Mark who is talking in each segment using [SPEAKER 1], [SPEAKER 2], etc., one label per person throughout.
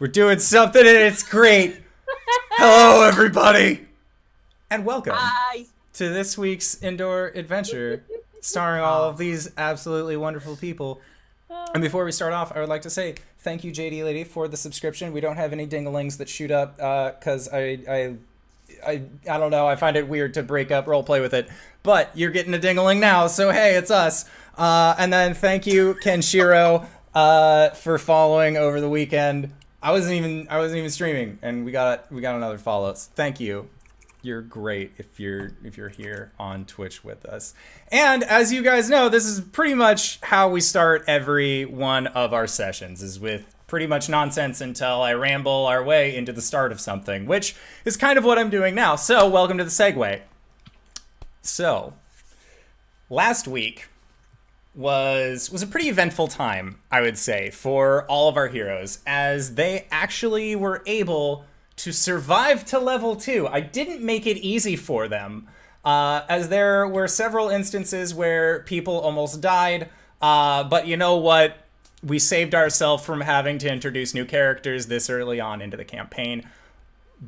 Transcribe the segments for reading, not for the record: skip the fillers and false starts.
[SPEAKER 1] We're doing something and it's great. Hello, everybody. And welcome to this week's indoor adventure starring all of these absolutely wonderful people. And before we start off, I would like to say thank you, JD Lady, for the subscription. We don't have any dingalings that shoot up because I don't know. I find it weird to break up roleplay with it. But you're getting a dingaling now, so hey, it's us. And then thank you, Kenshiro, for following over the weekend. I wasn't even streaming, and we got another follow. So thank you. You're great if you're here on Twitch with us. And as you guys know, this is pretty much how we start every one of our sessions, is with pretty much nonsense until I ramble our way into the start of something, which is kind of what I'm doing now. So welcome to the segue. So last week was a pretty eventful time, I would say, for all of our heroes, as they actually were able to survive to level 2. I didn't make it easy for them, as there were several instances where people almost died, but you know what? We saved ourselves from having to introduce new characters this early on into the campaign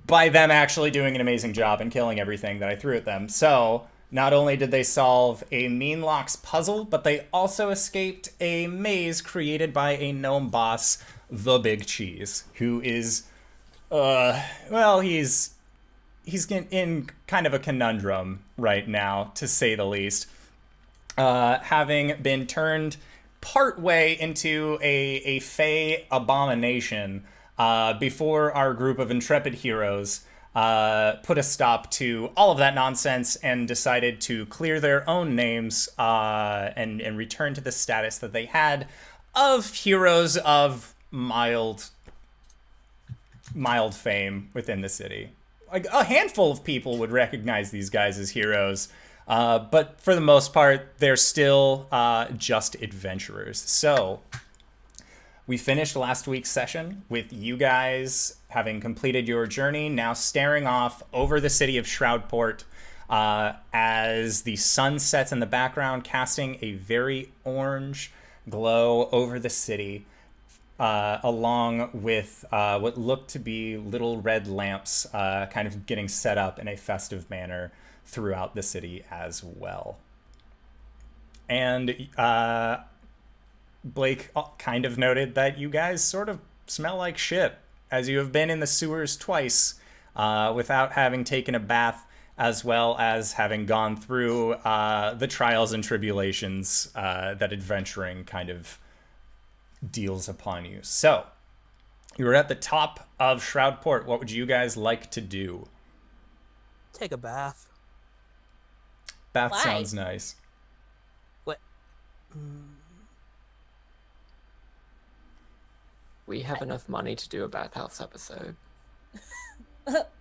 [SPEAKER 1] by them actually doing an amazing job and killing everything that I threw at them. So not only did they solve a Mean Locks puzzle, but they also escaped a maze created by a gnome boss, the Big Cheese, who is, well, he's in kind of a conundrum right now, to say the least. Having been turned partway into a fey abomination before our group of intrepid heroes put a stop to all of that nonsense and decided to clear their own names and return to the status that they had of heroes of mild fame within the city. Like, a handful of people would recognize these guys as heroes, but for the most part, they're still just adventurers. So we finished last week's session with you guys having completed your journey, now staring off over the city of Shroudport as the sun sets in the background, casting a very orange glow over the city, along with what looked to be little red lamps kind of getting set up in a festive manner throughout the city as well. And Blake kind of noted that you guys sort of smell like shit, as you have been in the sewers twice without having taken a bath, as well as having gone through the trials and tribulations that adventuring kind of deals upon you. So, you were at the top of Shroudport. What would you guys like to do?
[SPEAKER 2] Take a bath.
[SPEAKER 1] Bath
[SPEAKER 3] Why?
[SPEAKER 1] sounds nice.
[SPEAKER 2] What?
[SPEAKER 4] We have enough money to do a bathhouse episode.
[SPEAKER 3] What?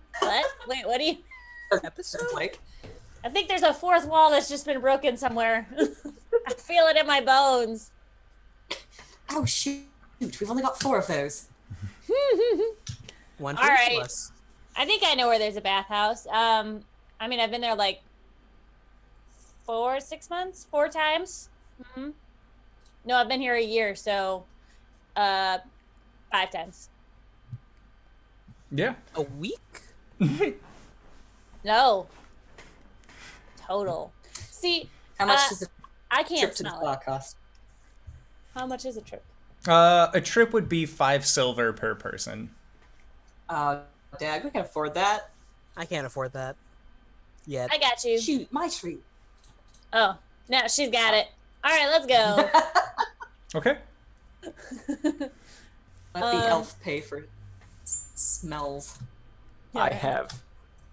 [SPEAKER 3] Wait, what do you...
[SPEAKER 2] Episode? Like,
[SPEAKER 3] I think there's a fourth wall that's just been broken somewhere. I feel it in my bones.
[SPEAKER 5] Oh shoot, we've only got 4 of those.
[SPEAKER 2] one
[SPEAKER 3] All
[SPEAKER 2] for each
[SPEAKER 3] right.
[SPEAKER 2] of us.
[SPEAKER 3] I think I know where there's a bathhouse. I mean, I've been there like 6 months, 4 times. Mm-hmm. No, I've been here a year, so 5 times.
[SPEAKER 1] Yeah.
[SPEAKER 2] A week?
[SPEAKER 3] No. Total. See,
[SPEAKER 5] How much does a
[SPEAKER 3] I can't
[SPEAKER 5] trip to the
[SPEAKER 3] smell
[SPEAKER 5] spa
[SPEAKER 3] it.
[SPEAKER 5] cost?
[SPEAKER 3] How much is a trip?
[SPEAKER 1] A trip would be 5 silver per person.
[SPEAKER 5] Dag, we can afford that.
[SPEAKER 2] I can't afford that. Yet.
[SPEAKER 3] I got you.
[SPEAKER 5] Shoot, my treat.
[SPEAKER 3] Oh, no, she's got it. All right, let's go.
[SPEAKER 1] Okay.
[SPEAKER 5] Let the elf pay for smells.
[SPEAKER 4] I have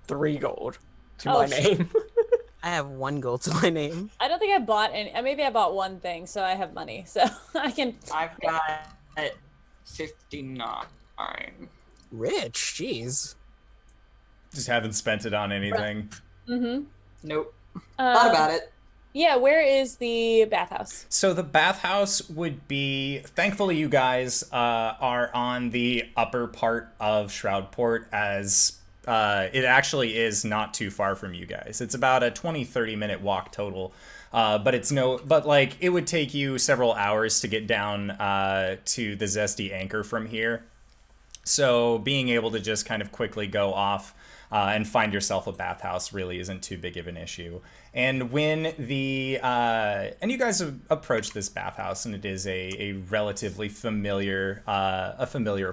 [SPEAKER 4] 3 gold to
[SPEAKER 3] Oh,
[SPEAKER 4] my name.
[SPEAKER 2] I have 1 gold to my name.
[SPEAKER 3] I don't think I bought any. Maybe I bought one thing, so I have money. So I can.
[SPEAKER 5] I've got 59.
[SPEAKER 2] Rich, jeez.
[SPEAKER 1] Just haven't spent it on anything.
[SPEAKER 3] Mm-hmm.
[SPEAKER 5] Nope. Thought about it.
[SPEAKER 3] Yeah, where is the bathhouse?
[SPEAKER 1] So the bathhouse would be, thankfully you guys are on the upper part of Shroudport, as it actually is not too far from you guys. It's about a 20-30 minute walk total. But like it would take you several hours to get down to the Zesty Anchor from here. So being able to just kind of quickly go off and find yourself a bathhouse really isn't too big of an issue. And when and you guys have approached this bathhouse, and it is a relatively familiar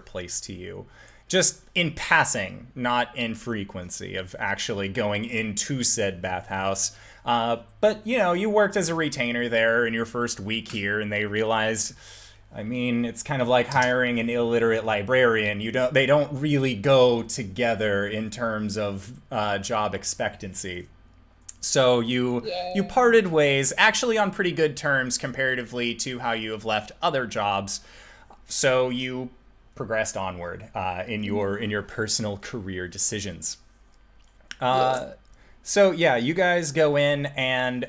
[SPEAKER 1] place to you. Just in passing, not in frequency of actually going into said bathhouse. But, you worked as a retainer there in your first week here, and they realized, it's kind of like hiring an illiterate librarian. They don't really go together in terms of job expectancy. So you parted ways, actually on pretty good terms comparatively to how you have left other jobs. So you progressed onward in your personal career decisions. So you guys go in, and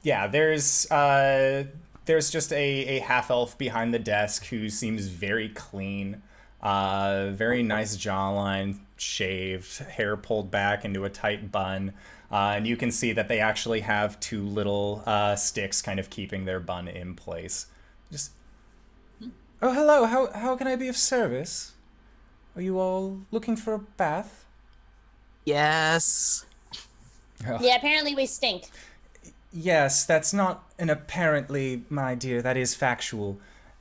[SPEAKER 1] there's just a half elf behind the desk who seems very clean, very nice jawline, shaved, hair pulled back into a tight bun, and you can see that they actually have two little sticks kind of keeping their bun in place. Just, oh, hello, how can I be of service? Are you all looking for a bath?
[SPEAKER 2] Yes.
[SPEAKER 1] Oh.
[SPEAKER 3] Yeah, apparently we stink.
[SPEAKER 1] Yes, that's not an apparently, my dear. That is factual.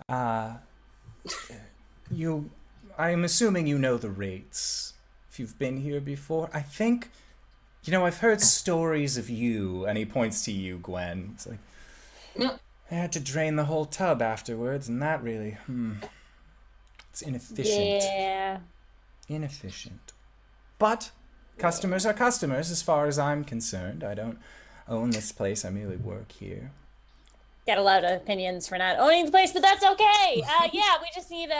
[SPEAKER 1] I'm assuming you know the rates. If you've been here before, I think, I've heard stories of you, and he points to you, Gwen. It's like, I had to drain the whole tub afterwards, and that really, it's inefficient.
[SPEAKER 3] Yeah.
[SPEAKER 1] Inefficient. But customers are customers as far as I'm concerned. I don't own this place. I merely work here.
[SPEAKER 3] Got a lot of opinions for not owning the place, but that's okay. We just need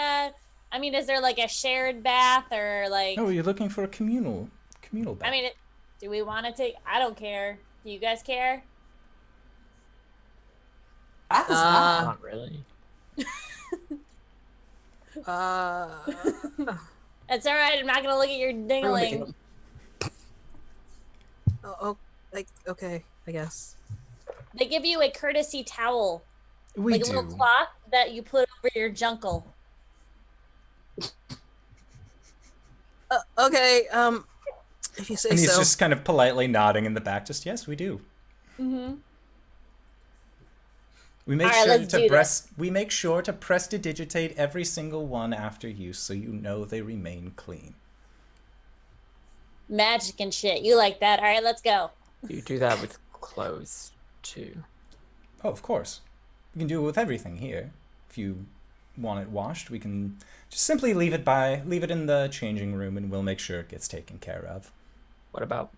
[SPEAKER 3] is there like a shared bath or like...
[SPEAKER 1] Oh, you're looking for a communal bath.
[SPEAKER 3] Do we want to take... I don't care. Do you guys care?
[SPEAKER 4] Not really.
[SPEAKER 3] It's all right. I'm not going to look at your dingling.
[SPEAKER 2] Okay, I guess.
[SPEAKER 3] They give you a courtesy towel.
[SPEAKER 1] We
[SPEAKER 3] do. A little cloth that you put over your junkle.
[SPEAKER 2] Okay, if you say so.
[SPEAKER 1] And he's just kind of politely nodding in the back. Just, yes, we do.
[SPEAKER 3] Mm-hmm.
[SPEAKER 1] We make sure to prestidigitate every single one after use, so you know they remain clean.
[SPEAKER 3] Magic and shit. You like that? All right, let's go.
[SPEAKER 4] You do that with clothes too.
[SPEAKER 1] Oh, of course. We can do it with everything here. If you want it washed, we can just simply leave it in the changing room, and we'll make sure it gets taken care of.
[SPEAKER 4] What about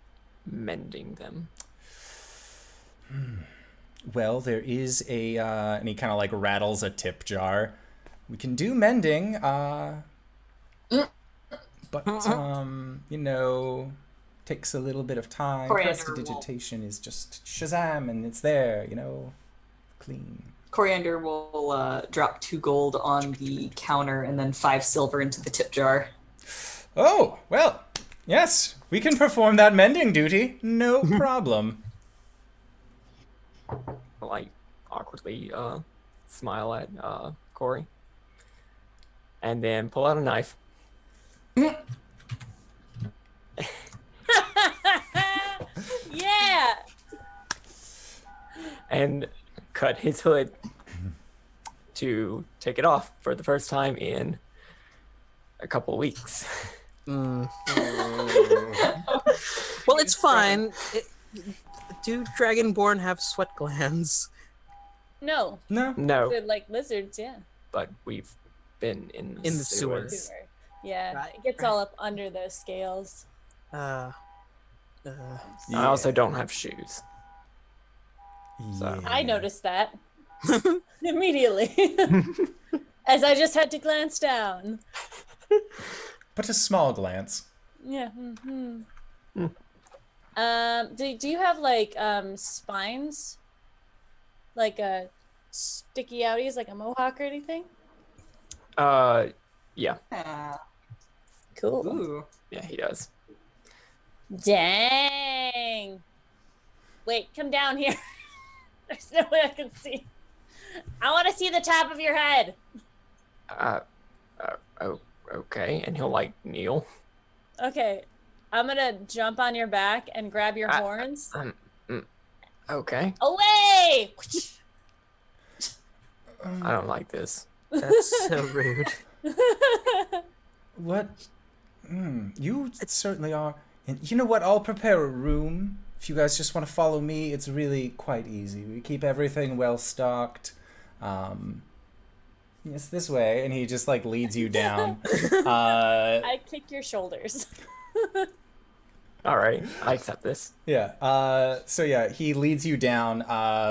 [SPEAKER 4] mending them?
[SPEAKER 1] Well, there is and he kind of like rattles a tip jar. We can do mending, but takes a little bit of time. Prestidigitation is just Shazam, and it's there, clean.
[SPEAKER 5] Coriander will drop 2 gold on the counter and then 5 silver into the tip jar.
[SPEAKER 1] Oh, well, yes, we can perform that mending duty. No problem.
[SPEAKER 4] I awkwardly smile at Cori. And then pull out a knife.
[SPEAKER 3] Yeah.
[SPEAKER 4] And cut his hood to take it off for the first time in a couple of weeks.
[SPEAKER 2] Well, it's fine. Do Dragonborn have sweat glands?
[SPEAKER 3] No.
[SPEAKER 4] No,
[SPEAKER 3] They're like lizards, yeah.
[SPEAKER 4] but we've been in
[SPEAKER 2] the sewers.
[SPEAKER 3] Yeah,
[SPEAKER 2] Right,
[SPEAKER 3] it gets all up under those scales.
[SPEAKER 4] I also don't have shoes. So.
[SPEAKER 3] I noticed that immediately as I just had to glance down.
[SPEAKER 1] But a small glance.
[SPEAKER 3] Yeah. Mm-hmm. Do you have like spines, like sticky outies, like a mohawk or anything?
[SPEAKER 4] Yeah.
[SPEAKER 3] Cool.
[SPEAKER 5] Ooh.
[SPEAKER 4] Yeah, he does.
[SPEAKER 3] Dang. Wait, come down here. There's no way I can see. I want to see the top of your head.
[SPEAKER 4] Oh, okay. And he'll like kneel.
[SPEAKER 3] Okay, I'm gonna jump on your back and grab your horns.
[SPEAKER 4] Okay.
[SPEAKER 3] Away!
[SPEAKER 4] I don't like this.
[SPEAKER 2] That's so rude.
[SPEAKER 1] What? You certainly are. And you know what? I'll prepare a room. If you guys just want to follow me, it's really quite easy. We keep everything well stocked. It's this way, and he just like leads you down.
[SPEAKER 3] I kick your shoulders.
[SPEAKER 4] All right, I accept this.
[SPEAKER 1] Yeah. So yeah, he leads you down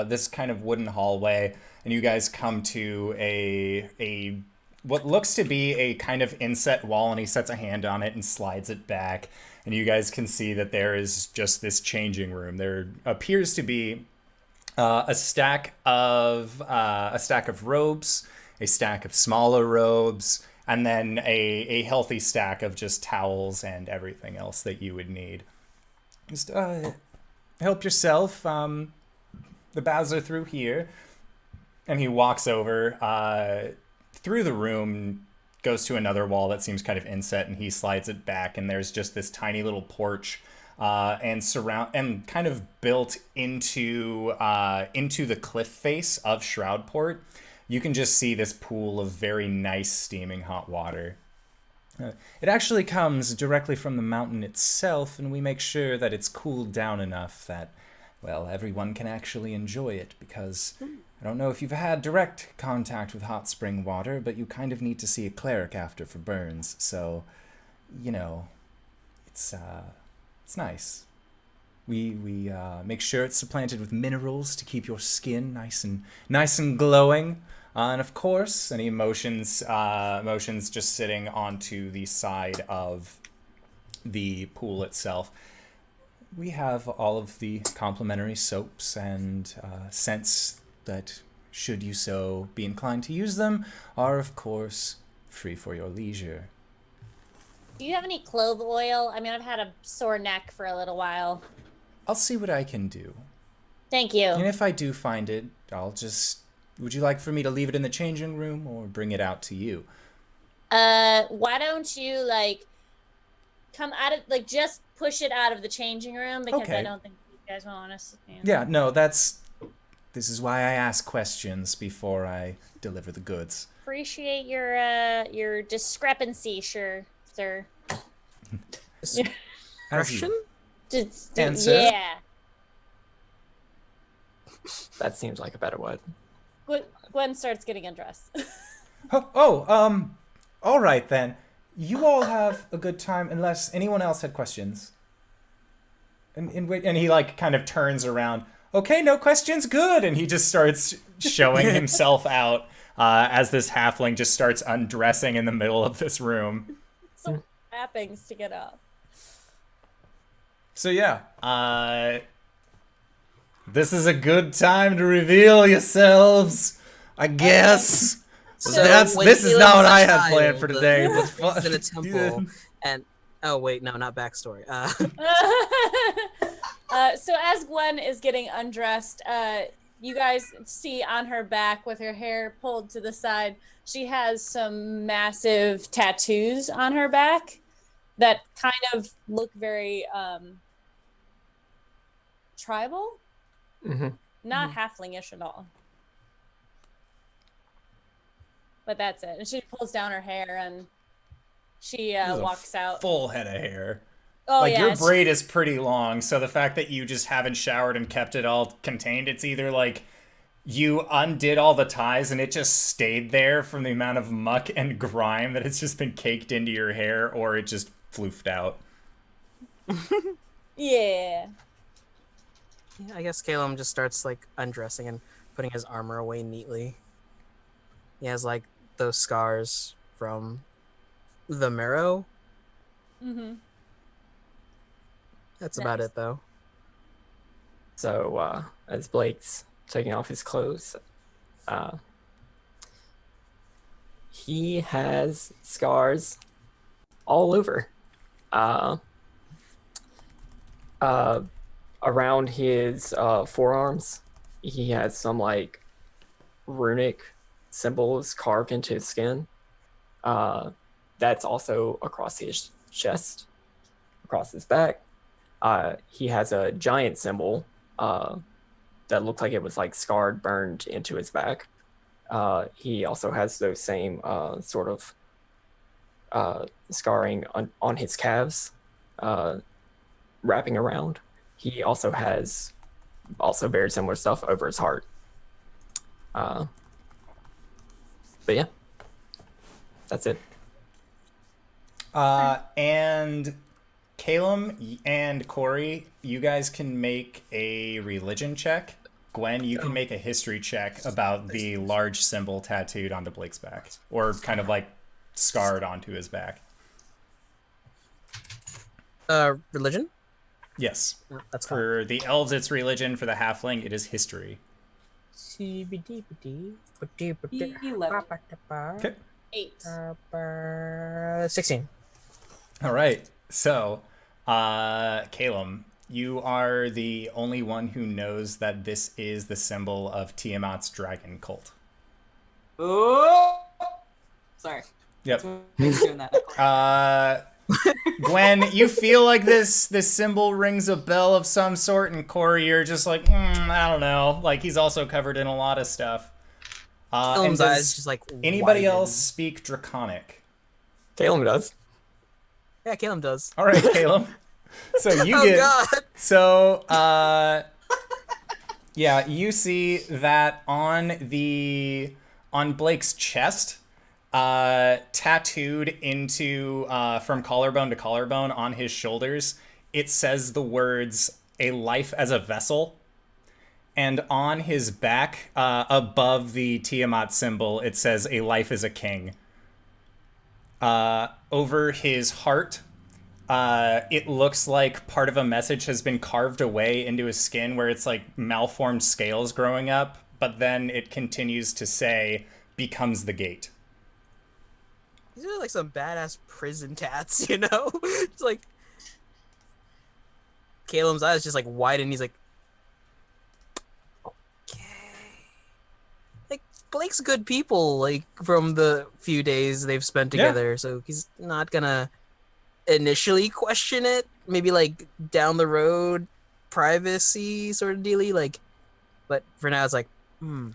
[SPEAKER 1] this kind of wooden hallway, and you guys come to a what looks to be a kind of inset wall, and he sets a hand on it and slides it back, and you guys can see that there is just this changing room. There appears to be a stack of robes, a stack of smaller robes, and then a healthy stack of just towels and everything else that you would need. Just help yourself. The baths are through here. And he walks over through the room, goes to another wall that seems kind of inset, and he slides it back, and there's just this tiny little porch and kind of built into the cliff face of Shroudport. You can just see this pool of very nice steaming hot water. It actually comes directly from the mountain itself, and we make sure that it's cooled down enough that, well, everyone can actually enjoy it, because I don't know if you've had direct contact with hot spring water, but you kind of need to see a cleric after for burns, so, you know, it's nice. We make sure it's supplanted with minerals to keep your skin nice and glowing. And of course, any motions just sitting onto the side of the pool itself. We have all of the complimentary soaps and scents that, should you so be inclined to use them, are of course free for your leisure.
[SPEAKER 3] Do you have any clove oil? I mean, I've had a sore neck for a little while.
[SPEAKER 1] I'll see what I can do.
[SPEAKER 3] Thank you.
[SPEAKER 1] And if I do find it, would you like for me to leave it in the changing room or bring it out to you?
[SPEAKER 3] Why don't you, like, come out of, like, just push it out of the changing room, because
[SPEAKER 1] Okay.
[SPEAKER 3] I don't think you guys want us.
[SPEAKER 1] Yeah, no, this is why I ask questions before I deliver the goods.
[SPEAKER 3] Appreciate your discrepancy, sir.
[SPEAKER 2] Russian?
[SPEAKER 1] Answer.
[SPEAKER 3] Yeah.
[SPEAKER 4] That seems like a better word.
[SPEAKER 3] Gwen starts getting undressed.
[SPEAKER 1] All right then. You all have a good time, unless anyone else had questions. And he like kind of turns around. Okay, no questions, good. And he just starts showing himself out as this halfling just starts undressing in the middle of this room.
[SPEAKER 3] Some wrappings to get up.
[SPEAKER 1] So yeah, this is a good time to reveal yourselves, I guess.
[SPEAKER 2] So
[SPEAKER 1] this is not what I had planned for
[SPEAKER 2] child,
[SPEAKER 1] today.
[SPEAKER 2] He's in a temple, and oh wait, no, not backstory.
[SPEAKER 3] So as Gwen is getting undressed, you guys see on her back with her hair pulled to the side, she has some massive tattoos on her back that kind of look very tribal, not halflingish at all. But that's it. And she pulls down her hair and she walks out.
[SPEAKER 1] Full head of hair.
[SPEAKER 3] Oh,
[SPEAKER 1] like,
[SPEAKER 3] yeah,
[SPEAKER 1] your braid is pretty long, so the fact that you just haven't showered and kept it all contained, it's either like you undid all the ties and it just stayed there from the amount of muck and grime that it's just been caked into your hair, or it just floofed out.
[SPEAKER 3] Yeah.
[SPEAKER 2] Yeah, I guess Caelum just starts like undressing and putting his armor away neatly. He has like those scars from the marrow. That's about it though.
[SPEAKER 4] So as Blake's taking off his clothes, he has scars all over. Around his forearms, he has some like runic symbols carved into his skin. That's also across his chest, across his back. He has a giant symbol that looked like it was like scarred, burned into his back. He also has those same sort of scarring on his calves, wrapping around. He also has very similar stuff over his heart. But yeah, that's it.
[SPEAKER 1] And Caelum and Cori, you guys can make a religion check. Gwen, you can make a history check about the large symbol tattooed onto Blake's back, or kind of like scarred onto his back.
[SPEAKER 2] Religion?
[SPEAKER 1] Yes.
[SPEAKER 2] That's
[SPEAKER 1] for the elves, it's religion. For the halfling, it is history.
[SPEAKER 2] Okay.
[SPEAKER 3] 8.
[SPEAKER 2] 16.
[SPEAKER 1] All right. So, Caelum, you are the only one who knows that this is the symbol of Tiamat's dragon cult.
[SPEAKER 5] Oh, sorry.
[SPEAKER 1] Yep.
[SPEAKER 5] Thanks for doing that.
[SPEAKER 1] Gwen, you feel like this symbol rings a bell of some sort, and Cori, you're just like, I don't know. Like, he's also covered in a lot of stuff. And does
[SPEAKER 2] just like
[SPEAKER 1] anybody
[SPEAKER 2] widen.
[SPEAKER 1] else speak Draconic?
[SPEAKER 4] Caelum does.
[SPEAKER 2] Yeah, Caelum does.
[SPEAKER 1] All right, Caelum. So you get.
[SPEAKER 2] God.
[SPEAKER 1] So, yeah, you see that on Blake's chest, tattooed into from collarbone to collarbone on his shoulders, it says the words "A life as a vessel," and on his back, above the Tiamat symbol, it says "A life as a king." Over his heart, it looks like part of a message has been carved away into his skin, where it's like malformed scales growing up, but then it continues to say, "Becomes the gate."
[SPEAKER 2] These are like some badass prison tats, you know? It's like Caelum's eyes just like widen. He's like, okay. Like Blake's good people, like from the few days they've spent together, so he's not gonna initially question it. Maybe like down the road, privacy sort of dealy, like. But for now, it's like.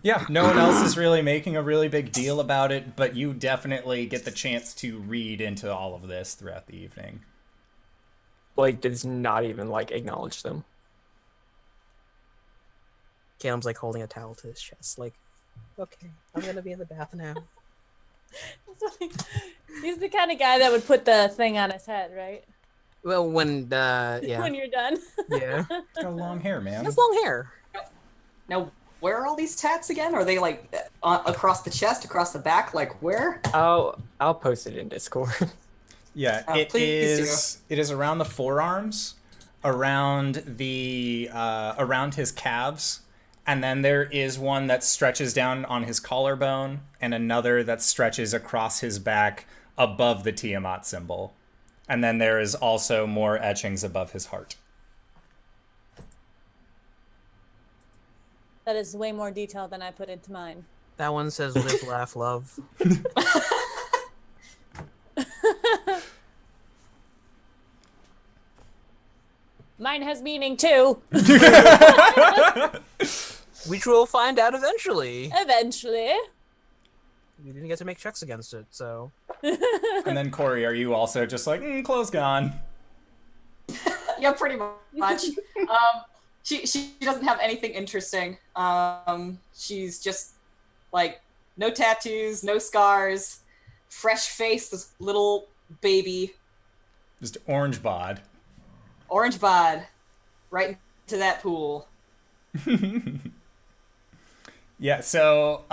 [SPEAKER 1] Yeah, no one else is really making a really big deal about it, but you definitely get the chance to read into all of this throughout the evening.
[SPEAKER 4] Blake does not even like acknowledge them.
[SPEAKER 2] Caelum's like holding a towel to his chest, like, okay, I'm gonna be in the bath now.
[SPEAKER 3] He's the kind of guy that would put the thing on his head, right?
[SPEAKER 2] Well, when
[SPEAKER 3] When you're done.
[SPEAKER 2] Yeah.
[SPEAKER 1] He's got long hair, man.
[SPEAKER 2] He has long hair.
[SPEAKER 5] Now, where are all these tats again? Are they like across the chest, across the back? Like where?
[SPEAKER 4] I'll post it in Discord.
[SPEAKER 1] Yeah, it is around the forearms, around the around his calves, and then there is one that stretches down on his collarbone, and another that stretches across his back above the Tiamat symbol, and then there is also more etchings above his heart.
[SPEAKER 3] That is way more detail than I put into mine.
[SPEAKER 2] That one says live, laugh, love.
[SPEAKER 3] Mine has meaning too.
[SPEAKER 2] Which we'll find out eventually.
[SPEAKER 3] Eventually.
[SPEAKER 2] We didn't get to make checks against it, so.
[SPEAKER 1] And then Cori, are you also just like, clothes gone?
[SPEAKER 5] Yeah, pretty much. She doesn't have anything interesting. She's just like no tattoos, no scars, fresh face, this little baby.
[SPEAKER 1] Just orange bod.
[SPEAKER 5] Orange bod, right into that pool.
[SPEAKER 1] Yeah, so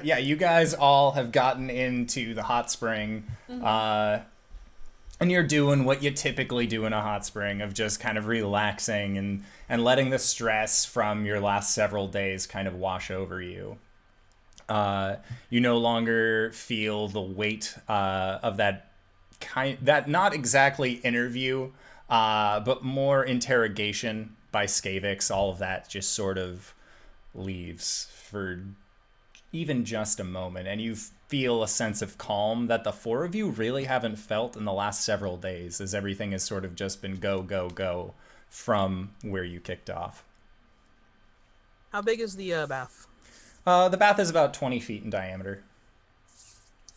[SPEAKER 1] you guys all have gotten into the hot spring. And you're doing what you typically do in a hot spring, of just kind of relaxing and letting the stress from your last several days kind of wash over you. You no longer feel the weight of that not exactly interview, but more interrogation by Skavix. All of that just sort of leaves for even just a moment, and you feel a sense of calm that the four of you really haven't felt in the last several days, as everything has sort of just been go, go, go from where you kicked off.
[SPEAKER 2] How big is the bath?
[SPEAKER 1] The bath is about 20 feet in diameter.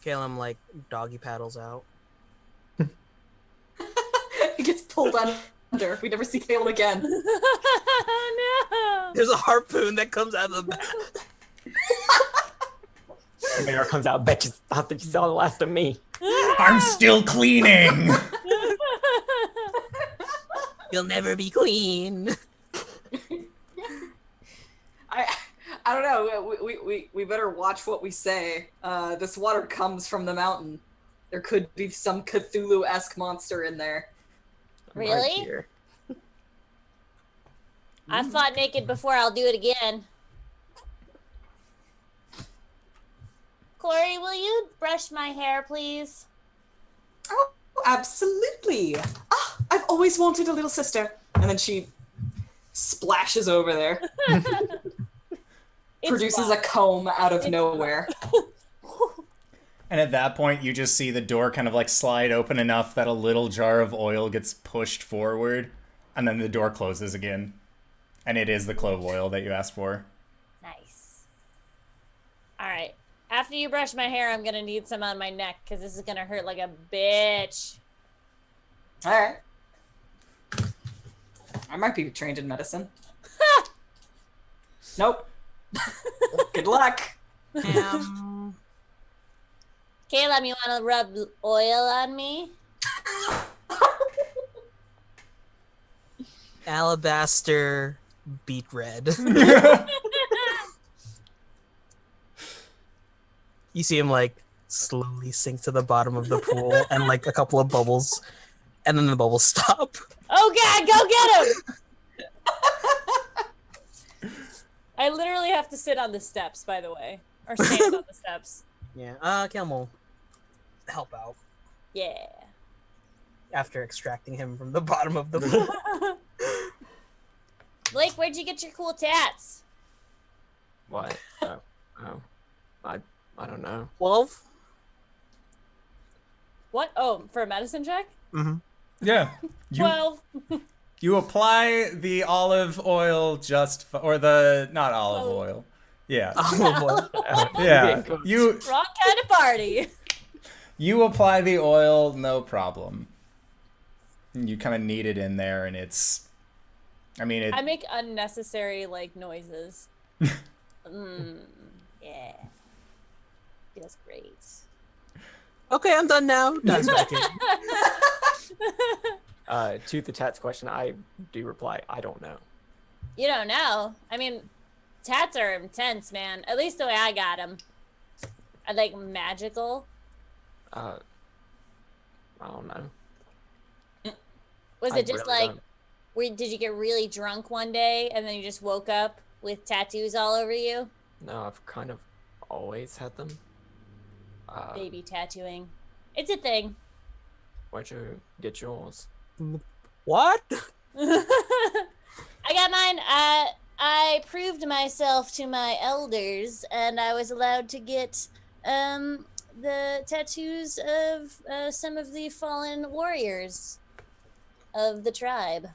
[SPEAKER 2] Caelum, like, doggy paddles out.
[SPEAKER 5] He gets pulled under. We never see Caelum again.
[SPEAKER 3] No.
[SPEAKER 2] There's a harpoon that comes out of the bath.
[SPEAKER 4] The mayor comes out. Bet you thought that you saw the last of me.
[SPEAKER 1] I'm still cleaning!
[SPEAKER 2] You'll never be queen.
[SPEAKER 5] I don't know. We better watch what we say. This water comes from the mountain. There could be some Cthulhu-esque monster in there.
[SPEAKER 4] I'm right
[SPEAKER 3] Really?
[SPEAKER 4] here.
[SPEAKER 3] I fought naked before. I'll do it again. Cori, will you brush my hair, please?
[SPEAKER 5] Oh, absolutely. Ah, I've always wanted a little sister. And then she splashes over there. Produces a comb out of nowhere.
[SPEAKER 1] And at that point, you just see the door kind of like slide open enough that a little jar of oil gets pushed forward, and then the door closes again. And it is the clove oil that you asked for.
[SPEAKER 3] Nice. All right. After you brush my hair, I'm going to need some on my neck because this is going to hurt like a bitch.
[SPEAKER 5] All right. I might be trained in medicine. Nope. Good luck.
[SPEAKER 3] Caelum, you want to rub oil on me?
[SPEAKER 2] Alabaster beet red. You see him like slowly sink to the bottom of the pool and like a couple of bubbles, and then the bubbles stop.
[SPEAKER 3] Oh God, go get him! I literally have to sit on the steps, by the way. Or stand on the steps.
[SPEAKER 2] Yeah, Caelum will help out
[SPEAKER 3] Yeah.
[SPEAKER 2] after extracting him from the bottom of the pool.
[SPEAKER 3] Blake, where'd you get your cool tats?
[SPEAKER 4] What? Oh, I don't know.
[SPEAKER 2] 12?
[SPEAKER 3] What? Oh, for a medicine check?
[SPEAKER 2] Mm-hmm.
[SPEAKER 1] Yeah.
[SPEAKER 3] 12.
[SPEAKER 1] You apply the olive oil or the, not olive oil. Yeah.
[SPEAKER 2] Oh boy.
[SPEAKER 1] Yeah. You
[SPEAKER 3] Wrong kind of party.
[SPEAKER 1] You apply the oil, no problem. You kind of knead it in there, and it's... I mean,
[SPEAKER 3] I make unnecessary, like, noises. Yeah. Feels great.
[SPEAKER 2] Okay, I'm done now. That's back in.
[SPEAKER 4] To the tats question, I do reply, I don't know.
[SPEAKER 3] You don't know. I mean, tats are intense, man. At least the way I got them. Are like magical.
[SPEAKER 4] I don't know.
[SPEAKER 3] Was
[SPEAKER 4] I
[SPEAKER 3] it just
[SPEAKER 4] really
[SPEAKER 3] like,
[SPEAKER 4] don't.
[SPEAKER 3] did you get really drunk one day and then you just woke up with tattoos all over you?
[SPEAKER 4] No, I've kind of always had them.
[SPEAKER 3] Baby tattooing. It's a thing.
[SPEAKER 4] Where'd you get yours?
[SPEAKER 2] What?
[SPEAKER 3] I got mine. I proved myself to my elders, and I was allowed to get the tattoos of some of the fallen warriors of the tribe.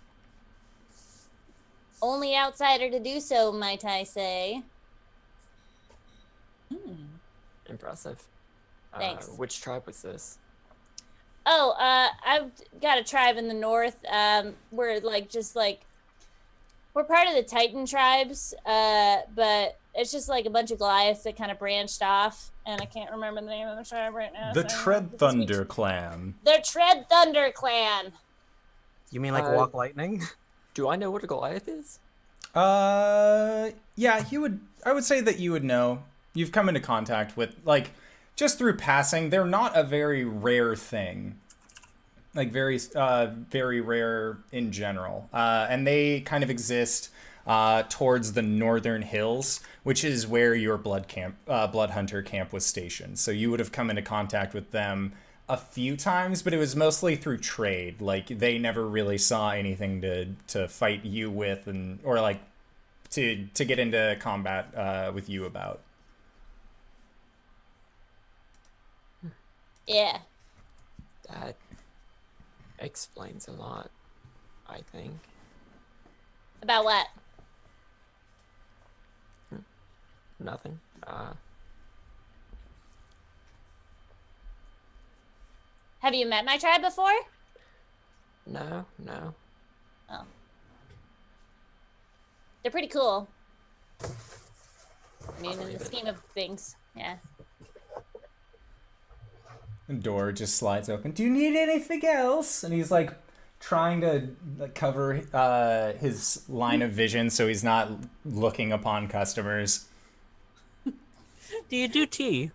[SPEAKER 3] Only outsider to do so, might I say.
[SPEAKER 4] Impressive.
[SPEAKER 3] Thanks.
[SPEAKER 4] Which tribe was this?
[SPEAKER 3] Oh, I've got a tribe in the north. We're we're part of the Titan tribes, but it's just like a bunch of Goliaths that kind of branched off, and I can't remember the name of the tribe right now.
[SPEAKER 1] the Tread Thunder Clan.
[SPEAKER 3] The Tread Thunder Clan.
[SPEAKER 2] You mean like Walk Lightning?
[SPEAKER 4] Do I know what a Goliath is?
[SPEAKER 1] Yeah, I would say that you would know. You've come into contact with, like, just through passing. They're not a very rare thing. Like, very rare in general. And they kind of exist towards the northern hills, which is where your blood hunter camp was stationed. So you would have come into contact with them a few times, but it was mostly through trade. Like, they never really saw anything to fight you with, or like to get into combat with you about.
[SPEAKER 3] Yeah.
[SPEAKER 4] That explains a lot, I think.
[SPEAKER 3] About what?
[SPEAKER 4] Nothing.
[SPEAKER 3] Have you met my tribe before?
[SPEAKER 4] No.
[SPEAKER 3] Oh. They're pretty cool. I mean, in the scheme of things, yeah.
[SPEAKER 1] The door just slides open. Do you need anything else? And he's like trying to cover his line of vision so he's not looking upon customers.
[SPEAKER 2] Do you do tea?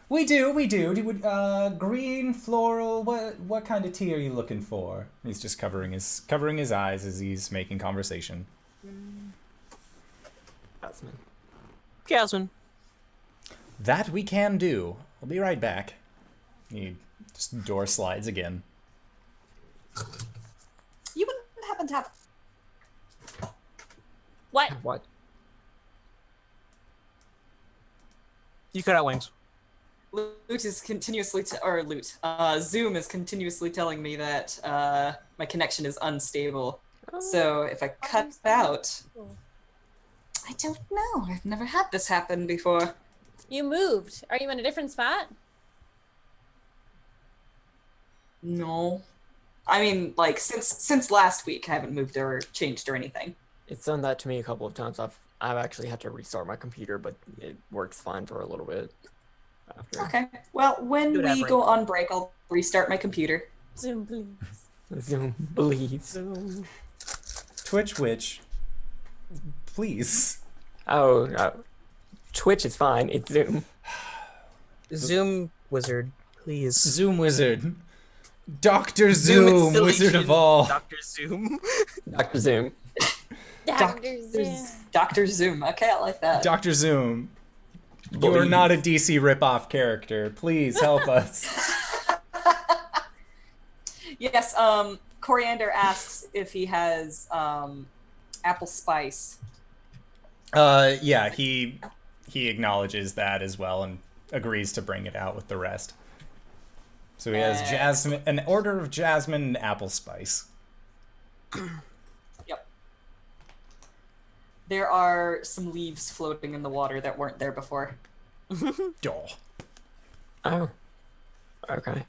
[SPEAKER 1] We do. Green, floral. What kind of tea are you looking for? He's just covering his eyes as he's making conversation.
[SPEAKER 2] Jasmine.
[SPEAKER 1] That we can do. I'll be right back. He just door slides again.
[SPEAKER 5] You wouldn't happen to have...
[SPEAKER 3] What?
[SPEAKER 4] What?
[SPEAKER 2] You cut out wings.
[SPEAKER 5] Loot is continuously, Zoom is continuously telling me that my connection is unstable. So if I cut out, I don't know. I've never had this happen before.
[SPEAKER 3] You moved. Are you in a different spot?
[SPEAKER 5] No, I mean, like since last week, I haven't moved or changed or anything.
[SPEAKER 4] It's done that to me a couple of times. I've actually had to restart my computer, but it works fine for a little bit. After.
[SPEAKER 5] Okay. Well, when we go on break, I'll restart my computer.
[SPEAKER 3] Zoom, please.
[SPEAKER 4] Zoom, please.
[SPEAKER 1] Twitch witch, please.
[SPEAKER 4] Oh, Twitch is fine. It's Zoom.
[SPEAKER 2] Zoom wizard, please.
[SPEAKER 1] Zoom wizard. Dr. Zoom, Wizard of all.
[SPEAKER 2] Dr. Zoom.
[SPEAKER 4] Dr. Zoom.
[SPEAKER 5] Dr. Zoom. Okay, I like that.
[SPEAKER 1] Dr. Zoom. You are not a DC ripoff character. Please help us.
[SPEAKER 5] Yes, Coriander asks if he has apple spice.
[SPEAKER 1] Yeah, he acknowledges that as well and agrees to bring it out with the rest. So he has jasmine, an order of jasmine and apple spice.
[SPEAKER 5] Yep. There are some leaves floating in the water that weren't there before.
[SPEAKER 4] Oh. Okay.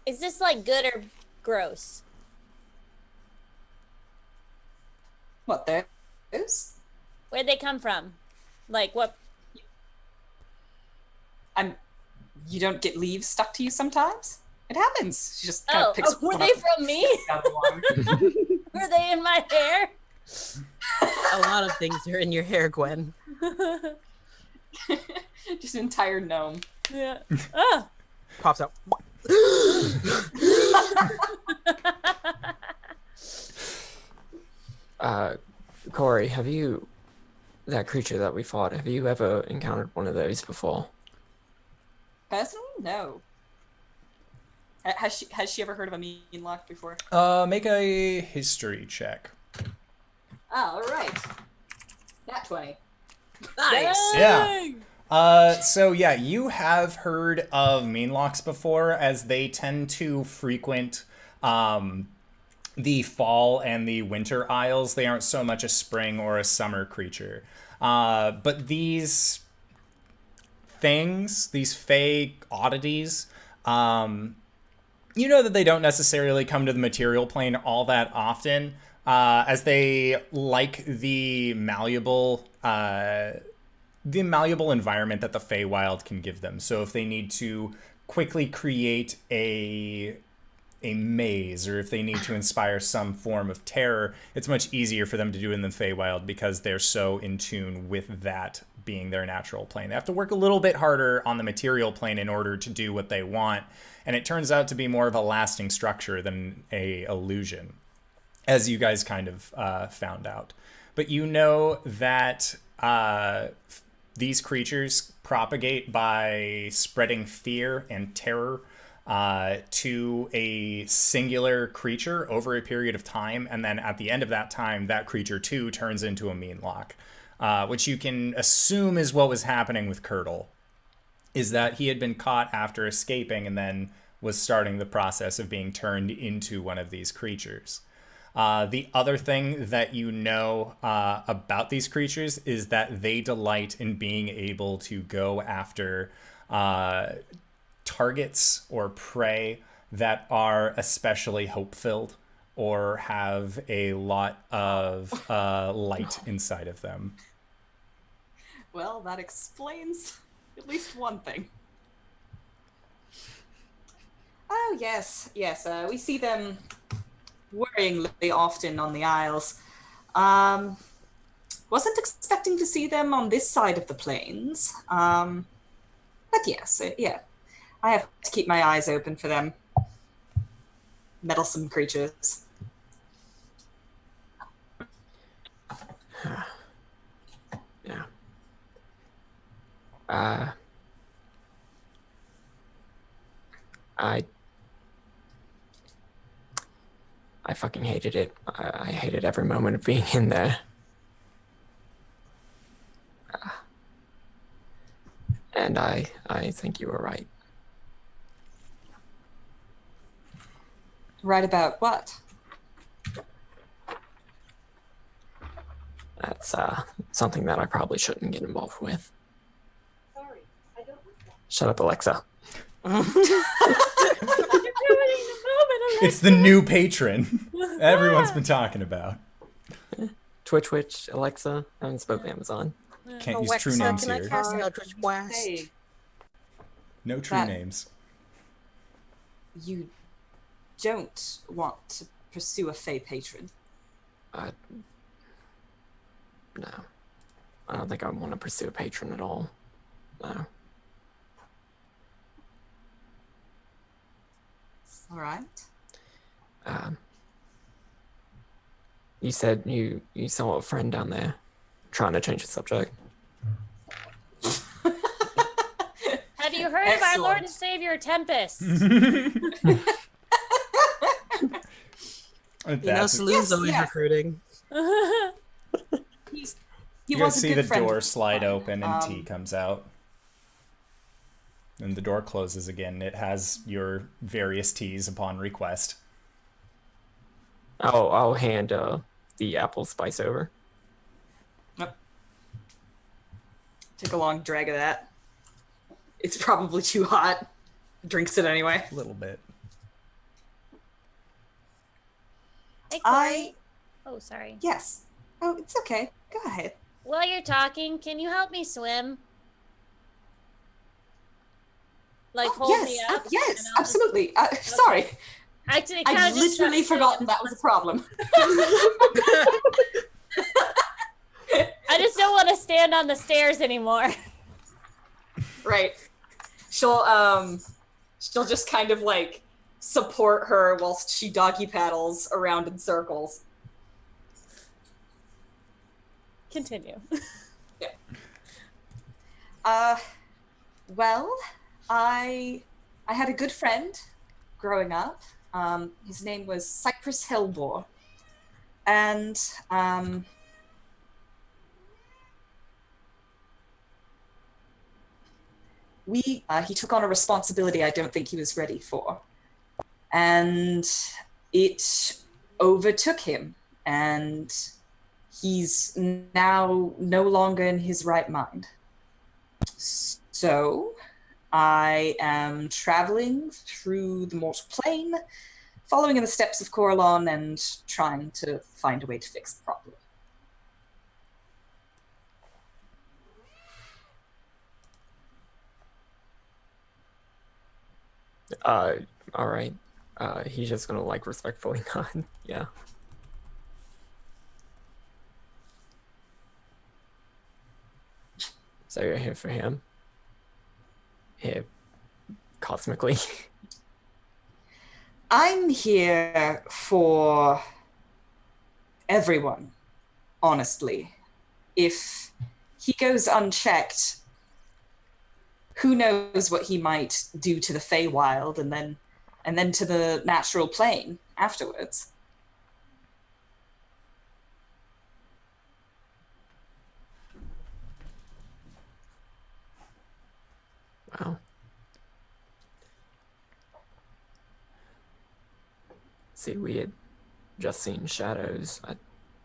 [SPEAKER 3] Is this like good or gross?
[SPEAKER 5] What, there is?
[SPEAKER 3] Where'd they come from? Like what?
[SPEAKER 5] You don't get leaves stuck to you sometimes? It happens. She just kind of picks
[SPEAKER 3] were
[SPEAKER 5] one
[SPEAKER 3] they
[SPEAKER 5] up
[SPEAKER 3] from me?
[SPEAKER 5] out of the water.
[SPEAKER 3] Were they in my hair?
[SPEAKER 2] A lot of things are in your hair, Gwen.
[SPEAKER 5] Just an entire gnome.
[SPEAKER 3] Yeah. Oh.
[SPEAKER 2] Pops out.
[SPEAKER 4] Cori, that creature that we fought, have you ever encountered one of those before?
[SPEAKER 5] Personally, no. Has she ever heard of a mean lock before?
[SPEAKER 1] Make a history check.
[SPEAKER 5] All right. Nat 20.
[SPEAKER 2] Nice.
[SPEAKER 1] Yeah. So yeah, you have heard of meanlocks before, as they tend to frequent the fall and the winter isles. They aren't so much a spring or a summer creature. But these things, these fey oddities, you know that they don't necessarily come to the material plane all that often, as they like the malleable environment that the Feywild can give them. So if they need to quickly create a maze, or if they need to inspire some form of terror, it's much easier for them to do it in the Feywild because they're so in tune with that being their natural plane. They have to work a little bit harder on the material plane in order to do what they want, and it turns out to be more of a lasting structure than a illusion, as you guys kind of found out. But you know that these creatures propagate by spreading fear and terror to a singular creature over a period of time, and then at the end of that time, that creature too turns into a meanlock, which you can assume is what was happening with Curdle. is that he had been caught after escaping and then was starting the process of being turned into one of these creatures. The other thing that you know about these creatures is that they delight in being able to go after targets or prey that are especially hope-filled or have a lot of light inside of them.
[SPEAKER 5] Well, that explains at least one thing. Oh, yes. We see them worryingly often on the Isles. Wasn't expecting to see them on this side of the plains. But yes, yeah. I have to keep my eyes open for them. Meddlesome creatures.
[SPEAKER 4] Yeah. I fucking hated it. I hated every moment of being in there. And I think you were right.
[SPEAKER 5] Right about what?
[SPEAKER 4] That's something that I probably shouldn't get involved with.
[SPEAKER 5] Sorry, I don't know that.
[SPEAKER 4] Shut up, Alexa.
[SPEAKER 1] It's the new patron everyone's been talking about.
[SPEAKER 4] Twitch, Alexa. I haven't spoke to Amazon.
[SPEAKER 1] Can't use true names here.
[SPEAKER 5] Hey,
[SPEAKER 1] No true names.
[SPEAKER 5] you don't want to pursue a Fey patron.
[SPEAKER 4] No. I don't think I want to pursue a patron at all. No.
[SPEAKER 5] All right.
[SPEAKER 4] You said you saw a friend down there. Trying to change the subject.
[SPEAKER 3] Have you heard of our Lord and Savior Tempest?
[SPEAKER 2] Saloon's always recruiting.
[SPEAKER 5] He
[SPEAKER 1] You
[SPEAKER 5] was
[SPEAKER 1] guys
[SPEAKER 5] a
[SPEAKER 1] see
[SPEAKER 5] good
[SPEAKER 1] the
[SPEAKER 5] friend
[SPEAKER 1] door
[SPEAKER 5] of
[SPEAKER 1] slide
[SPEAKER 5] mine.
[SPEAKER 1] open and T comes out. And the door closes again. It has your various teas upon request.
[SPEAKER 4] I'll hand the apple spice over.
[SPEAKER 5] Yep. Take a long drag of that. It's probably too hot. Drinks it anyway.
[SPEAKER 1] A little bit.
[SPEAKER 3] Hey, Cori. Oh, sorry.
[SPEAKER 5] Yes. Oh, it's okay. Go ahead.
[SPEAKER 3] While you're talking, can you help me swim? Like, hold
[SPEAKER 5] yes,
[SPEAKER 3] me up?
[SPEAKER 5] yes,
[SPEAKER 3] and I'll just-
[SPEAKER 5] absolutely. Sorry.
[SPEAKER 3] Actually,
[SPEAKER 5] I literally forgotten that was a problem.
[SPEAKER 3] I just don't want to stand on the stairs anymore.
[SPEAKER 5] Right. She'll just kind of like support her whilst she doggy paddles around in circles.
[SPEAKER 3] Continue.
[SPEAKER 5] Well, I had a good friend growing up. His name was Cypress Hellbore. And he took on a responsibility I don't think he was ready for. And it overtook him, and he's now no longer in his right mind. So I am traveling through the mortal plane, following in the steps of Coralon and trying to find a way to fix the problem.
[SPEAKER 4] All right. He's just gonna like respectfully nod. Yeah. So you're here for him? Here, cosmically.
[SPEAKER 5] I'm here for everyone, honestly. If he goes unchecked, who knows what he might do to the Feywild and then to the natural plane afterwards.
[SPEAKER 4] Wow. See, we had just seen shadows. I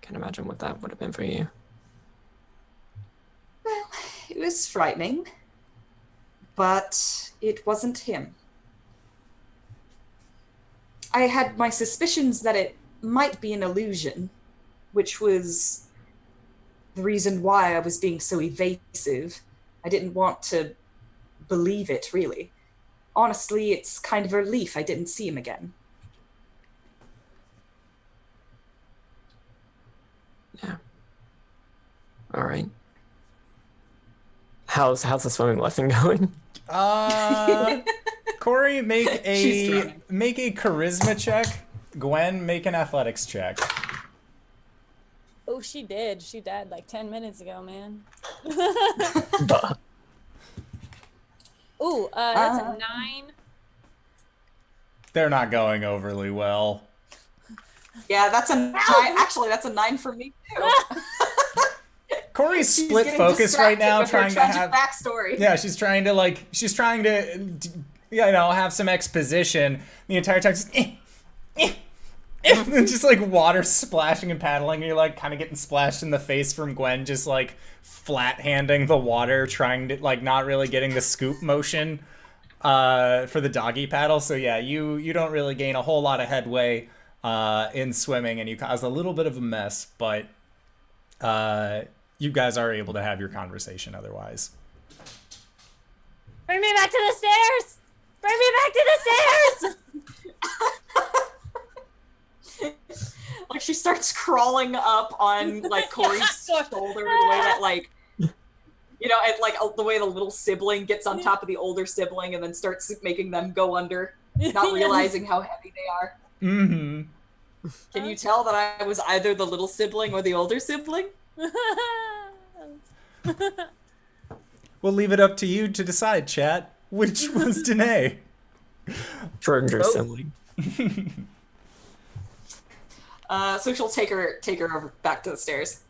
[SPEAKER 4] can't imagine what that would have been for you.
[SPEAKER 5] Well, it was frightening, but it wasn't him. I had my suspicions that it might be an illusion, which was the reason why I was being so evasive. I didn't want to believe it, really. Honestly, it's kind of a relief I didn't see him again.
[SPEAKER 4] Yeah. All right. How's the swimming lesson going?
[SPEAKER 1] Cori, make a charisma check. Gwen, make an athletics check.
[SPEAKER 3] Oh, she did. She died like 10 minutes ago, man. Ooh, that's a 9.
[SPEAKER 1] They're not going overly well.
[SPEAKER 5] Yeah, that's a 9. Actually, that's a 9 for me too.
[SPEAKER 1] Cori's split focus right now, trying to have
[SPEAKER 5] backstory.
[SPEAKER 1] Yeah, she's trying to have some exposition. The entire time, just like water splashing and paddling, and you're like kind of getting splashed in the face from Gwen, just like flat handing the water, trying to like not really getting the scoop motion for the doggy paddle. So yeah, you don't really gain a whole lot of headway in swimming, and you cause a little bit of a mess, but you guys are able to have your conversation otherwise.
[SPEAKER 3] Bring me back to the stairs! Bring me back to the stairs!
[SPEAKER 5] Like she starts crawling up on like Cori's shoulder the way that like, and like the way the little sibling gets on top of the older sibling and then starts making them go under, not realizing how heavy they are.
[SPEAKER 1] Mm-hmm.
[SPEAKER 5] Can you tell that I was either the little sibling or the older sibling?
[SPEAKER 1] We'll leave it up to you to decide, chat. Which was Danae?
[SPEAKER 4] Schrodinger's sibling.
[SPEAKER 5] So she'll take her over back to the stairs.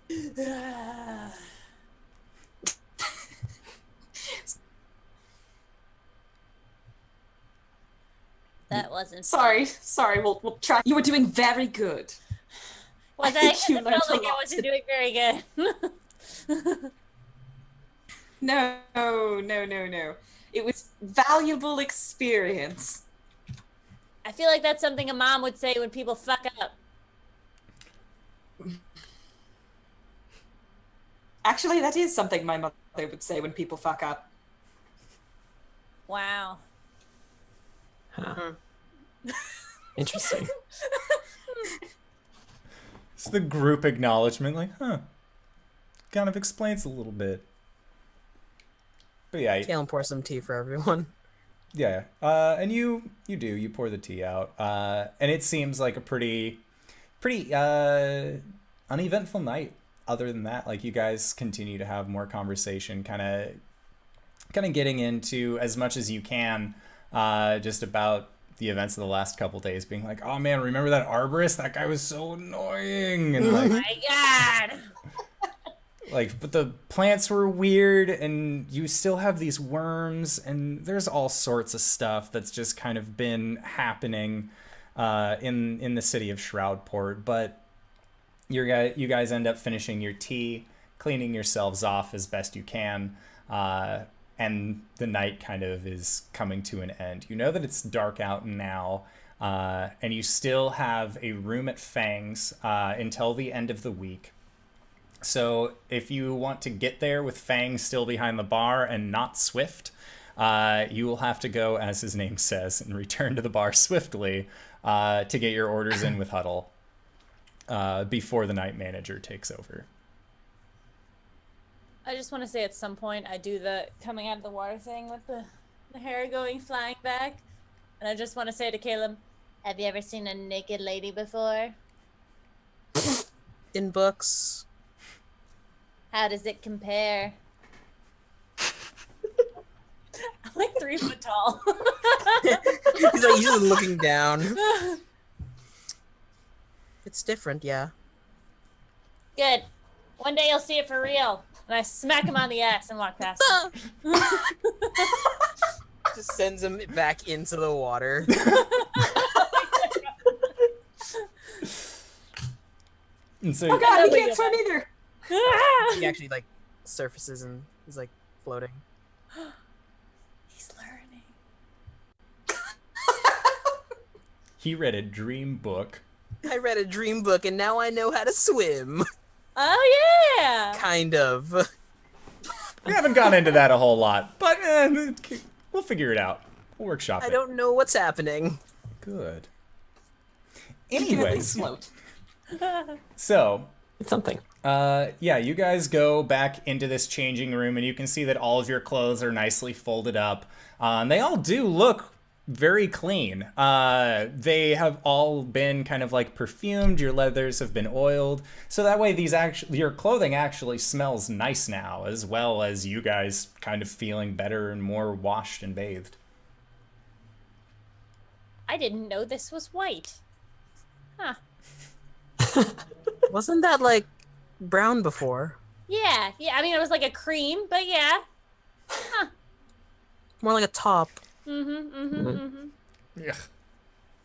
[SPEAKER 3] That wasn't
[SPEAKER 5] sorry. We'll try. You were doing very good.
[SPEAKER 3] Was I? It felt like I wasn't doing very good.
[SPEAKER 5] No. It was valuable experience.
[SPEAKER 3] I feel like that's something a mom would say when people fuck up.
[SPEAKER 5] Actually, that is something my mother would say when people fuck up.
[SPEAKER 3] Wow.
[SPEAKER 4] Huh. Interesting.
[SPEAKER 1] It's the group acknowledgement, like, kind of explains a little bit. But yeah,
[SPEAKER 2] Caelum pour some tea for everyone.
[SPEAKER 1] Yeah, and you pour the tea out, and it seems like a pretty uneventful night. Other than that, like, you guys continue to have more conversation, kind of getting into as much as you can, just about the events of the last couple days, being like, oh man, remember that arborist? That guy was so annoying, and like,
[SPEAKER 3] oh my god.
[SPEAKER 1] Like, but the plants were weird, and you still have these worms, and there's all sorts of stuff that's just kind of been happening in the city of Shroudport. But you guys end up finishing your tea, cleaning yourselves off as best you can, and the night kind of is coming to an end. You know that it's dark out now, and you still have a room at Fang's until the end of the week. So if you want to get there with Fang still behind the bar and not Swift, you will have to go, as his name says, and return to the bar swiftly to get your orders in with Huddle before the night manager takes over.
[SPEAKER 3] I just want to say at some point I do the coming out of the water thing with the hair going flying back. And I just want to say to Caelum, have you ever seen a naked lady before?
[SPEAKER 2] In books.
[SPEAKER 3] How does it compare? I'm like 3 foot tall.
[SPEAKER 2] He's like usually looking down. It's different, yeah.
[SPEAKER 3] Good. One day you'll see it for real. And I smack him on the ass and walk past him.
[SPEAKER 2] Just sends him back into the water.
[SPEAKER 1] And so,
[SPEAKER 5] Oh god, he can't swim either.
[SPEAKER 2] He actually like surfaces and he's like floating.
[SPEAKER 3] He's learning.
[SPEAKER 1] he read a dream book.
[SPEAKER 2] I read a dream book and now I know how to swim.
[SPEAKER 3] Oh yeah.
[SPEAKER 2] Kind of.
[SPEAKER 1] We haven't gone into that a whole lot, but we'll figure it out. We'll workshop it.
[SPEAKER 2] I don't know what's happening.
[SPEAKER 1] Good.
[SPEAKER 5] You can at least
[SPEAKER 1] Anyways,
[SPEAKER 5] float.
[SPEAKER 1] so
[SPEAKER 4] It's something.
[SPEAKER 1] yeah, you guys go back into this changing room, and you can see that all of your clothes are nicely folded up. And they all do look very clean. They have all been kind of like perfumed. Your leathers have been oiled, so that way your clothing actually smells nice now, as well as you guys kind of feeling better and more washed and bathed.
[SPEAKER 3] I didn't know this was white. Huh.
[SPEAKER 2] Wasn't that like brown before?
[SPEAKER 3] Yeah. I mean, it was like a cream, but yeah.
[SPEAKER 2] More like a top.
[SPEAKER 1] Yuck.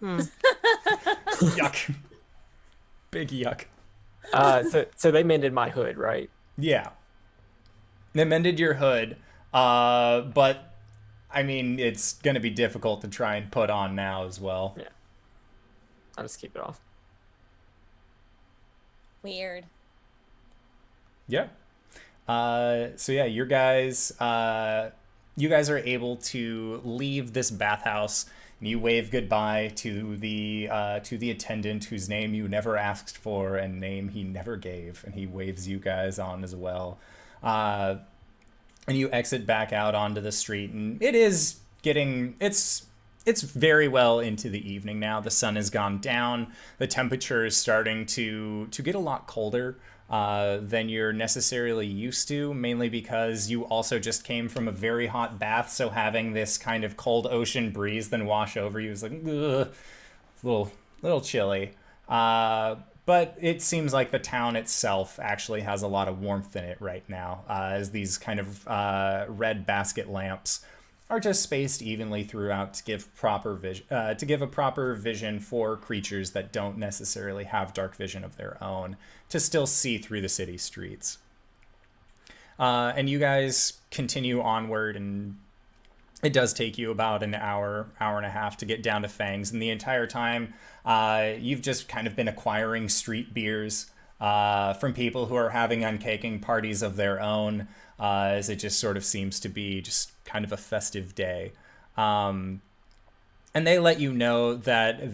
[SPEAKER 1] Yuck. Big yuck.
[SPEAKER 4] So they mended my hood, right?
[SPEAKER 1] Yeah. They mended your hood, but I mean, it's going to be difficult to try and put on now as well.
[SPEAKER 4] Yeah. I'll just keep it off.
[SPEAKER 3] Weird.
[SPEAKER 1] Yeah. So yeah, you guys are able to leave this bathhouse, and you wave goodbye to the attendant whose name you never asked for and name he never gave, and he waves you guys on as well. And you exit back out onto the street, and it's very well into the evening now. The sun has gone down. The temperature is starting to get a lot colder than you're necessarily used to, mainly because you also just came from a very hot bath, so having this kind of cold ocean breeze then wash over you is like, ugh, a little chilly. But it seems like the town itself actually has a lot of warmth in it right now, as these kind of red basket lamps are just spaced evenly throughout to give a proper vision for creatures that don't necessarily have dark vision of their own, to still see through the city streets. And you guys continue onward, and it does take you about an hour and a half to get down to Fang's, and the entire time you've just kind of been acquiring street beers from people who are having uncaking parties of their own, as it just sort of seems to be just kind of a festive day. And they let you know that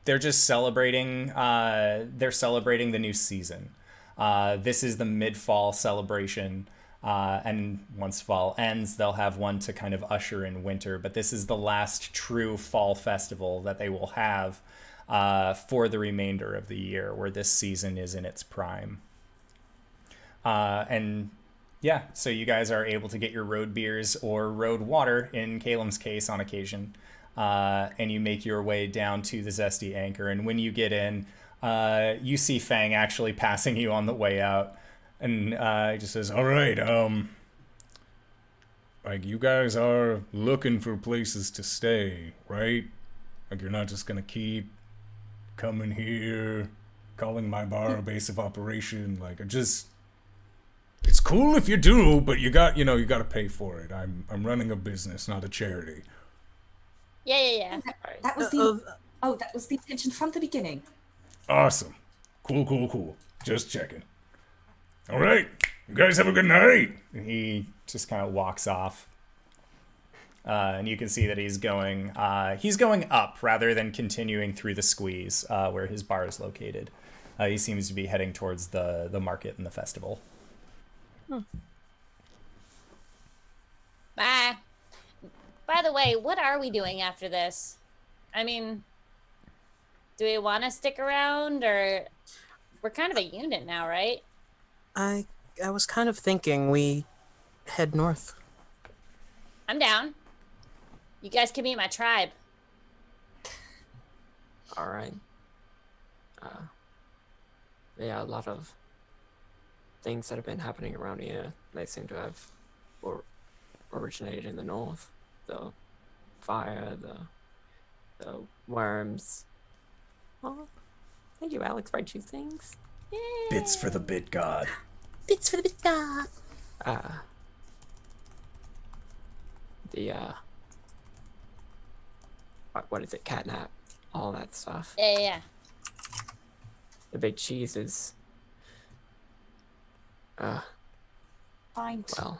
[SPEAKER 1] they're just celebrating, they're celebrating the new season. This is the mid-fall celebration. And once fall ends, they'll have one to kind of usher in winter. But this is the last true fall festival that they will have for the remainder of the year, where this season is in its prime. And yeah, so you guys are able to get your road beers or road water, in Caelum's case, on occasion. And you make your way down to the Zesty Anchor. And when you get in, you see Fang actually passing you on the way out. And he just says, all right, like, you guys are looking for places to stay, right? Like, you're not just gonna keep coming here, calling my bar a base of operation. Like, it's cool if you do, but you gotta pay for it. I'm running a business, not a charity.
[SPEAKER 3] Yeah.
[SPEAKER 5] That was the intention from the beginning.
[SPEAKER 1] Awesome. Cool. Just checking. All right, you guys have a good night. And he just kind of walks off. And you can see that he's going up rather than continuing through the squeeze where his bar is located. He seems to be heading towards the market and the festival.
[SPEAKER 3] Bye. By the way, what are we doing after this? I mean, do we want to stick around, or we're kind of a unit now, right?
[SPEAKER 2] I was kind of thinking we head north.
[SPEAKER 3] I'm down. You guys can meet my tribe.
[SPEAKER 4] All right. Yeah, a lot of things that have been happening around here, they seem to have originated in the north. The fire, the worms. Oh, thank you, Alex, for choosing things.
[SPEAKER 1] Bits for the bit god.
[SPEAKER 2] Bits for the bit god.
[SPEAKER 4] What is it? Catnap, all that stuff.
[SPEAKER 3] Yeah.
[SPEAKER 4] The big cheese is.
[SPEAKER 5] Fine.
[SPEAKER 4] Well,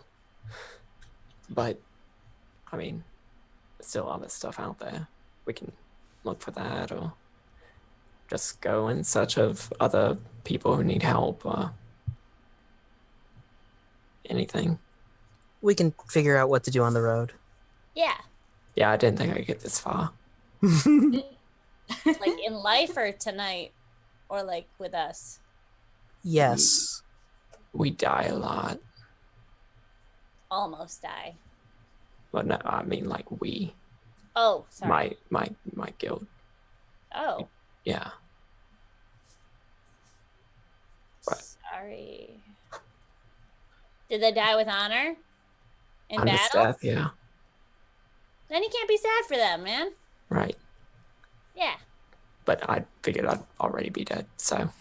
[SPEAKER 4] but I mean, there's still other stuff out there. We can look for that, or just go in search of other people who need help, or anything.
[SPEAKER 2] We can figure out what to do on the road.
[SPEAKER 3] Yeah.
[SPEAKER 4] Yeah, I didn't think I'd get this far.
[SPEAKER 3] Like in life or tonight? Or like with us?
[SPEAKER 2] Yes.
[SPEAKER 4] We die a lot.
[SPEAKER 3] Almost die.
[SPEAKER 4] But no, I mean like we.
[SPEAKER 3] Oh, sorry.
[SPEAKER 4] My guild.
[SPEAKER 3] Oh.
[SPEAKER 4] Yeah. What?
[SPEAKER 3] Sorry. Did they die with honor? In
[SPEAKER 4] Honest
[SPEAKER 3] battle?
[SPEAKER 4] death, yeah.
[SPEAKER 3] Then you can't be sad for them, man.
[SPEAKER 4] Right.
[SPEAKER 3] Yeah.
[SPEAKER 4] But I figured I'd already be dead, so.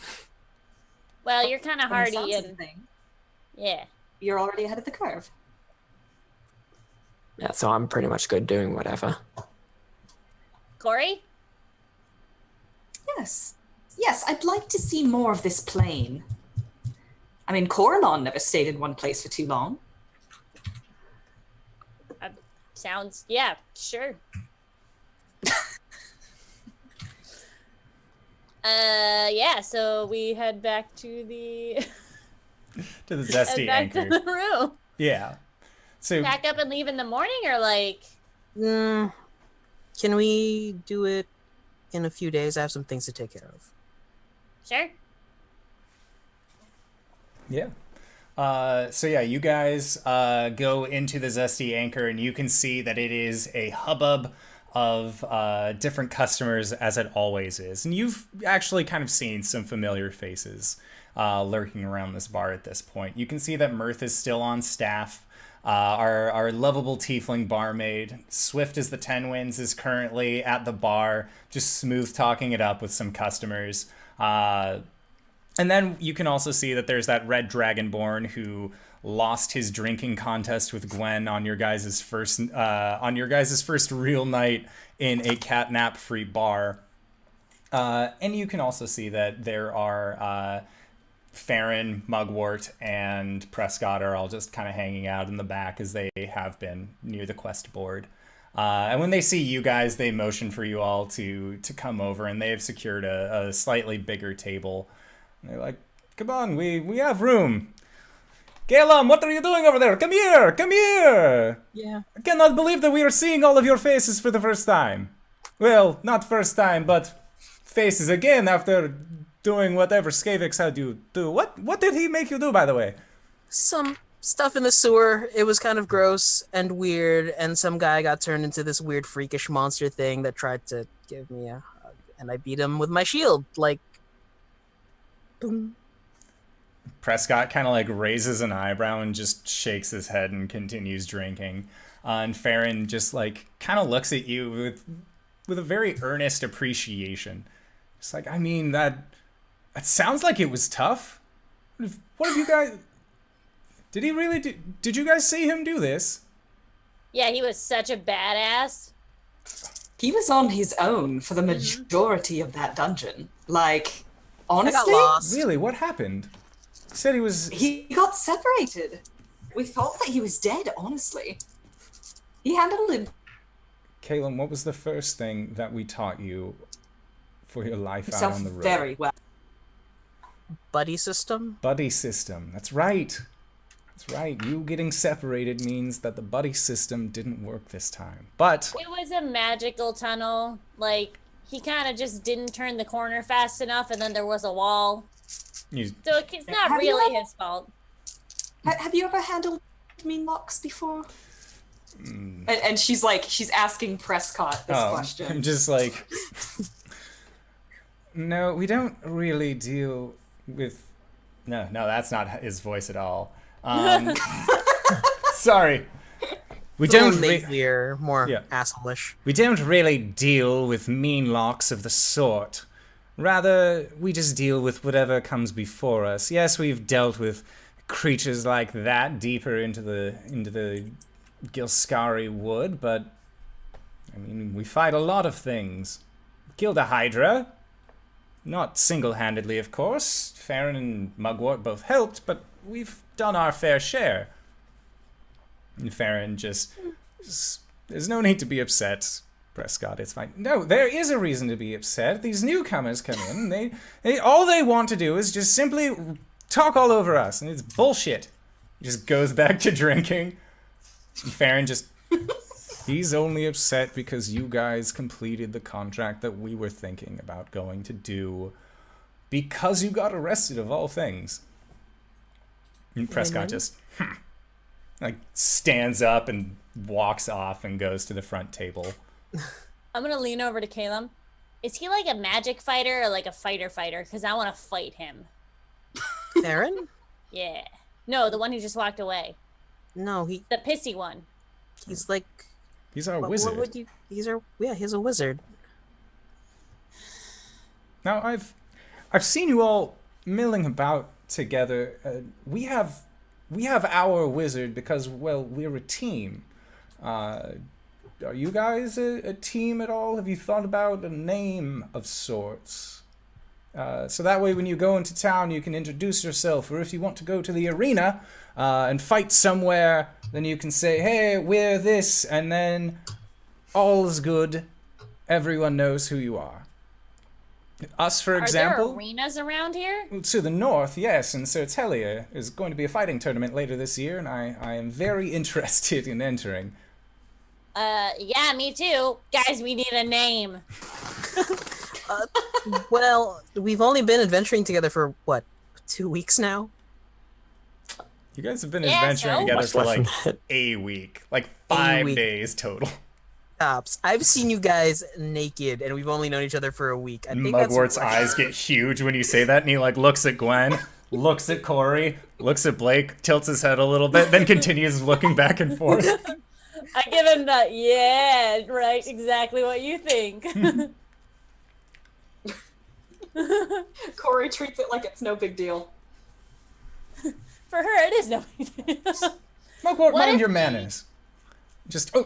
[SPEAKER 3] Well, you're kind of
[SPEAKER 5] From the
[SPEAKER 3] hardy
[SPEAKER 5] sounds of
[SPEAKER 3] and
[SPEAKER 5] thing,
[SPEAKER 3] yeah.
[SPEAKER 5] you're already ahead of the curve.
[SPEAKER 4] Yeah, so I'm pretty much good doing whatever.
[SPEAKER 3] Cori?
[SPEAKER 5] Yes. Yes, I'd like to see more of this plane. I mean, Coralon never stayed in one place for too long.
[SPEAKER 3] Sounds, yeah, sure. Yeah, so we head back to the
[SPEAKER 1] To the zesty
[SPEAKER 3] back
[SPEAKER 1] anchor.
[SPEAKER 3] to the room.
[SPEAKER 1] Yeah. So
[SPEAKER 3] Pack up and leave in the morning, or like?
[SPEAKER 2] Can we do it in a few days? I have some things to take care of.
[SPEAKER 3] Sure.
[SPEAKER 1] yeah. So yeah, you guys go into the zesty anchor, and you can see that it is a hubbub of different customers, as it always is. And you've actually kind of seen some familiar faces lurking around this bar at this point. You can see that Mirth is still on staff. Our lovable tiefling barmaid, Swift as the Ten Winds, is currently at the bar, just smooth talking it up with some customers. And then you can also see that there's that red dragonborn who lost his drinking contest with Gwen on your guys' first real night in a catnap-free bar. And you can also see that there are Farron, Mugwort, and Prescott are all just kind of hanging out in the back, as they have been near the quest board. And when they see you guys, they motion for you all to come over, and they have secured a slightly bigger table. And they're like, come on, we have room. Caelum, what are you doing over there? Come here, come here.
[SPEAKER 2] Yeah.
[SPEAKER 1] I cannot believe that we are seeing all of your faces for the first time. Well, not first time, but faces again after doing whatever Skavix had you do. What did he make you do, by the way?
[SPEAKER 2] Some stuff in the sewer. It was kind of gross and weird, and some guy got turned into this weird freakish monster thing that tried to give me a hug, and I beat him with my shield, like, boom.
[SPEAKER 1] Prescott kind of like raises an eyebrow and just shakes his head and continues drinking. And Farron just like kind of looks at you with a very earnest appreciation. It's like, I mean, that sounds like it was tough. What have you guys... Did he really do... Did you guys see him do this?
[SPEAKER 3] Yeah, he was such a badass.
[SPEAKER 5] He was on his own for the majority of that dungeon. Like, honestly,
[SPEAKER 2] I got lost.
[SPEAKER 1] Really? What happened? He said he was...
[SPEAKER 5] He got separated. We thought that he was dead, honestly. He handled it
[SPEAKER 1] Caelum, what was the first thing that we taught you for your life out
[SPEAKER 5] himself
[SPEAKER 1] on the road?
[SPEAKER 5] very well.
[SPEAKER 2] Buddy system?
[SPEAKER 1] Buddy system. That's right. That's right. You getting separated means that the buddy system didn't work this time. But
[SPEAKER 3] It was a magical tunnel. Like, he kind of just didn't turn the corner fast enough, and then there was a wall.
[SPEAKER 1] you,
[SPEAKER 3] So it's not
[SPEAKER 5] Have you
[SPEAKER 3] really
[SPEAKER 5] ever-
[SPEAKER 3] his fault.
[SPEAKER 5] Have you ever handled mean locks before? And she's asking Prescott this
[SPEAKER 1] I'm
[SPEAKER 5] question.
[SPEAKER 1] just like, no, we don't really deal with No, that's not his voice at all. Sorry. We don't
[SPEAKER 2] more asshole-ish.
[SPEAKER 1] We don't really deal with mean locks of the sort. Rather, we just deal with whatever comes before us. Yes, we've dealt with creatures like that deeper into the Gilskari wood, but I mean, we fight a lot of things. Killed a Hydra. Not single-handedly, of course. Farron and Mugwort both helped, but we've done our fair share. And Farron just there's no need to be upset, Prescott. It's fine. No, there is a reason to be upset. These newcomers come in. They all they want to do is just simply talk all over us, and it's bullshit. He just goes back to drinking. And Farron just... He's only upset because you guys completed the contract that we were thinking about going to do because you got arrested, of all things. And Prescott just... like stands up and walks off and goes to the front table.
[SPEAKER 3] I'm gonna lean over to Caelum. Is he like a magic fighter or like a fighter? Because I want to fight him.
[SPEAKER 2] Farron?
[SPEAKER 3] Yeah. No, the one who just walked away.
[SPEAKER 2] No,
[SPEAKER 3] the pissy one.
[SPEAKER 2] He's like...
[SPEAKER 1] He's our wizard.
[SPEAKER 2] What would you... He's a wizard.
[SPEAKER 1] Now, I've seen you all milling about together. We have our wizard because, well, we're a team. Are you guys a team at all? Have you thought about a name of sorts? So that way when you go into town, you can introduce yourself. Or if you want to go to the arena and fight somewhere, then you can say, hey, we're this. And then all is good. Everyone knows who you are. Us, for example...
[SPEAKER 3] Are there arenas around here?
[SPEAKER 1] To the north, yes, and Sir Telia is going to be a fighting tournament later this year, and I am very interested in entering.
[SPEAKER 3] Yeah, me too. Guys, we need a name.
[SPEAKER 2] Well, we've only been adventuring together for, what, 2 weeks now?
[SPEAKER 1] You guys have been adventuring together for like a week. Like 5 days total.
[SPEAKER 2] Tops. I've seen you guys naked, and we've only known each other for a week. I think
[SPEAKER 1] Mugwort's eyes get huge when you say that, and he like looks at Gwen, looks at Cori, looks at Blake, tilts his head a little bit, then continues looking back and forth.
[SPEAKER 3] I give him the, yeah, right, exactly what you think.
[SPEAKER 5] Cori treats it like it's no big deal.
[SPEAKER 3] For her, it is no big deal.
[SPEAKER 1] Mugwort, mind your manners. Just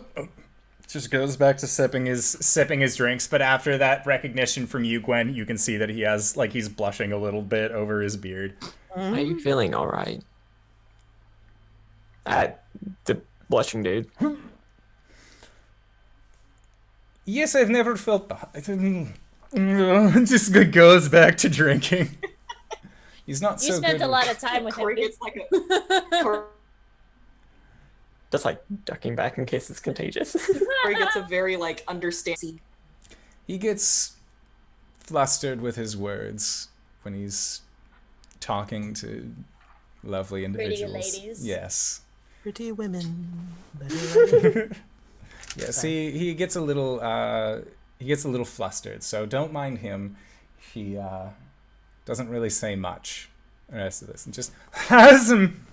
[SPEAKER 1] just goes back to sipping his drinks, but after that recognition from you, Gwen, you can see that he has he's blushing a little bit over his beard.
[SPEAKER 4] Are you feeling all right? The blushing dude.
[SPEAKER 1] Yes, I've never felt. Just goes back to drinking. He's not so good.
[SPEAKER 3] You spent a lot of time with
[SPEAKER 5] Cori
[SPEAKER 3] him.
[SPEAKER 5] gets like a...
[SPEAKER 4] Just like ducking back in case it's contagious.
[SPEAKER 5] Cori gets a very like understanding.
[SPEAKER 1] He gets flustered with his words when he's talking to lovely individuals.
[SPEAKER 3] Pretty ladies.
[SPEAKER 1] Yes.
[SPEAKER 2] Pretty women.
[SPEAKER 1] Yes, he gets a little flustered, so don't mind him. He doesn't really say much the rest of this, and just has him.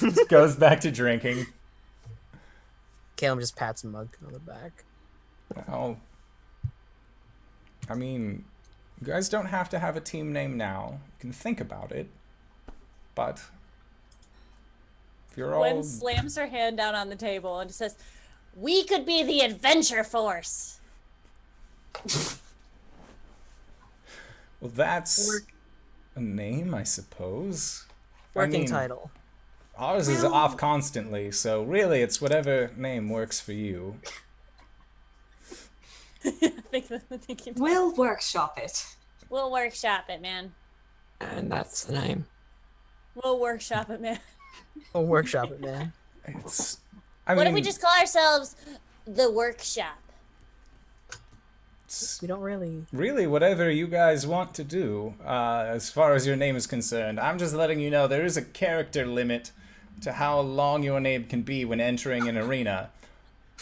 [SPEAKER 1] Just goes back to drinking.
[SPEAKER 2] Caelum just pats Mug on the back.
[SPEAKER 1] Well, I mean, you guys don't have to have a team name now. You can think about it, but if you're all...
[SPEAKER 3] Gwen slams her hand down on the table and says, "We could be the Adventure Force."
[SPEAKER 1] Well, that's a name, I suppose.
[SPEAKER 2] Working title.
[SPEAKER 1] Ours is off constantly, so really it's whatever name works for you.
[SPEAKER 5] We'll workshop it.
[SPEAKER 3] We'll workshop it, man.
[SPEAKER 4] And that's the name.
[SPEAKER 3] We'll workshop it, man.
[SPEAKER 2] We'll workshop it, man.
[SPEAKER 3] What if we just call ourselves the Workshop?
[SPEAKER 2] We don't really...
[SPEAKER 1] Really, whatever you guys want to do, as far as your name is concerned. I'm just letting you know there is a character limit to how long your name can be when entering an arena.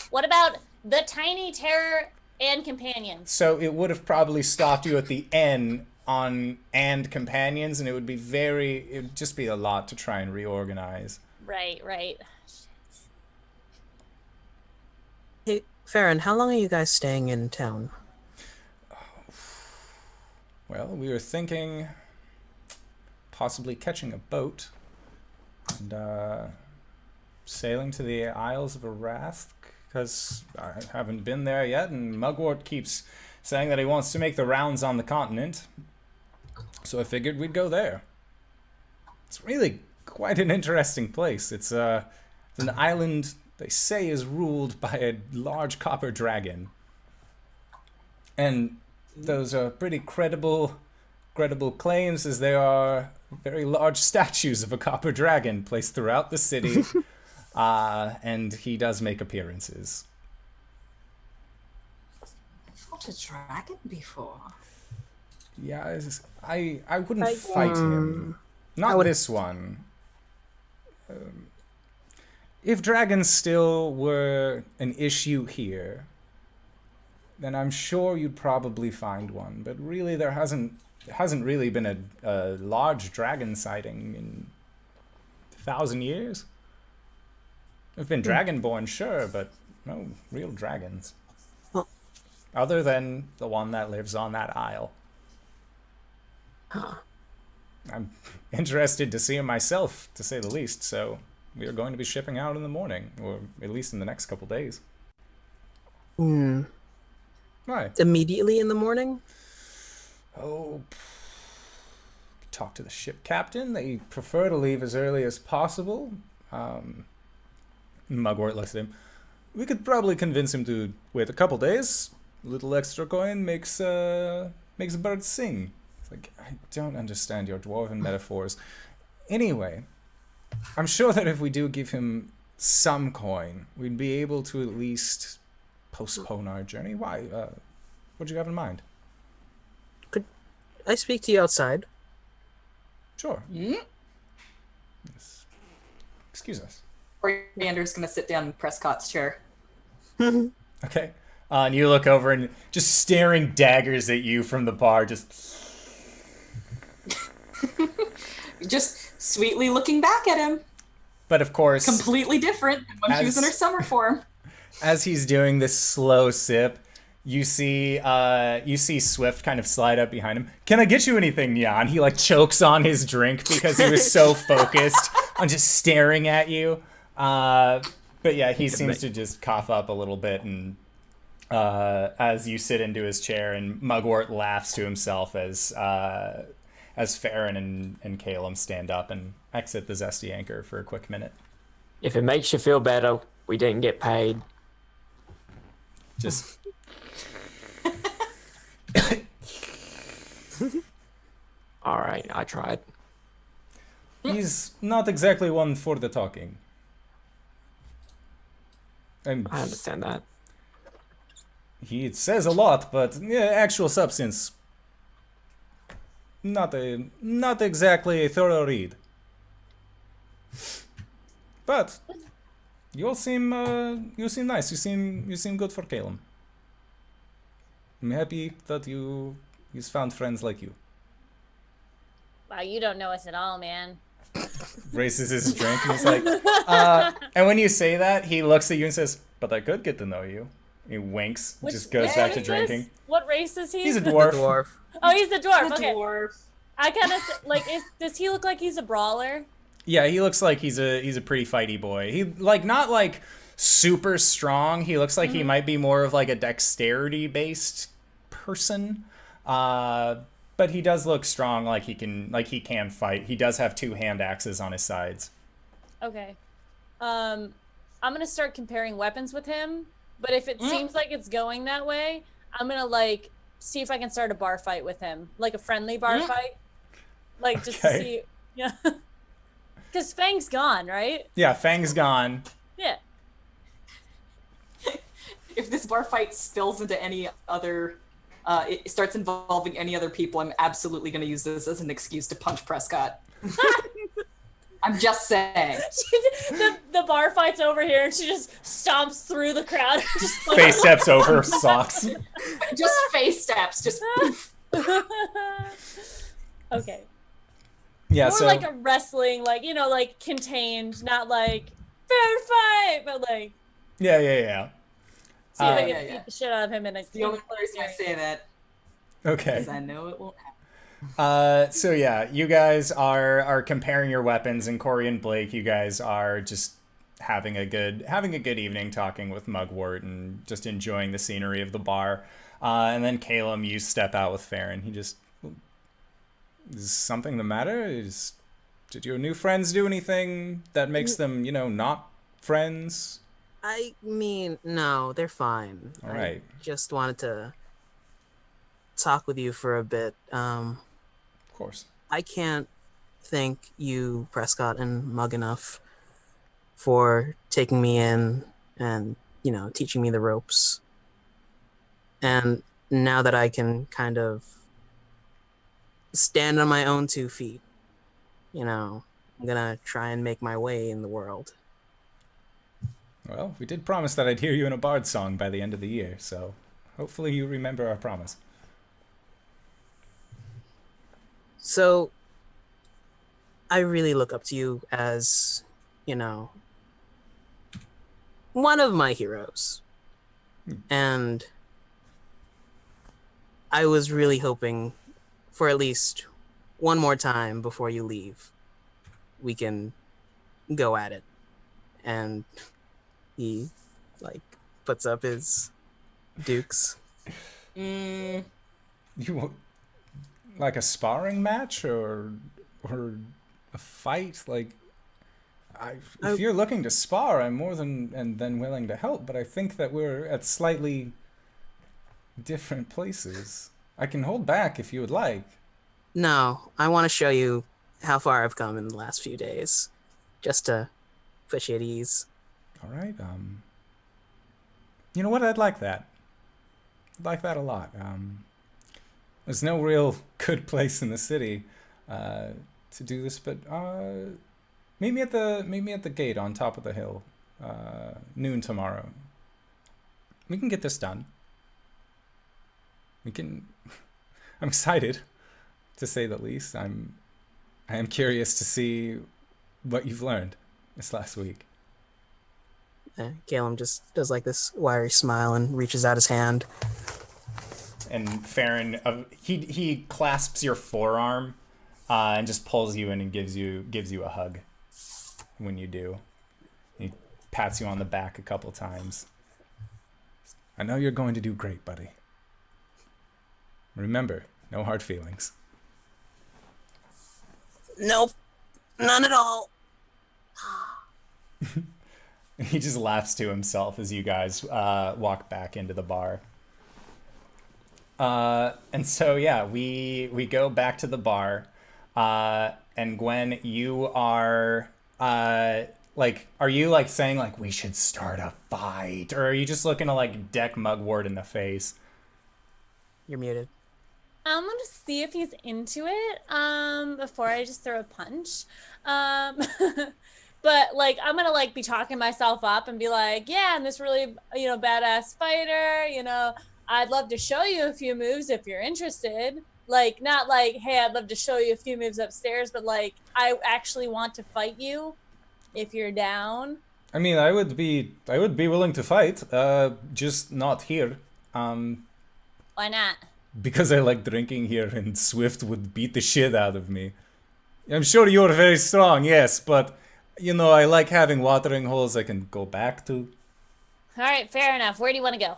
[SPEAKER 3] What about the Tiny Terror and Companions?
[SPEAKER 1] So it would have probably stopped you at the N and companions, and it would just be a lot to try and reorganize.
[SPEAKER 3] Right.
[SPEAKER 2] Hey, Farron, how long are you guys staying in town?
[SPEAKER 1] Well, we were thinking possibly catching a boat and sailing to the Isles of Arath, because I haven't been there yet, and Mugwort keeps saying that he wants to make the rounds on the continent. So I figured we'd go there. It's really quite an interesting place. It's an island they say is ruled by a large copper dragon. And those are pretty credible claims, as there are very large statues of a copper dragon placed throughout the city. And he does make appearances.
[SPEAKER 5] Fought a dragon before.
[SPEAKER 1] Yeah, I wouldn't fight him. Not this one. If dragons still were an issue here, then I'm sure you'd probably find one. But really, there hasn't really been a large dragon sighting in 1,000 years. There've been dragonborn, sure, but no real dragons.
[SPEAKER 2] Well,
[SPEAKER 1] other than the one that lives on that isle.
[SPEAKER 2] Huh.
[SPEAKER 1] I'm interested to see him myself, to say the least, so we are going to be shipping out in the morning, or at least in the next couple days. Why?
[SPEAKER 2] Immediately in the morning?
[SPEAKER 1] Oh, talk to the ship captain. They prefer to leave as early as possible. Mugwort looks at him. We could probably convince him to wait a couple days. A little extra coin makes birds sing. It's like, I don't understand your dwarven metaphors. Anyway, I'm sure that if we do give him some coin, we'd be able to at least postpone our journey. Why? What do you have in mind?
[SPEAKER 2] Could I speak to you outside?
[SPEAKER 1] Sure.
[SPEAKER 5] Mm?
[SPEAKER 1] Yes. Excuse us.
[SPEAKER 5] Coriander's gonna sit down in Prescott's chair.
[SPEAKER 1] Okay. And you look over and just staring daggers at you from the bar,
[SPEAKER 5] Just sweetly looking back at him.
[SPEAKER 1] But of course,
[SPEAKER 5] completely different than when she was in her summer form.
[SPEAKER 1] As he's doing this slow sip, you see Swift kind of slide up behind him. Can I get you anything, Jan? He like chokes on his drink because he was so focused on just staring at you. But yeah, he seems to just cough up a little bit, and as you sit into his chair, and Mugwort laughs to himself as Farron and Caelum stand up and exit the Zesty Anchor for a quick minute.
[SPEAKER 4] If it makes you feel better, we didn't get paid.
[SPEAKER 1] Just
[SPEAKER 4] all right, I tried.
[SPEAKER 1] He's not exactly one for the talking. And
[SPEAKER 4] I understand that.
[SPEAKER 1] he says a lot, but yeah, actual substance, not exactly a thorough read. But you seem nice. You seem good for Caelum. I'm happy that he's found friends like you.
[SPEAKER 3] Wow, you don't know us at all, man.
[SPEAKER 1] Raises his drink and he's like, and when you say that, he looks at you and says, "But I could get to know you." He winks, just goes back to drinking.
[SPEAKER 3] What race is he?
[SPEAKER 1] He's a dwarf.
[SPEAKER 3] Oh, he's a dwarf.
[SPEAKER 5] The
[SPEAKER 3] Okay.
[SPEAKER 5] dwarf.
[SPEAKER 3] I kind of like. Does he look like he's a brawler?
[SPEAKER 1] Yeah, he looks like he's a pretty fighty boy. He not like super strong. He looks like he might be more of like a dexterity based person. But he does look strong, like he can fight. He does have 2 hand axes on his sides.
[SPEAKER 3] Okay. I'm gonna start comparing weapons with him, but if it seems like it's going that way, I'm gonna like see if I can start a bar fight with him, like a friendly bar fight, like just to see, yeah. Because Fang's gone, right?
[SPEAKER 1] Yeah, Fang's gone.
[SPEAKER 3] Yeah.
[SPEAKER 5] If this bar fight spills into any other, it starts involving any other people, I'm absolutely going to use this as an excuse to punch Prescott. I'm just saying.
[SPEAKER 3] The bar fight's over here, and she just stomps through the crowd.
[SPEAKER 1] Face steps over, socks.
[SPEAKER 5] Just face steps, just poof.
[SPEAKER 3] Okay.
[SPEAKER 1] Yeah,
[SPEAKER 3] More
[SPEAKER 1] so
[SPEAKER 3] like a wrestling, like, like contained, not like fair fight, but like
[SPEAKER 1] yeah.
[SPEAKER 3] see if I
[SPEAKER 5] Yeah,
[SPEAKER 3] can
[SPEAKER 5] yeah.
[SPEAKER 3] beat the shit out of him in a.
[SPEAKER 5] It's the only reason I say that
[SPEAKER 1] Okay.
[SPEAKER 5] is I know it won't happen.
[SPEAKER 1] So yeah, you guys are comparing your weapons, and Cori and Blake, you guys are just having a good evening talking with Mugwort and just enjoying the scenery of the bar. And then Caelum, you step out with Farron. He just, is something the matter? Did your new friends do anything that makes them, not friends?
[SPEAKER 2] I mean, no, they're fine.
[SPEAKER 1] All right.
[SPEAKER 2] I just wanted to talk with you for a bit.
[SPEAKER 1] Of course.
[SPEAKER 2] I can't thank you, Prescott and Mug, enough for taking me in and, teaching me the ropes. And now that I can kind of stand on my own 2 feet, I'm gonna try and make my way in the world.
[SPEAKER 1] Well, we did promise that I'd hear you in a bard song by the end of the year, so hopefully you remember our promise.
[SPEAKER 2] So, I really look up to you as, one of my heroes. And I was really hoping for at least one more time before you leave, we can go at it. And he, puts up his dukes.
[SPEAKER 1] You like a sparring match or a fight? If you're looking to spar, I'm more than willing to help, but I think that we're at slightly different places. I can hold back if you would like.
[SPEAKER 2] No, I want to show you how far I've come in the last few days, just to put you at ease.
[SPEAKER 1] All right. You know what? I'd like that. I'd like that a lot. There's no real good place in the city to do this, but meet me at the gate on top of the hill, noon tomorrow. We can get this done. We can. I'm excited, to say the least. I am curious to see what you've learned this last week.
[SPEAKER 2] Caelum just does this wiry smile and reaches out his hand.
[SPEAKER 1] And Farron, he clasps your forearm, and just pulls you in and gives you a hug. When you do, he pats you on the back a couple times. I know you're going to do great, buddy. Remember, no hard feelings.
[SPEAKER 2] Nope, none at all.
[SPEAKER 1] He just laughs to himself as you guys walk back into the bar. And so yeah, we go back to the bar, and Gwen, you are are you saying we should start a fight, or are you just looking to deck Mugwort in the face?
[SPEAKER 2] You're muted.
[SPEAKER 3] I'm gonna see if he's into it before I just throw a punch. But I'm gonna be talking myself up and be like, yeah, I'm this really badass fighter. I'd love to show you a few moves if you're interested. Not hey, I'd love to show you a few moves upstairs, but I actually want to fight you if you're down.
[SPEAKER 1] I mean, I would be willing to fight, just not here.
[SPEAKER 3] Why not?
[SPEAKER 1] Because I like drinking here, and Swift would beat the shit out of me. I'm sure you're very strong, yes, but I like having watering holes I can go back to.
[SPEAKER 3] All right, fair enough. Where do you want to go?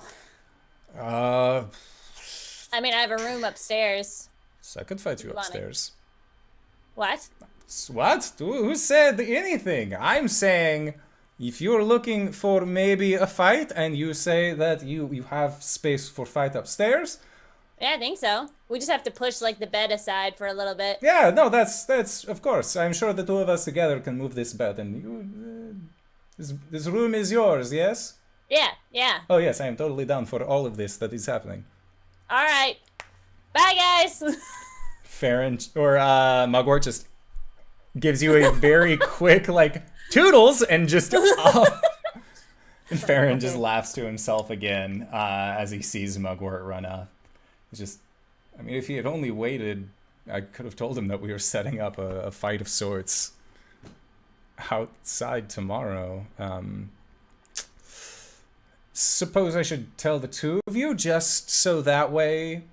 [SPEAKER 3] I mean, I have a room upstairs.
[SPEAKER 1] So I could fight you upstairs.
[SPEAKER 3] What?
[SPEAKER 1] What? Who said anything? I'm saying, if you're looking for maybe a fight, and you say that you have space for fight upstairs.
[SPEAKER 3] Yeah, I think so. We just have to push the bed aside for a little bit.
[SPEAKER 1] Yeah, no, that's of course. I'm sure the two of us together can move this bed, and this room is yours, yes?
[SPEAKER 3] Yeah.
[SPEAKER 1] Oh yes, I am totally down for all of this that is happening.
[SPEAKER 3] All right. Bye, guys.
[SPEAKER 1] Farron or Mugwort just gives you a very quick toodles and just off. And Farron just laughs to himself again as he sees Mugwort run up. It's just, I mean, if he had only waited, I could have told him that we were setting up a fight of sorts outside tomorrow. Suppose I should tell the two of you, just so that way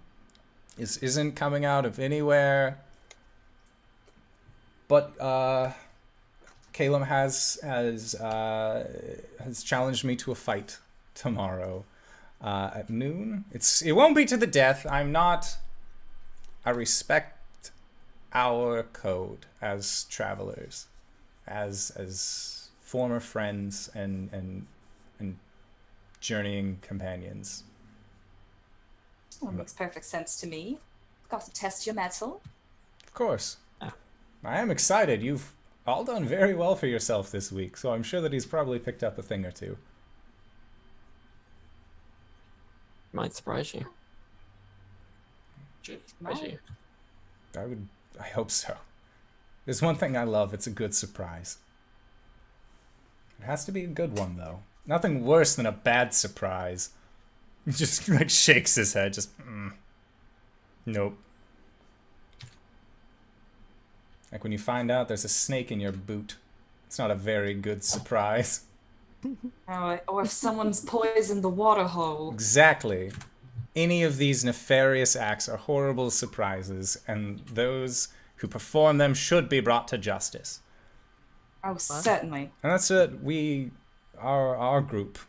[SPEAKER 1] this isn't coming out of anywhere. But Caelum has challenged me to a fight tomorrow at noon. It won't be to the death. I respect our code as travelers, as former friends and journeying companions.
[SPEAKER 5] Well, it makes perfect sense to me. Got to test your mettle.
[SPEAKER 1] Of course. I am excited. You've all done very well for yourself this week, so I'm sure that he's probably picked up a thing or two.
[SPEAKER 4] Might surprise you. Should surprise you.
[SPEAKER 1] I hope so. There's one thing I love, it's a good surprise. It has to be a good one, though. Nothing worse than a bad surprise. He just, like, shakes his head, nope. Like when you find out there's a snake in your boot. It's not a very good surprise.
[SPEAKER 5] Or if someone's poisoned the water hole.
[SPEAKER 1] Exactly. Any of these nefarious acts are horrible surprises, and those who perform them should be brought to justice.
[SPEAKER 5] Oh, certainly.
[SPEAKER 1] And that's what our group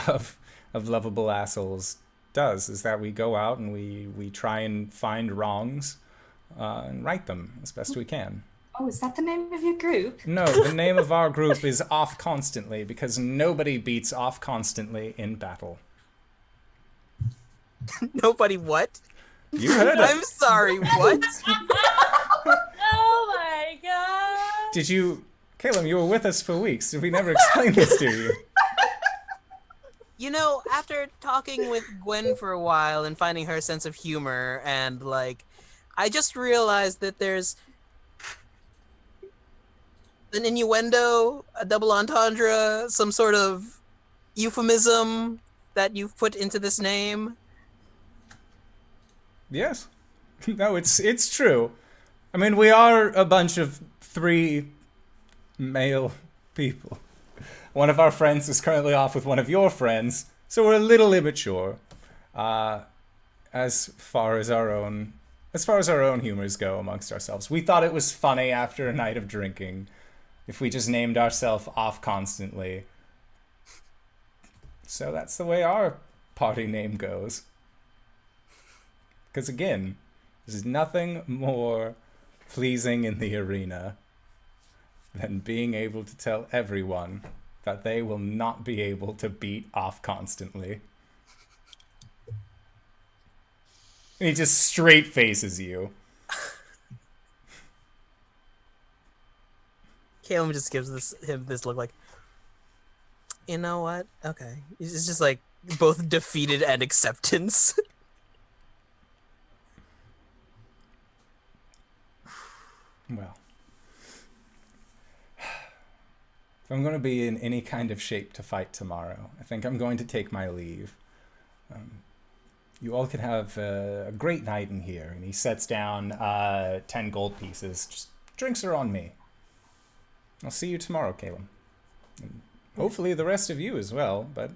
[SPEAKER 1] of lovable assholes does, is that we go out and we try and find wrongs and right them as best we can.
[SPEAKER 5] Oh, is that the name of your group?
[SPEAKER 1] No, the name of our group is Off Constantly, because nobody beats Off Constantly in battle.
[SPEAKER 2] Nobody what?
[SPEAKER 1] You heard it.
[SPEAKER 2] I'm sorry, what?
[SPEAKER 3] Oh my god.
[SPEAKER 1] Did you... Caelum, you were with us for weeks. Did we never explain this to you?
[SPEAKER 2] You know, after talking with Gwen for a while and finding her sense of humor, and, like, I just realized that there's an innuendo, a double entendre, some sort of euphemism that you've put into this name.
[SPEAKER 1] Yes. No, it's true. I mean, we are a bunch of 3 male people. One of our friends is currently off with one of your friends, so we're a little immature. As far as our own humors go amongst ourselves. We thought it was funny after a night of drinking if we just named ourselves Off Constantly. So that's the way our party name goes. Because again, there's nothing more pleasing in the arena than being able to tell everyone that they will not be able to beat Off Constantly. And he just straight faces you.
[SPEAKER 2] Caelum just gives him this look like, you know what? Okay. It's just like both defeated and acceptance.
[SPEAKER 1] Well, if I'm going to be in any kind of shape to fight tomorrow, I think I'm going to take my leave. You all can have a great night in here. And he sets down 10 gold pieces. Just drinks are on me. I'll see you tomorrow, Caelum. And hopefully the rest of you as well, but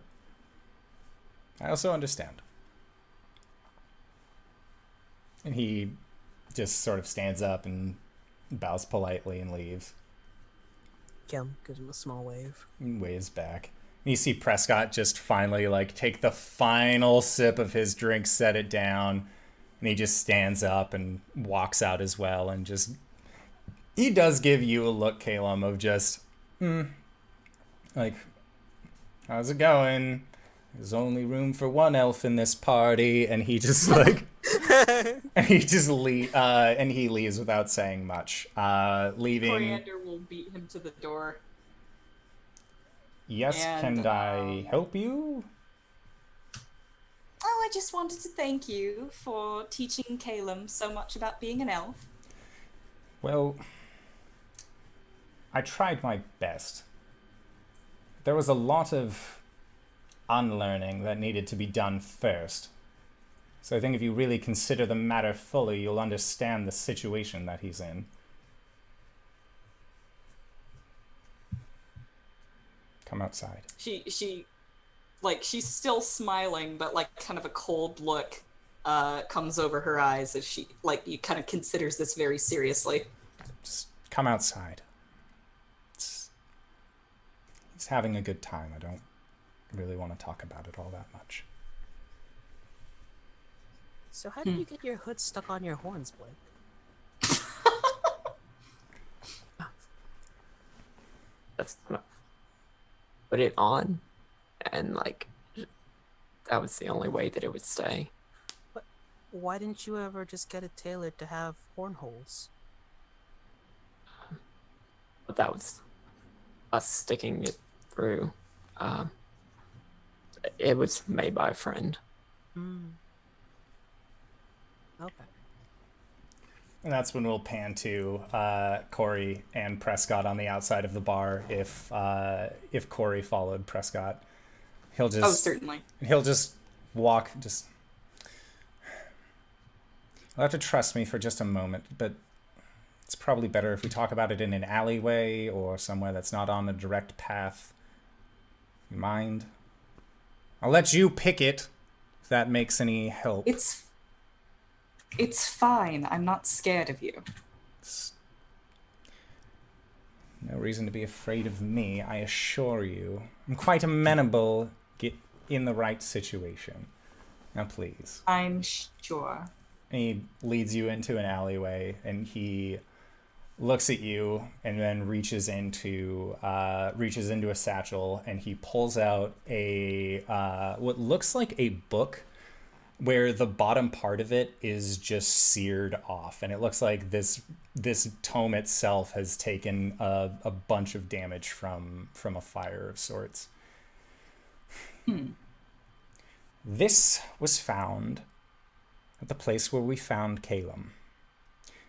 [SPEAKER 1] I also understand. And he just sort of stands up and bows politely and leaves.
[SPEAKER 2] Caelum gives him a small wave.
[SPEAKER 1] And waves back. And you see Prescott just finally, like, take the final sip of his drink, set it down, and he just stands up and walks out as well, and just... He does give you a look, Caelum, of just, like, how's it going? There's only room for one elf in this party, and he just, like... and he just and he leaves without saying much, leaving...
[SPEAKER 5] Coriander will beat him to the door.
[SPEAKER 1] Yes, can I help you?
[SPEAKER 5] Oh, I just wanted to thank you for teaching Caelum so much about being an elf.
[SPEAKER 1] Well, I tried my best. There was a lot of unlearning that needed to be done first. So I think if you really consider the matter fully, you'll understand the situation that he's in. Come outside.
[SPEAKER 5] She's still smiling, but like kind of a cold look comes over her eyes as she he kind of considers this very seriously.
[SPEAKER 1] Just come outside. He's having a good time. I don't really want to talk about it all that much.
[SPEAKER 2] So how did you get your hood stuck on your horns, Blake?
[SPEAKER 4] That's put it on, and that was the only way that it would stay.
[SPEAKER 2] But why didn't you ever just get it tailored to have horn holes?
[SPEAKER 4] But that was us sticking it through. It was made by a friend.
[SPEAKER 2] Okay.
[SPEAKER 1] And that's when we'll pan to Cori and Prescott on the outside of the bar. If Cori followed Prescott, he'll just...
[SPEAKER 5] Oh, certainly.
[SPEAKER 1] He'll just walk, You'll have to trust me for just a moment, but it's probably better if we talk about it in an alleyway or somewhere that's not on a direct path. You mind? I'll let you pick it, if that makes any help.
[SPEAKER 5] It's fine. I'm not scared of you.
[SPEAKER 1] No reason to be afraid of me, I assure you. I'm quite amenable in the right situation. Now, please.
[SPEAKER 5] I'm sure.
[SPEAKER 1] And he leads you into an alleyway, and he looks at you and then reaches into a satchel, and he pulls out a what looks like a book where the bottom part of it is just seared off, and it looks like this tome itself has taken a bunch of damage from a fire of sorts. This was found at the place where we found Caelum.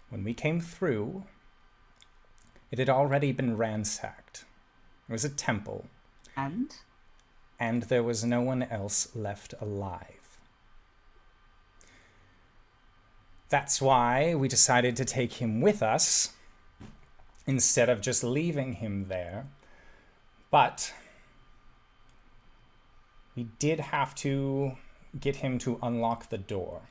[SPEAKER 1] When we came through, it had already been ransacked. It was a temple.
[SPEAKER 5] And
[SPEAKER 1] there was no one else left alive. That's why we decided to take him with us instead of just leaving him there. But we did have to get him to unlock the door.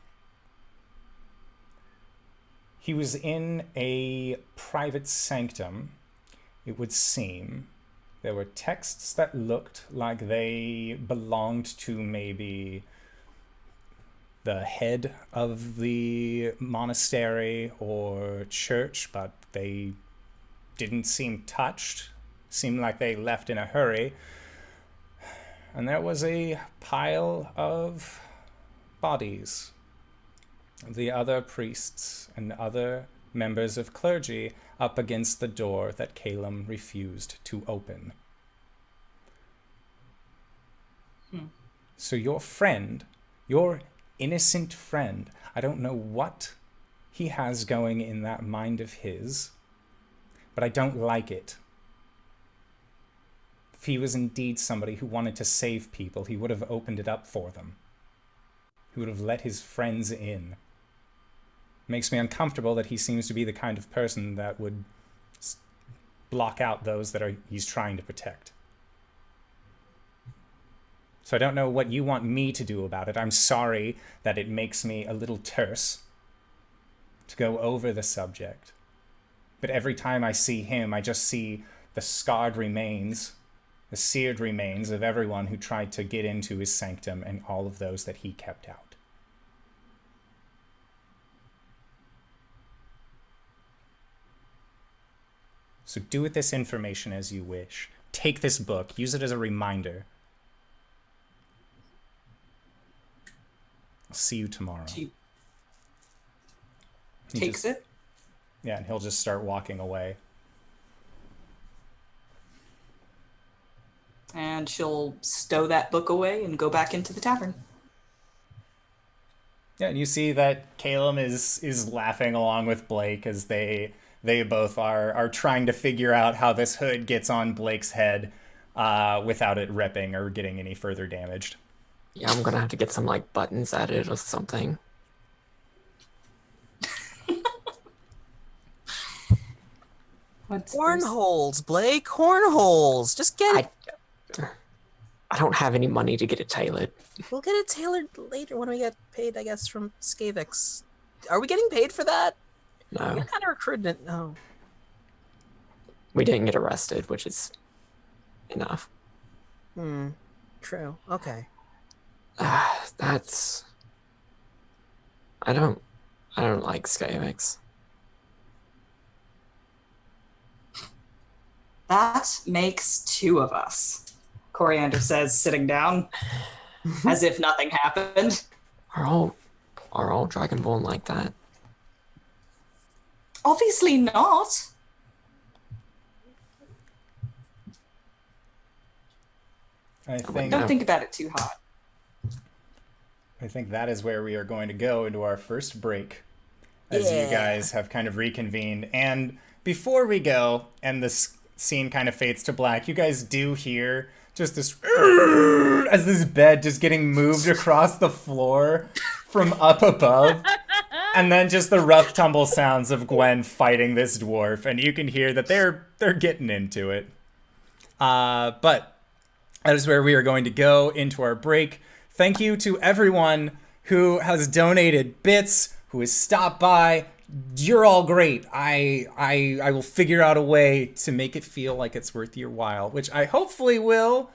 [SPEAKER 1] He was in a private sanctum, it would seem. There were texts that looked like they belonged to maybe the head of the monastery or church, but they didn't seem touched. Seemed like they left in a hurry. And there was a pile of bodies. The other priests and other members of clergy up against the door that Caelum refused to open. So your friend, your innocent friend, I don't know what he has going in that mind of his, but I don't like it. If he was indeed somebody who wanted to save people, he would have opened it up for them. He would have let his friends in. Makes me uncomfortable that he seems to be the kind of person that would block out those that he's trying to protect. So I don't know what you want me to do about it. I'm sorry that it makes me a little terse to go over the subject. But every time I see him, I just see the scarred remains, the seared remains of everyone who tried to get into his sanctum and all of those that he kept out. So do with this information as you wish. Take this book. Use it as a reminder. I'll see you tomorrow.
[SPEAKER 5] She
[SPEAKER 1] He
[SPEAKER 5] takes
[SPEAKER 1] just-
[SPEAKER 5] it.
[SPEAKER 1] Yeah, and he'll just start walking away.
[SPEAKER 5] And she'll stow that book away and go back into the tavern.
[SPEAKER 1] Yeah, and you see that Caelum is laughing along with Blake as they both are trying to figure out how this hood gets on Blake's head without it ripping or getting any further damaged.
[SPEAKER 4] Yeah, I'm gonna have to get some like buttons added or something.
[SPEAKER 2] Cornholes, Blake. Cornholes. Just get it.
[SPEAKER 4] I don't have any money to get it tailored.
[SPEAKER 2] We'll get it tailored later when we get paid, I guess, from Skavex. Are we getting paid for that?
[SPEAKER 4] No.
[SPEAKER 2] What kind of recruitment? No.
[SPEAKER 4] We didn't get arrested, which is enough.
[SPEAKER 2] True. Okay.
[SPEAKER 4] That's... I don't like Skavex.
[SPEAKER 5] That makes two of us, Coriander says, sitting down, as if nothing happened.
[SPEAKER 4] Are all Dragonborn like that?
[SPEAKER 5] Obviously not. Don't think about it too hard.
[SPEAKER 1] I think that is where we are going to go into our first break, as you guys have kind of reconvened. And before we go, and this scene kind of fades to black, you guys do hear just this as this bed just getting moved across the floor from up above. And then just the rough tumble sounds of Gwen fighting this dwarf, and you can hear that they're getting into it. But that is where we are going to go into our break. Thank you to everyone who has donated bits, who has stopped by. You're all great. I will figure out a way to make it feel like it's worth your while, which I hopefully will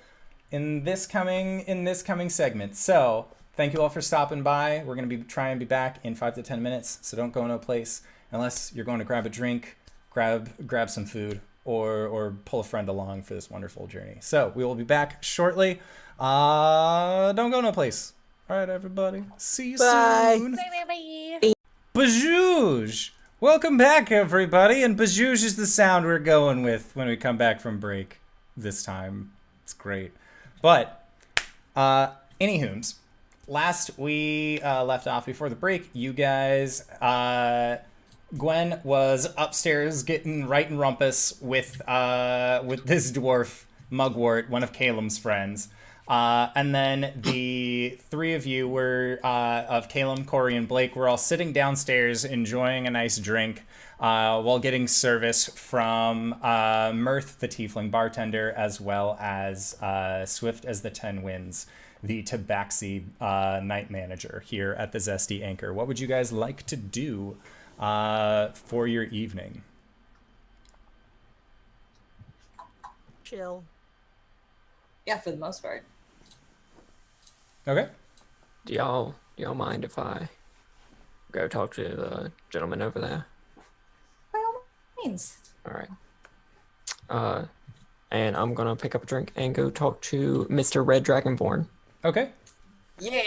[SPEAKER 1] in this coming segment. So thank you all for stopping by. We're going to be trying to be back in 5 to 10 minutes, so don't go no place unless you're going to grab a drink, grab some food, or pull a friend along for this wonderful journey. So we will be back shortly. Don't go no place. All right, everybody. See you soon.
[SPEAKER 3] Bye.
[SPEAKER 1] Bajouge! Welcome back, everybody. And Bajouge is the sound we're going with when we come back from break this time. It's great. But, anywho's, last we left off before the break, you guys, Gwen was upstairs getting right in rumpus with this dwarf, Mugwort, one of Caelum's friends. And then the three of you were, of Caelum, Cori, and Blake, were all sitting downstairs enjoying a nice drink while getting service from Mirth, the tiefling bartender, as well as Swift as the 10 Winds, the tabaxi night manager here at the Zesty Anchor. What would you guys like to do for your evening?
[SPEAKER 2] Chill.
[SPEAKER 5] Yeah, for the most part.
[SPEAKER 1] Okay.
[SPEAKER 4] Do y'all mind if I go talk to the gentleman over there?
[SPEAKER 5] By all means.
[SPEAKER 4] All right. And I'm gonna pick up a drink and go talk to Mr. Red Dragonborn.
[SPEAKER 1] Okay.
[SPEAKER 5] Yeah.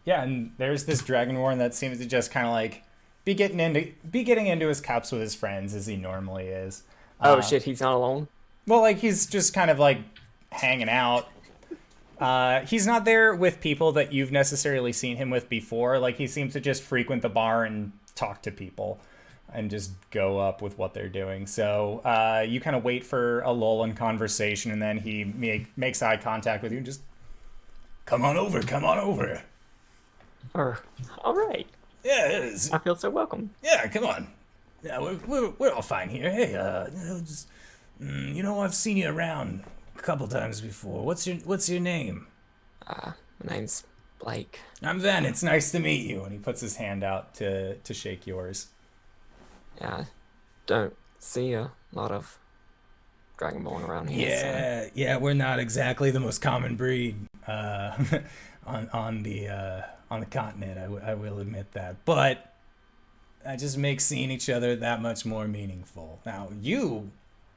[SPEAKER 1] Yeah, and there's this Dragonborn that seems to just kind of like be getting into his cups with his friends as he normally is.
[SPEAKER 4] Oh shit, he's not alone?
[SPEAKER 1] Well, like, he's just kind of like hanging out. He's not there with people that you've necessarily seen him with before. Like, he seems to just frequent the bar and talk to people and just go up with what they're doing. So you kind of wait for a lull in conversation, and then he makes eye contact with you and just, come on over.
[SPEAKER 4] All right.
[SPEAKER 1] Yeah, it is.
[SPEAKER 4] I feel so welcome.
[SPEAKER 1] Yeah, come on. Yeah, we're all fine here. Hey, I've seen you around a couple times before. What's your name?
[SPEAKER 4] My name's Blake.
[SPEAKER 1] I'm Van. It's nice to meet you. And he puts his hand out to shake yours.
[SPEAKER 4] Yeah, don't see a lot of Dragonborn around here.
[SPEAKER 1] Yeah, we're not exactly the most common breed on the continent. I will admit that, but that just makes seeing each other that much more meaningful. Now,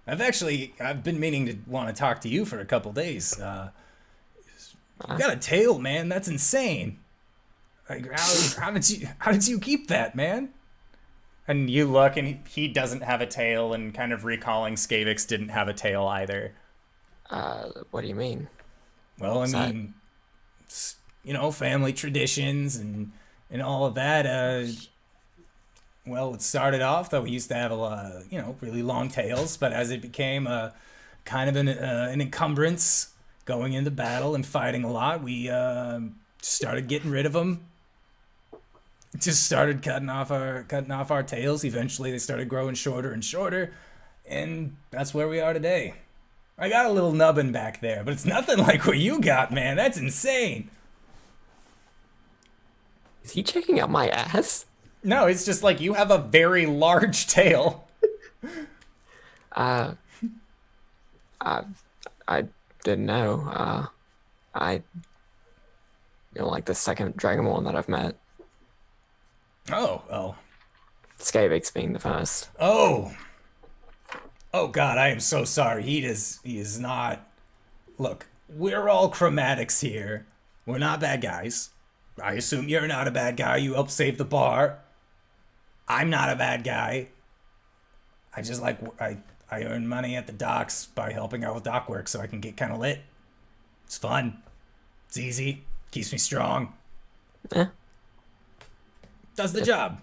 [SPEAKER 1] I've been meaning to want to talk to you for a couple days. You got a tail, man. That's insane. Like, how did you keep that, man? And you look, and he doesn't have a tail, and kind of recalling Skavex didn't have a tail either.
[SPEAKER 4] What do you mean?
[SPEAKER 1] Well, I mean, family traditions and all of that. Well, it started off that we used to have a lot of, really long tails, but as it became kind of an encumbrance, going into battle and fighting a lot, we started getting rid of them. Just started cutting off our tails. Eventually, they started growing shorter and shorter, and that's where we are today. I got a little nubbin back there, but it's nothing like what you got, man. That's insane.
[SPEAKER 4] Is he checking out my ass?
[SPEAKER 1] No, it's just like you have a very large tail.
[SPEAKER 4] I didn't know. Like the second Dragonborn that I've met.
[SPEAKER 1] Oh.
[SPEAKER 4] Skavix being the first.
[SPEAKER 1] Oh God, I am so sorry. He is not. Look, we're all chromatics here. We're not bad guys. I assume you're not a bad guy. You helped save the bar. I'm not a bad guy. I just like I earn money at the docks by helping out with dock work, so I can get kind of lit. It's fun. It's easy. Keeps me strong.
[SPEAKER 4] Yeah.
[SPEAKER 1] Does the job.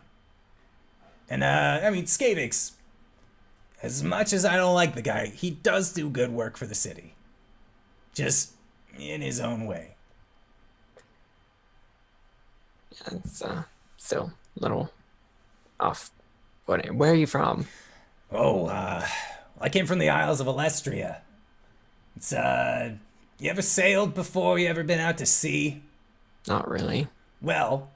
[SPEAKER 1] And I mean, Skavix, as much as I don't like the guy, he does do good work for the city. Just in his own way.
[SPEAKER 4] Yeah, it's still a little off. Where are you from?
[SPEAKER 1] Oh, I came from the Isles of Alestria. It's, you ever sailed before? You ever been out to sea?
[SPEAKER 4] Not really.
[SPEAKER 1] Well,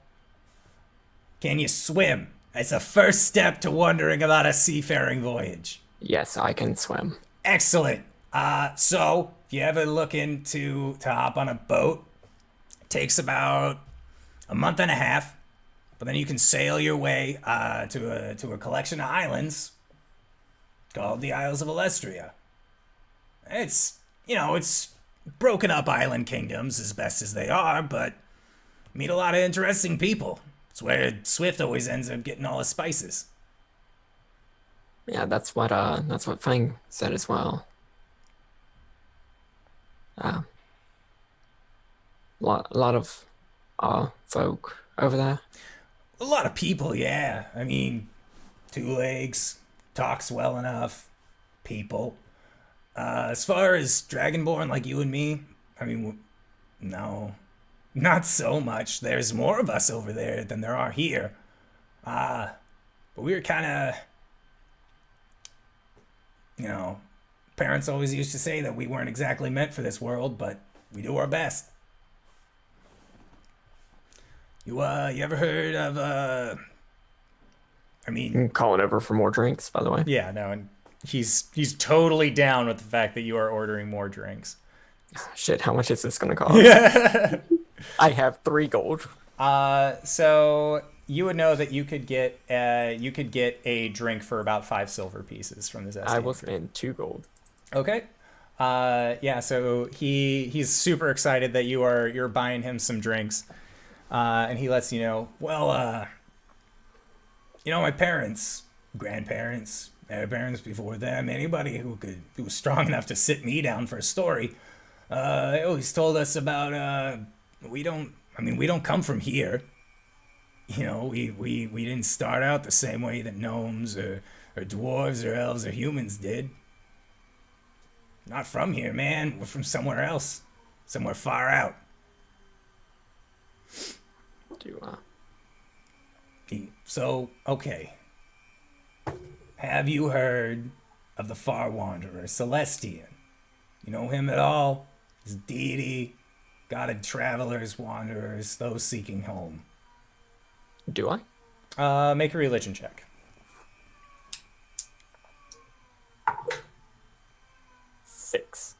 [SPEAKER 1] can you swim? It's a first step to wondering about a seafaring voyage.
[SPEAKER 4] Yes, I can swim.
[SPEAKER 1] Excellent. So, if you ever looking to hop on a boat, it takes about a month and a half, but then you can sail your way to a collection of islands called the Isles of Alestria. It's broken up island kingdoms as best as they are, but meet a lot of interesting people. It's where Swift always ends up getting all his spices.
[SPEAKER 4] Yeah, that's what Fang said as well. A lot of folk over there.
[SPEAKER 1] A lot of people, yeah. I mean, Two Legs talks well enough. People. As far as Dragonborn like you and me, I mean, no, not so much. There's more of us over there than there are here. But we were kind of, parents always used to say that we weren't exactly meant for this world, but we do our best. You ever heard of,
[SPEAKER 4] I'm calling over for more drinks, by the way.
[SPEAKER 1] Yeah, no, and he's totally down with the fact that you are ordering more drinks.
[SPEAKER 4] Shit, how much is this gonna cost? I have 3 gold.
[SPEAKER 1] So you would know that you could get a drink for about 5 silver pieces from this.
[SPEAKER 4] I will spend 2 gold.
[SPEAKER 1] Okay. Yeah. So he's super excited that you're buying him some drinks, and he lets you know. Well, my parents, grandparents, their parents before them, anybody who was strong enough to sit me down for a story, they always told us about we don't come from here. We didn't start out the same way that gnomes or dwarves or elves or humans did. Not from here, man. We're from somewhere else. Somewhere far out. So, okay. Have you heard of the Far Wanderer, Celestian? You know him at all? His deity, god of travelers, wanderers, those seeking home.
[SPEAKER 4] Do I?
[SPEAKER 1] Make a religion check.
[SPEAKER 4] 6.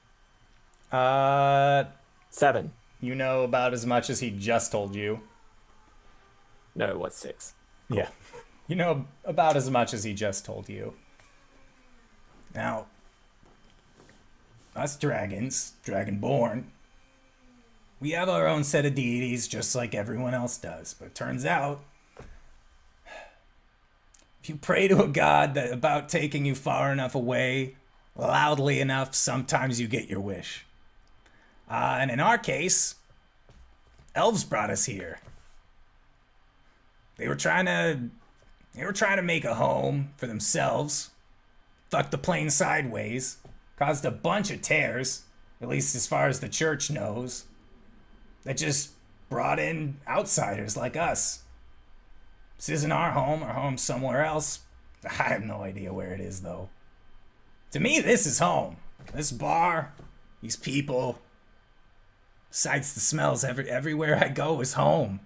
[SPEAKER 1] 7.
[SPEAKER 4] You
[SPEAKER 1] know about as much as he just told you.
[SPEAKER 4] No, it was 6.
[SPEAKER 1] Cool. Yeah. You know about as much as he just told you. Now, us dragons, Dragonborn, we have our own set of deities just like everyone else does. But it turns out, if you pray to a god that about taking you far enough away, loudly enough, sometimes you get your wish. And in our case, elves brought us here. They were trying to make a home for themselves. Fucked the plane sideways. Caused a bunch of tears. at least as far as the church knows, that just brought in outsiders like us. This isn't our home's somewhere else. I have no idea where it is, though. To me, this is home. This bar, these people, besides the smells, everywhere I go is home.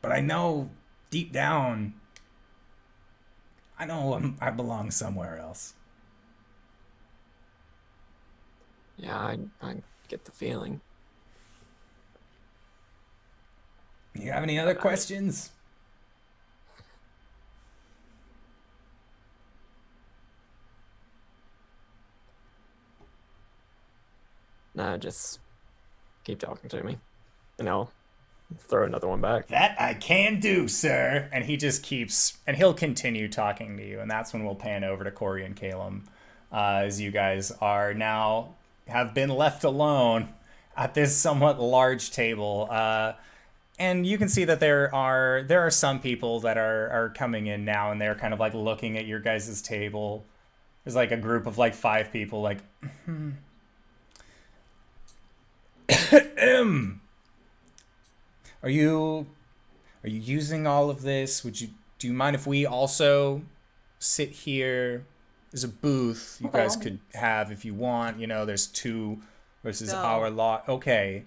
[SPEAKER 1] But I know, deep down, I know I belong somewhere else.
[SPEAKER 4] Yeah, I get the feeling.
[SPEAKER 1] You have any other questions?
[SPEAKER 4] Nah, just keep talking to me, and I'll throw another one back.
[SPEAKER 1] That I can do, sir. And he just keeps, and he'll continue talking to you, and that's when we'll pan over to Cori and Caelum, as you guys are now have been left alone at this somewhat large table. And you can see that there are some people that are coming in now, and they're kind of like looking at your guys' table. There's like a group of like 5 people, like, Are you using all of this? Do you mind if we also sit here? There's a booth you guys could have if you want. You know, there's 2 versus our lot. Okay.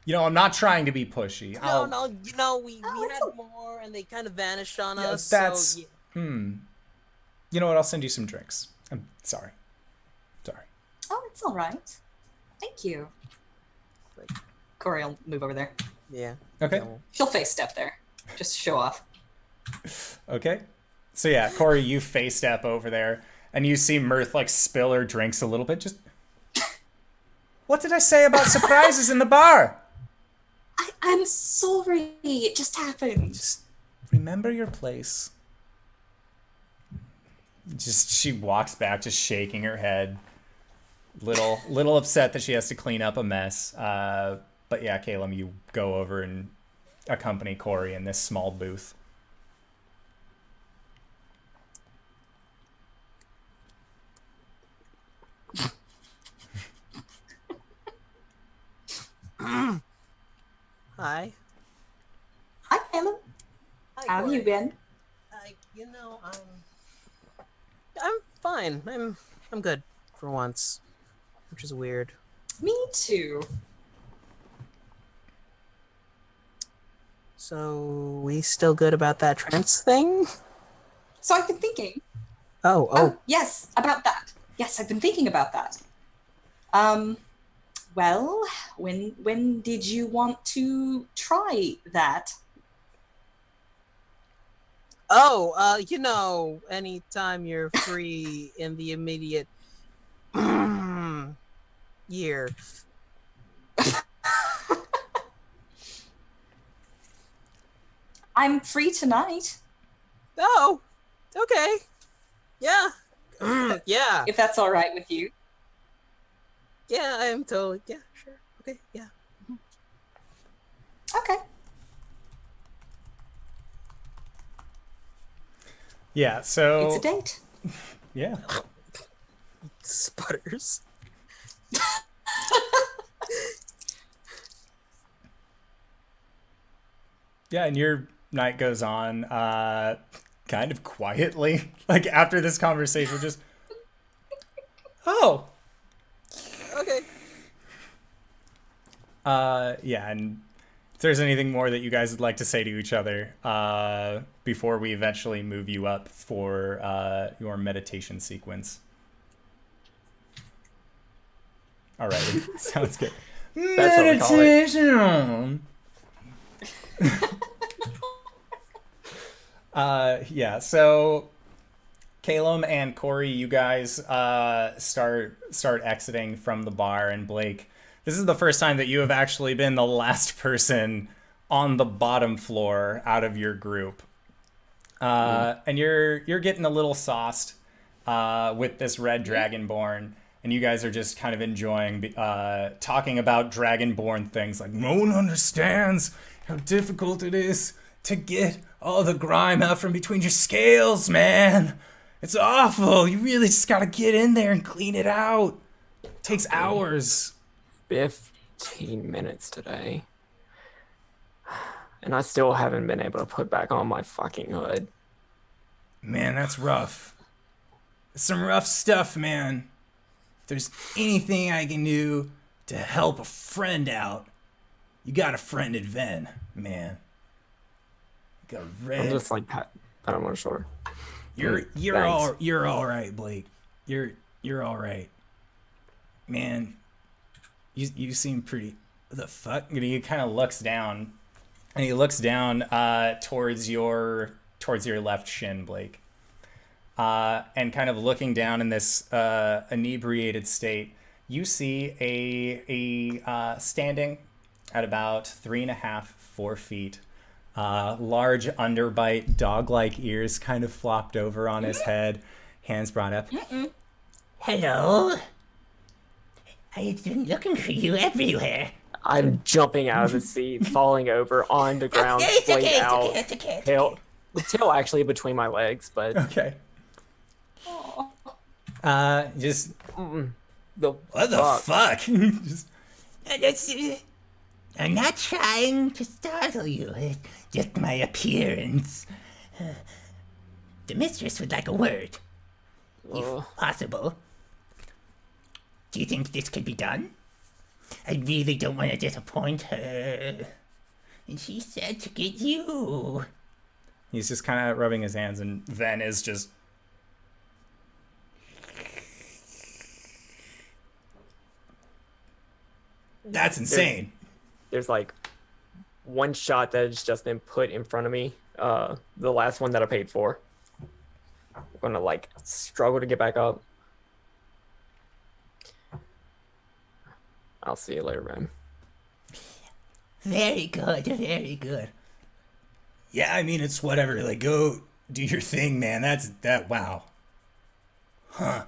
[SPEAKER 1] You know, I'm not trying to be pushy.
[SPEAKER 2] No, you know, we had more and they kind of vanished on us.
[SPEAKER 1] That's
[SPEAKER 2] so,
[SPEAKER 1] You know what? I'll send you some drinks. I'm sorry.
[SPEAKER 5] Oh, it's all right. Thank you. Cori will move over there.
[SPEAKER 2] Yeah.
[SPEAKER 1] Okay.
[SPEAKER 5] She'll face step there, just to show off.
[SPEAKER 1] Okay. So yeah, Cori, you face step over there, and you see Mirth like spill her drinks a little bit. Just, what did I say about surprises in the bar?
[SPEAKER 5] I'm sorry. It just happened.
[SPEAKER 1] Just remember your place. Just she walks back, just shaking her head, little upset that she has to clean up a mess. But yeah, Caelum, you go over and accompany Cori in this small booth.
[SPEAKER 2] Hi.
[SPEAKER 5] Hi, Caelum.
[SPEAKER 2] Hi,
[SPEAKER 5] How have you been?
[SPEAKER 2] I'm fine. I'm good for once, which is weird.
[SPEAKER 5] Me too.
[SPEAKER 2] So we still good about that trance thing?
[SPEAKER 5] So I've been thinking.
[SPEAKER 2] Oh.
[SPEAKER 5] Yes, about that. Yes, I've been thinking about that. Well, when did you want to try that?
[SPEAKER 2] Oh, you know, anytime you're free in the immediate year.
[SPEAKER 5] I'm free tonight.
[SPEAKER 2] Oh, okay. Yeah. Yeah.
[SPEAKER 5] If that's all right with you.
[SPEAKER 2] Yeah, I am totally. Yeah, sure. Okay, yeah.
[SPEAKER 5] Okay.
[SPEAKER 1] Yeah, so
[SPEAKER 5] It's a date.
[SPEAKER 1] yeah.
[SPEAKER 2] Sputters.
[SPEAKER 1] Yeah, and your night goes on kind of quietly. Like after this conversation, just
[SPEAKER 2] Okay.
[SPEAKER 1] Yeah, and if there's anything more that you guys would like to say to each other before we eventually move you up for your meditation sequence. All right, sounds good.
[SPEAKER 4] That's what we call it.
[SPEAKER 1] Meditation. Yeah, so Caelum and Cori, you guys start exiting from the bar, and Blake, this is the first time that you have actually been the last person on the bottom floor out of your group. And you're getting a little sauced with this red dragonborn, and you guys are just kind of enjoying talking about dragonborn things, like no one understands how difficult it is to get all the grime out from between your scales, man. It's awful. You really just gotta get in there and clean it out. It takes hours.
[SPEAKER 4] 15 minutes today. And I still haven't been able to put back on my fucking hood.
[SPEAKER 1] Man, that's rough. It's some rough stuff, man. If there's anything I can do to help a friend out, you got a friend at Ven, man. You got a red.
[SPEAKER 4] I'm just like pat on my shoulder.
[SPEAKER 1] You're all right, Blake. You're all right, man. You seem pretty. What the fuck? And he kind of looks down, and he looks down towards your left shin, Blake. And kind of looking down in this inebriated state, you see a standing at about 3.5, 4 feet. Large underbite, dog-like ears kind of flopped over on his head, hands brought up.
[SPEAKER 6] Hello? I've been looking for you everywhere.
[SPEAKER 4] I'm jumping out of the seat, falling over on the ground,
[SPEAKER 6] It's
[SPEAKER 4] splayed
[SPEAKER 6] okay,
[SPEAKER 4] out,
[SPEAKER 6] it's okay.
[SPEAKER 4] the tail actually between my legs, but
[SPEAKER 1] Okay. Just
[SPEAKER 4] the
[SPEAKER 1] what the fuck? Just,
[SPEAKER 6] I'm not trying to startle you. It's just my appearance. The mistress would like a word, if possible. Do you think this could be done? I really don't want to disappoint her. And she said to get you.
[SPEAKER 1] he's just kind of rubbing his hands, and Ven is just. That's insane.
[SPEAKER 4] There's like one shot that has just been put in front of me. The last one that I paid for. I'm gonna like struggle to get back up. I'll see you later, man.
[SPEAKER 6] Very good, very good.
[SPEAKER 1] Yeah, I mean, it's whatever. Like, go do your thing, man. Wow. Huh.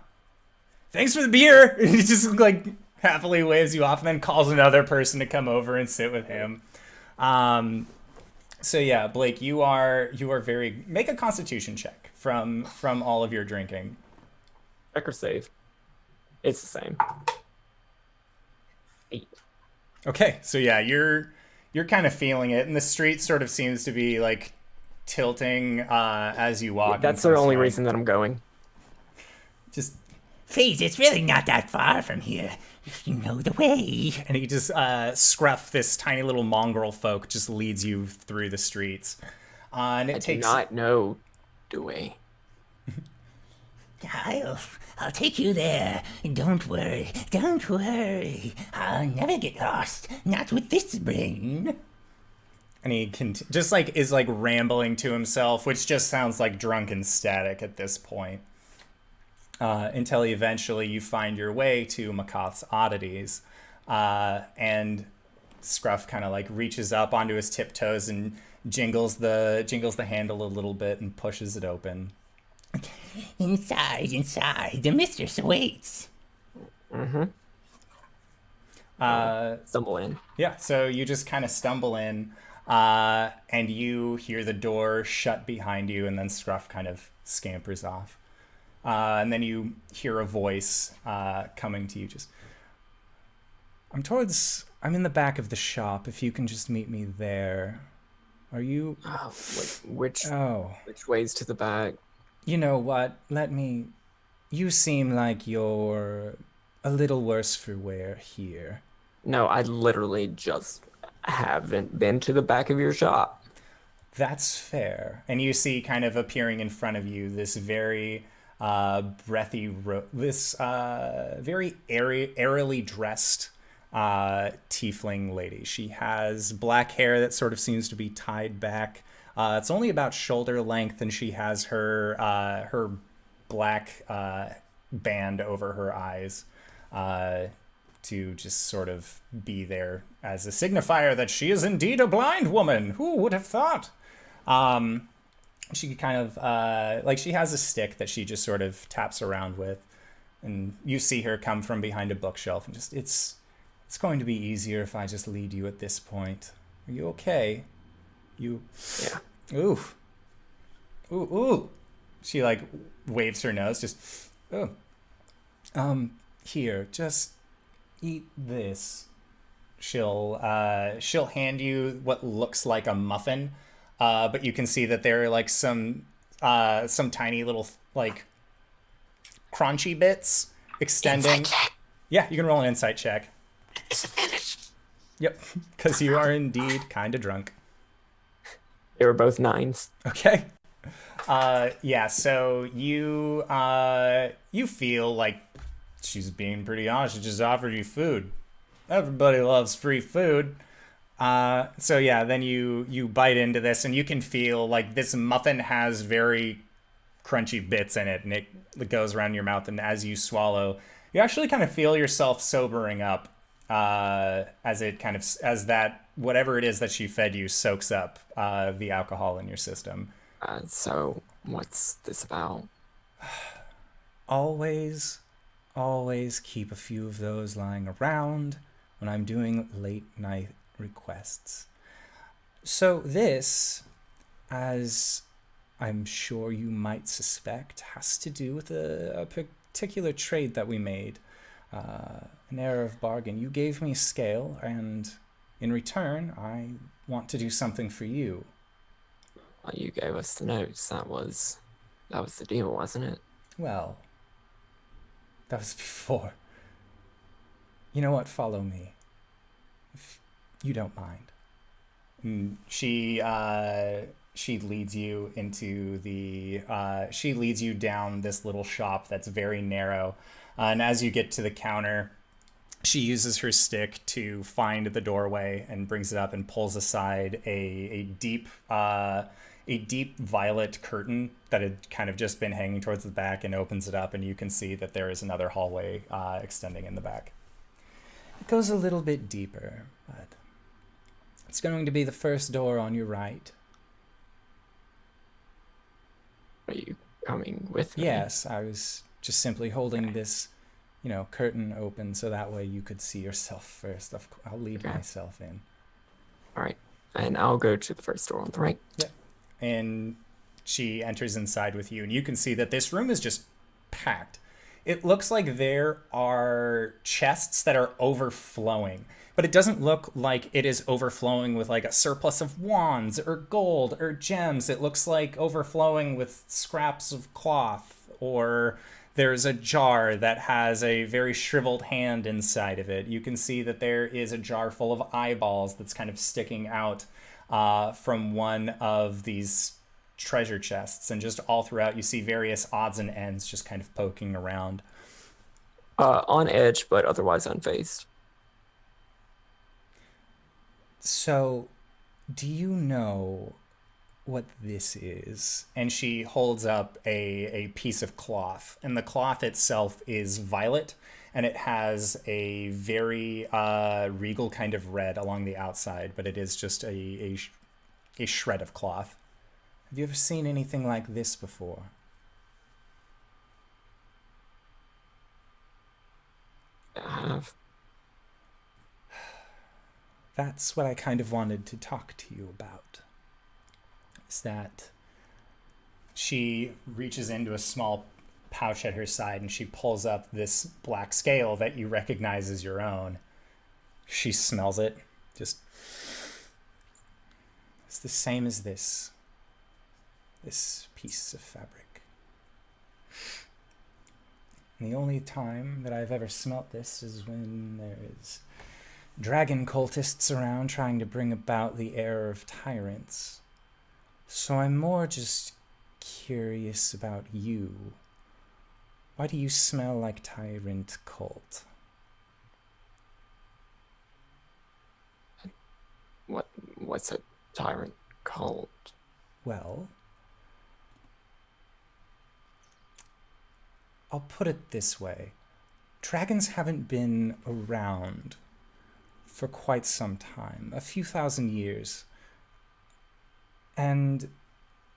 [SPEAKER 1] Thanks for the beer. And he just like happily waves you off and then calls another person to come over and sit with him. So yeah, Blake, you are very, make a constitution check from all of your drinking.
[SPEAKER 4] Check or save. It's the same. 8.
[SPEAKER 1] Okay, so yeah, you're kind of feeling it, and the street sort of seems to be like tilting as you walk.
[SPEAKER 4] That's the only reason that I'm going.
[SPEAKER 1] Just
[SPEAKER 6] Please, it's really not that far from here. You know the way.
[SPEAKER 1] and he just Scruff, this tiny little mongrel folk, just leads you through the streets. And it
[SPEAKER 4] I
[SPEAKER 1] takes
[SPEAKER 4] do not know the way.
[SPEAKER 6] I'll take you there. Don't worry. I'll never get lost. Not with this brain.
[SPEAKER 1] and he just like is like rambling to himself, which just sounds like drunken static at this point. Until eventually you find your way to Makoth's Oddities, and Scruff kind of like reaches up onto his tiptoes and jingles the handle a little bit and pushes it open.
[SPEAKER 6] Inside. The mistress awaits.
[SPEAKER 4] Stumble in.
[SPEAKER 1] Yeah, so you just kind of stumble in, and you hear the door shut behind you, and then Scruff kind of scampers off. And then you hear a voice coming to you. I'm in the back of the shop. If you can just meet me there. Are you?
[SPEAKER 4] Oh, which
[SPEAKER 1] Oh,
[SPEAKER 4] ways to the back?
[SPEAKER 1] you know what? You seem like you're a little worse for wear here.
[SPEAKER 4] No, I literally just haven't been to the back of your shop.
[SPEAKER 1] That's fair. And you see kind of appearing in front of you this very breathy, very airily dressed tiefling lady. She has black hair that sort of seems to be tied back. It's only about shoulder length, and she has her black band over her eyes to just sort of be there as a signifier that she is indeed a blind woman. Who would have thought? She kind of like she has a stick that she just sort of taps around with, and you see her come from behind a bookshelf and just it's going to be easier if I just lead you at this point. Are you okay?
[SPEAKER 4] Yeah.
[SPEAKER 1] Ooh. she like waves her nose, just, oh, here, just eat this. She'll hand you what looks like a muffin, but you can see that there are like some tiny little like crunchy bits extending. Yeah, you can roll an insight check.
[SPEAKER 4] Disadvantage.
[SPEAKER 1] Yep, because you are indeed kind of drunk.
[SPEAKER 4] They were both 9s.
[SPEAKER 1] Okay. Yeah, so you feel like she's being pretty honest. She just offered you food. Everybody loves free food. So yeah, then you bite into this, and you can feel like this muffin has very crunchy bits in it, and it goes around your mouth, and as you swallow, you actually kind of feel yourself sobering up, as that whatever it is that she fed you soaks up the alcohol in your system.
[SPEAKER 4] So what's this about?
[SPEAKER 1] Always keep a few of those lying around when I'm doing late night requests. So this, as I'm sure you might suspect, has to do with a particular trade that we made. An error of bargain. You gave me a scale, and in return, I want to do something for you.
[SPEAKER 4] Well, you gave us the notes. That was the deal, wasn't it?
[SPEAKER 1] Well, that was before. You know what? Follow me, if you don't mind. And she leads you into she leads you down this little shop that's very narrow. And as you get to the counter, she uses her stick to find the doorway and brings it up and pulls aside a deep violet curtain that had kind of just been hanging towards the back, and opens it up, and you can see that there is another hallway extending in the back. It goes a little bit deeper, but it's going to be the first door on your right.
[SPEAKER 4] Are you coming with me?
[SPEAKER 1] Yes, I was just simply holding this, curtain open so that way you could see yourself first. I'll lead myself in.
[SPEAKER 4] All right, and I'll go to the first door on the right.
[SPEAKER 1] Yeah. And she enters inside with you, and you can see that this room is just packed. It looks like there are chests that are overflowing, but it doesn't look like it is overflowing with like a surplus of wands or gold or gems. It looks like overflowing with scraps of cloth, or there's a jar that has a very shriveled hand inside of it. You can see that there is a jar full of eyeballs that's kind of sticking out from one of these treasure chests, and just all throughout you see various odds and ends just kind of poking around.
[SPEAKER 4] On edge, but otherwise unfazed.
[SPEAKER 1] So, do you know what this is? And she holds up a piece of cloth, and the cloth itself is violet, and it has a very regal kind of red along the outside, but it is just a shred of cloth. Have you ever seen anything like this before?
[SPEAKER 4] I have.
[SPEAKER 1] That's what I kind of wanted to talk to you about. Is that she reaches into a small pouch at her side, and she pulls up this black scale that you recognize as your own. She smells it. It's the same as this piece of fabric. And the only time that I've ever smelt this is when there's dragon cultists around trying to bring about the heir of tyrants. So I'm more just curious about you. Why do you smell like tyrant cult?
[SPEAKER 4] What's a tyrant cult?
[SPEAKER 1] Well, I'll put it this way. Dragons haven't been around for quite some time, a few thousand years. And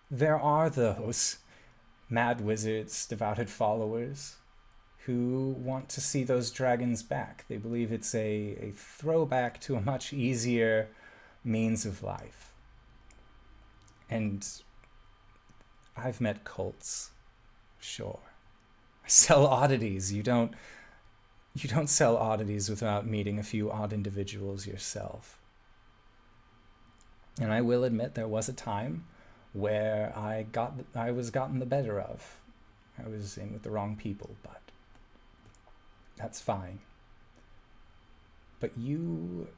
[SPEAKER 1] there are those mad wizards, devoted followers, who want to see those dragons back. They believe it's a throwback to a much easier means of life. And I've met cults. Sure. I sell oddities. You don't sell oddities without meeting a few odd individuals yourself. And I will admit there was a time where I was gotten the better of. I was in with the wrong people, but that's fine. But you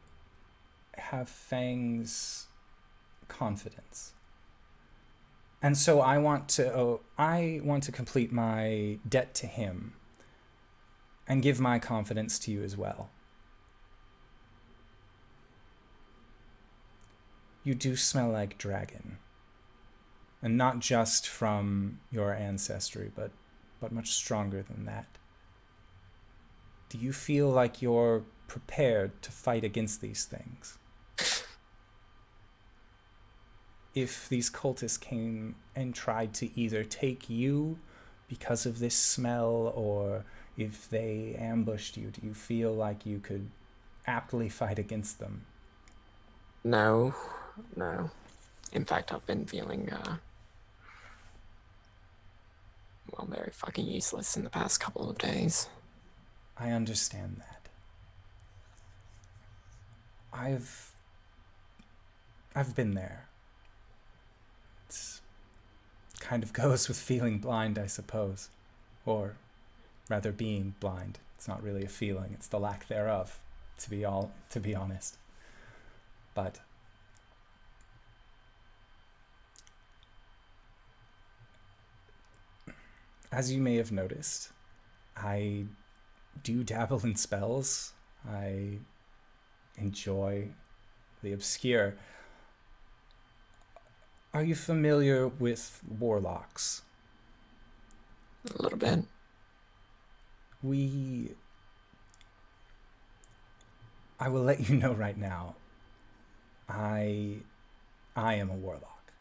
[SPEAKER 1] have Fang's confidence. And so I want to complete my debt to him and give my confidence to you as well. You do smell like dragon. And not just from your ancestry, but much stronger than that. Do you feel like you're prepared to fight against these things? If these cultists came and tried to either take you because of this smell, or if they ambushed you, do you feel like you could aptly fight against them?
[SPEAKER 4] No. In fact, I've been feeling, very fucking useless in the past couple of days.
[SPEAKER 1] I understand that. I've been there. It's kind of goes with feeling blind, I suppose. Or rather being blind. It's not really a feeling, it's the lack thereof, to be honest. But as you may have noticed, I do dabble in spells. I enjoy the obscure. Are you familiar with warlocks?
[SPEAKER 4] A little bit.
[SPEAKER 1] I will let you know right now, I am a warlock.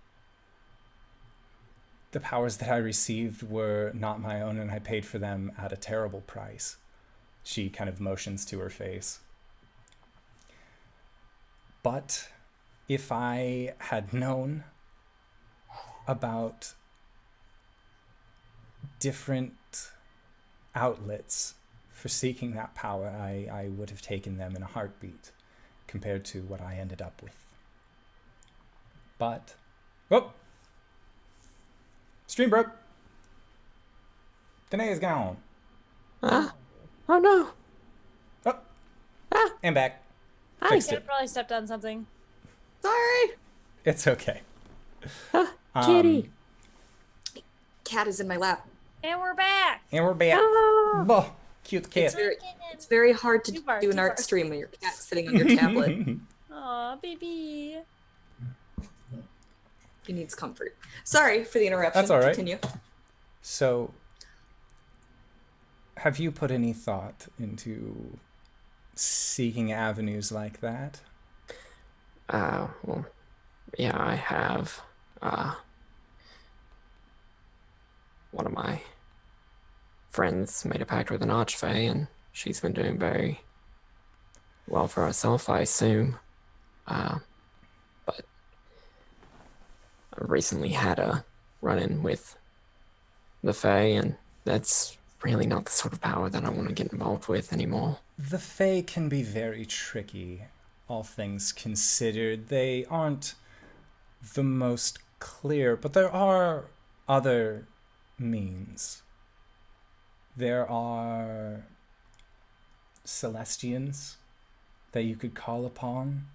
[SPEAKER 1] The powers that I received were not my own, and I paid for them at a terrible price. She kind of motions to her face. But if I had known about different outlets for seeking that power, I would have taken them in a heartbeat compared to what I ended up with. But, stream broke. Danae is gone.
[SPEAKER 4] Oh no.
[SPEAKER 1] And back.
[SPEAKER 3] I
[SPEAKER 1] Fixed it.
[SPEAKER 3] probably stepped on something.
[SPEAKER 5] Sorry.
[SPEAKER 1] It's okay.
[SPEAKER 4] Kitty.
[SPEAKER 5] Cat is in my lap.
[SPEAKER 3] And we're back.
[SPEAKER 1] And we're back.
[SPEAKER 4] Ah.
[SPEAKER 1] Oh, cute cat.
[SPEAKER 5] It's very hard to
[SPEAKER 3] Too far,
[SPEAKER 5] do an
[SPEAKER 3] too
[SPEAKER 5] art
[SPEAKER 3] far.
[SPEAKER 5] stream when your cat's sitting on your tablet.
[SPEAKER 3] Aw, baby.
[SPEAKER 5] He needs comfort. Sorry for the interruption.
[SPEAKER 1] That's all right.
[SPEAKER 5] Continue.
[SPEAKER 1] So, have you put any thought into seeking avenues like that?
[SPEAKER 4] Well, yeah, I have. One of my friends made a pact with an archfey, and she's been doing very well for herself, I assume. But I recently had a run-in with the Fae, and that's really not the sort of power that I want to get involved with anymore.
[SPEAKER 1] The Fae can be very tricky, all things considered. They aren't the most clear, but there are other means. There are Celestians that you could call upon.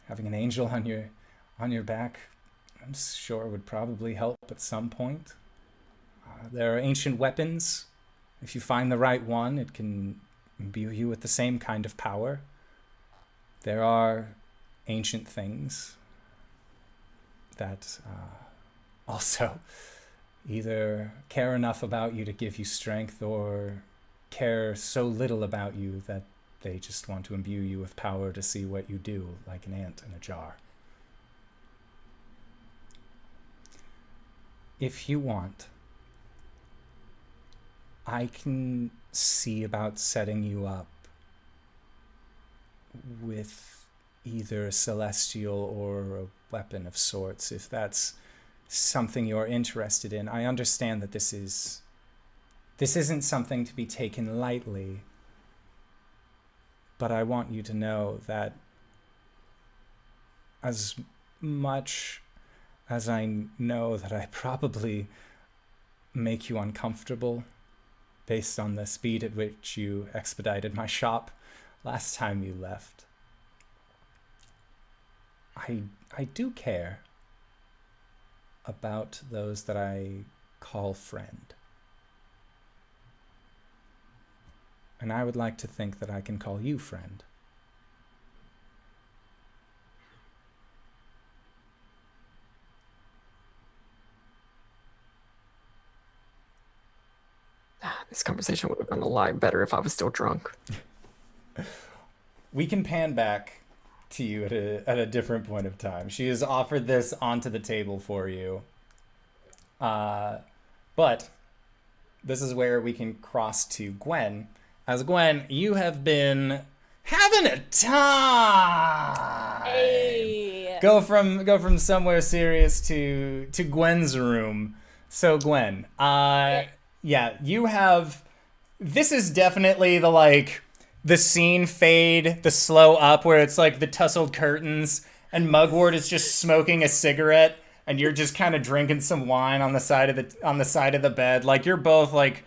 [SPEAKER 1] Having an angel on your back, I'm sure would probably help at some point. There are ancient weapons. If you find the right one, it can imbue you with the same kind of power. There are ancient things that also either care enough about you to give you strength, or care so little about you that they just want to imbue you with power to see what you do, like an ant in a jar. If you want, I can see about setting you up with either a celestial or a weapon of sorts, if that's something you're interested in. I understand that this isn't something to be taken lightly, but I want you to know that as much as I know that I probably make you uncomfortable based on the speed at which you expedited my shop last time you left, I do care about those that I call friend. And I would like to think that I can call you friend.
[SPEAKER 4] This conversation would have gone a lot better if I was still drunk.
[SPEAKER 1] We can pan back to you at a different point of time. She has offered this onto the table for you. But this is where we can cross to Gwen. As Gwen, you have been having a time.
[SPEAKER 3] Hey.
[SPEAKER 1] Go from somewhere serious to Gwen's room. So Gwen, yeah, you have. This is definitely the scene fade, the slow up where it's like the tussled curtains and Mugwort is just smoking a cigarette and you're just kind of drinking some wine on the side of the bed. Like you're both like,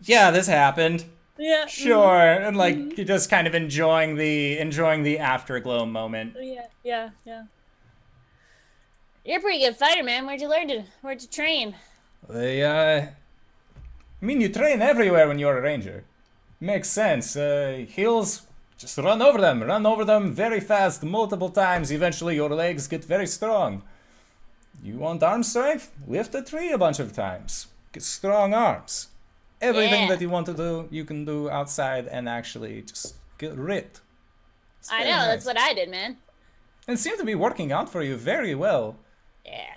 [SPEAKER 1] yeah, this happened.
[SPEAKER 3] Yeah.
[SPEAKER 1] Sure. And like you're just kind of enjoying the afterglow moment.
[SPEAKER 3] Yeah. You're a pretty good fighter, man. Where'd you train?
[SPEAKER 1] I mean, you train everywhere when you're a ranger. Makes sense. Heels, just run over them very fast, multiple times. Eventually your legs get very strong. You want arm strength? Lift a tree a bunch of times. Get strong arms. Everything that you want to do, you can do outside and actually just get ripped.
[SPEAKER 3] I know,
[SPEAKER 1] nice.
[SPEAKER 3] that's what I did, man.
[SPEAKER 1] It seemed to be working out for you very well.
[SPEAKER 3] Yeah.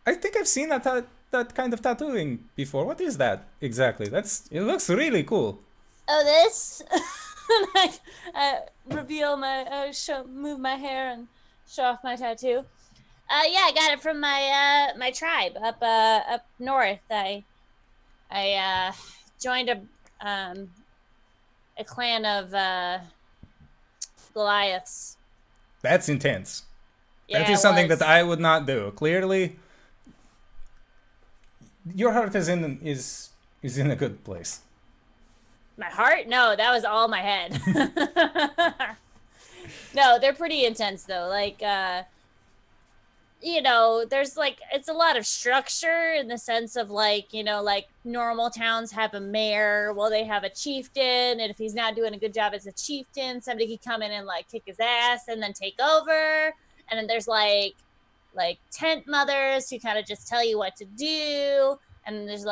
[SPEAKER 1] I think I've seen that kind of tattooing before. What is that exactly? It looks really cool.
[SPEAKER 3] Oh, this? I reveal move my hair and show off my tattoo. Yeah, I got it from my tribe up north. I joined a clan of Goliaths.
[SPEAKER 1] That's intense.
[SPEAKER 3] Yeah,
[SPEAKER 1] that is something that I would not do. Clearly, your heart is in a good place.
[SPEAKER 3] My heart? No, that was all my head. No, they're pretty intense though. Like, there's it's a lot of structure in the sense of like normal towns have a mayor. Well, they have a chieftain, and if he's not doing a good job as a chieftain, somebody could come in and kick his ass and then take over. And then there's like tent mothers who kind of just tell you what to do. And there's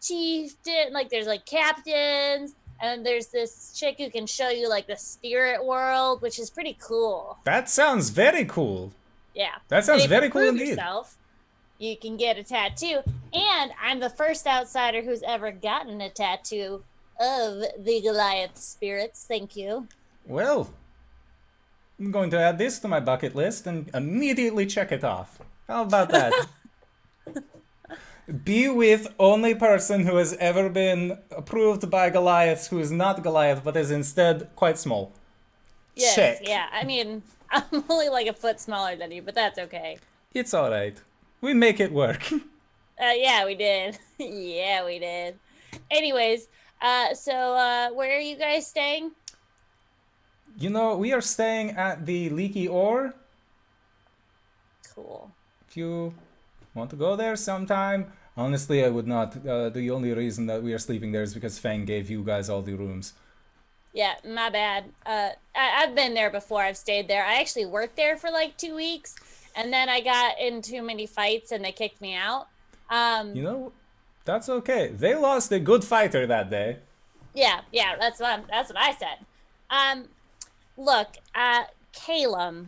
[SPEAKER 3] chieftain, there's captains. And there's this chick who can show you the spirit world, which is pretty cool.
[SPEAKER 1] That sounds very cool.
[SPEAKER 3] Yeah.
[SPEAKER 1] That sounds
[SPEAKER 3] and if
[SPEAKER 1] very
[SPEAKER 3] you
[SPEAKER 1] cool
[SPEAKER 3] prove
[SPEAKER 1] indeed.
[SPEAKER 3] Yourself, you can get a tattoo. And I'm the first outsider who's ever gotten a tattoo of the Goliath spirits. Thank you.
[SPEAKER 1] Well, I'm going to add this to my bucket list and immediately check it off. How about that? Be with only person who has ever been approved by Goliaths who is not Goliath but is instead quite small.
[SPEAKER 3] Yes,
[SPEAKER 1] check.
[SPEAKER 3] Yeah, I mean, I'm only a foot smaller than you, but that's okay.
[SPEAKER 1] It's alright. We make it work.
[SPEAKER 3] Yeah, we did. Yeah, we did. Anyways, so where are you guys staying?
[SPEAKER 1] We are staying at the Leaky Ore.
[SPEAKER 3] Cool.
[SPEAKER 1] If you want to go there sometime. Honestly, I would not. The only reason that we are sleeping there is because Fang gave you guys all the rooms.
[SPEAKER 3] Yeah, my bad. I've been there before. I've stayed there. I actually worked there for 2 weeks, and then I got in too many fights, and they kicked me out.
[SPEAKER 1] That's okay. They lost a good fighter that day.
[SPEAKER 3] Yeah, that's what I said. Look, Caelum,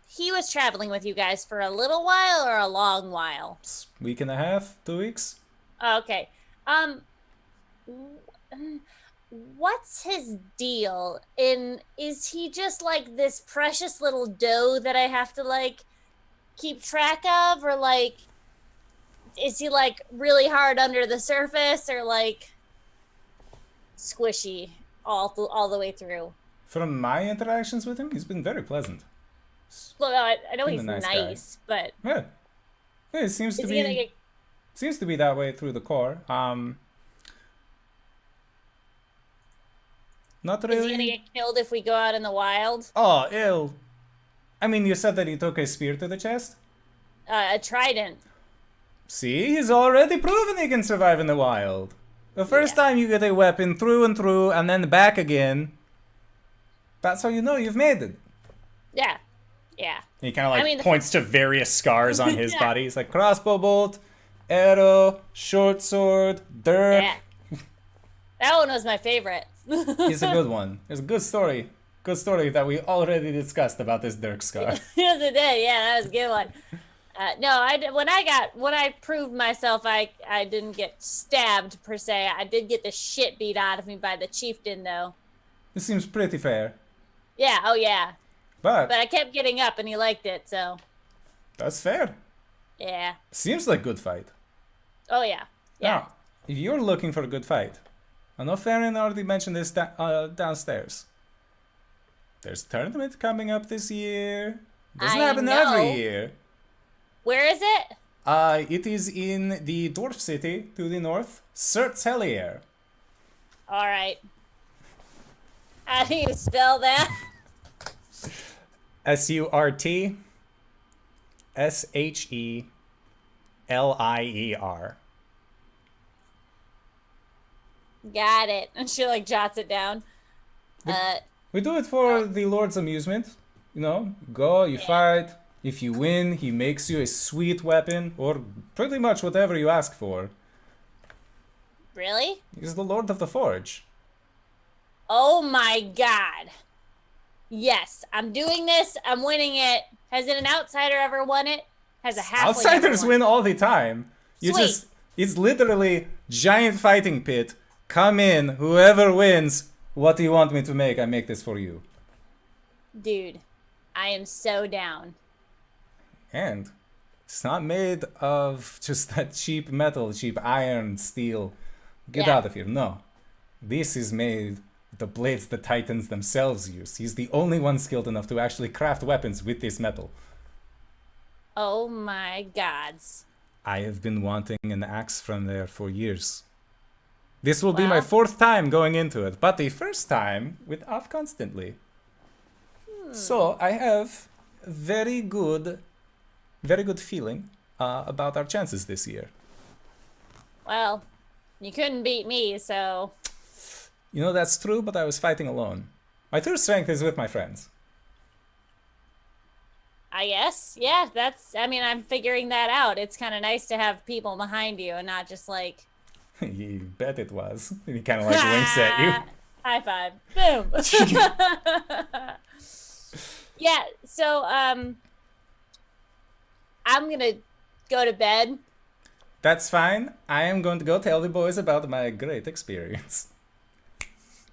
[SPEAKER 3] he was traveling with you guys for a little while or a long while?
[SPEAKER 1] Week and a half, 2 weeks.
[SPEAKER 3] Okay. what's his deal? Is he just like this precious little dough that I have to like keep track of, or like is he like really hard under the surface, or like squishy all the way through?
[SPEAKER 1] From my interactions with him, he's been very pleasant.
[SPEAKER 3] Look, I know
[SPEAKER 1] Been
[SPEAKER 3] he's
[SPEAKER 1] a nice
[SPEAKER 3] nice, but
[SPEAKER 1] Yeah, it seems to
[SPEAKER 3] is he gonna
[SPEAKER 1] be
[SPEAKER 3] get?
[SPEAKER 1] seems to be that way through the core. Not
[SPEAKER 3] Is he gonna
[SPEAKER 1] really.
[SPEAKER 3] get killed if we go out in the wild?
[SPEAKER 1] Oh, ill. I mean, you said that he took a spear to the chest?
[SPEAKER 3] A trident.
[SPEAKER 1] See, he's already proven he can survive in the wild. The first time you get a weapon through and through and then back again, that's how you know you've made it.
[SPEAKER 3] Yeah. Yeah.
[SPEAKER 1] He kind of like
[SPEAKER 3] I mean,
[SPEAKER 1] points to various scars on his
[SPEAKER 3] Yeah.
[SPEAKER 1] body. He's like crossbow bolt, arrow, short sword, dirk.
[SPEAKER 3] Yeah. That one was my favorite.
[SPEAKER 1] It's a good one. It's a good story. Good story that we already discussed about this dirk scar.
[SPEAKER 3] Yes, it did. Yeah, that was a good one. No, when I proved myself, I didn't get stabbed per se. I did get the shit beat out of me by the chieftain, though.
[SPEAKER 1] This seems pretty fair.
[SPEAKER 3] Yeah. Oh yeah.
[SPEAKER 1] But
[SPEAKER 3] But I kept getting up, and he liked it. So.
[SPEAKER 1] that's fair.
[SPEAKER 3] Yeah.
[SPEAKER 1] Seems like good fight.
[SPEAKER 3] Oh yeah. Yeah.
[SPEAKER 1] Now, if you're looking for a good fight, I know Farron already mentioned this downstairs. There's a tournament coming up this year. Doesn't
[SPEAKER 3] I
[SPEAKER 1] happen
[SPEAKER 3] know.
[SPEAKER 1] every year.
[SPEAKER 3] Where is it?
[SPEAKER 1] It is in the dwarf city to the north, Surtsellier.
[SPEAKER 3] All right. How do you spell that?
[SPEAKER 1] Surtshelier.
[SPEAKER 3] Got it. And she like jots it down.
[SPEAKER 1] We do it for the Lord's amusement. You know, go, you fight. If you win, he makes you a sweet weapon, or pretty much whatever you ask for.
[SPEAKER 3] Really?
[SPEAKER 1] He's the Lord of the Forge.
[SPEAKER 3] Oh my god. Yes, I'm doing this. I'm winning it. Has an outsider ever won it? Has a halfling
[SPEAKER 1] Outsiders
[SPEAKER 3] ever won
[SPEAKER 1] win all the time. You
[SPEAKER 3] Sweet.
[SPEAKER 1] just, it's literally giant fighting pit. Come in, whoever wins. What do you want me to make? I make this for you.
[SPEAKER 3] Dude, I am so down.
[SPEAKER 1] And it's not made of just that cheap metal, cheap iron, steel. Get
[SPEAKER 3] Yeah.
[SPEAKER 1] out of here. No. This is made with the blades the Titans themselves use. He's the only one skilled enough to actually craft weapons with this metal.
[SPEAKER 3] Oh my gods.
[SPEAKER 1] I have been wanting an axe from there for years. This will be my
[SPEAKER 3] Wow.
[SPEAKER 1] 4th time going into it, but the first time with off constantly. So I have very good feeling about our chances this year.
[SPEAKER 3] Well, you couldn't beat me, so
[SPEAKER 1] You know, that's true, but I was fighting alone. My true strength is with my friends.
[SPEAKER 3] I guess. Yeah, I mean, I'm figuring that out. It's kind of nice to have people behind you and not just like
[SPEAKER 1] You bet it was. He kind of like winks at you.
[SPEAKER 3] High five. Boom. Yeah, so I'm gonna go to bed.
[SPEAKER 1] That's fine. I am going to go tell the boys about my great experience.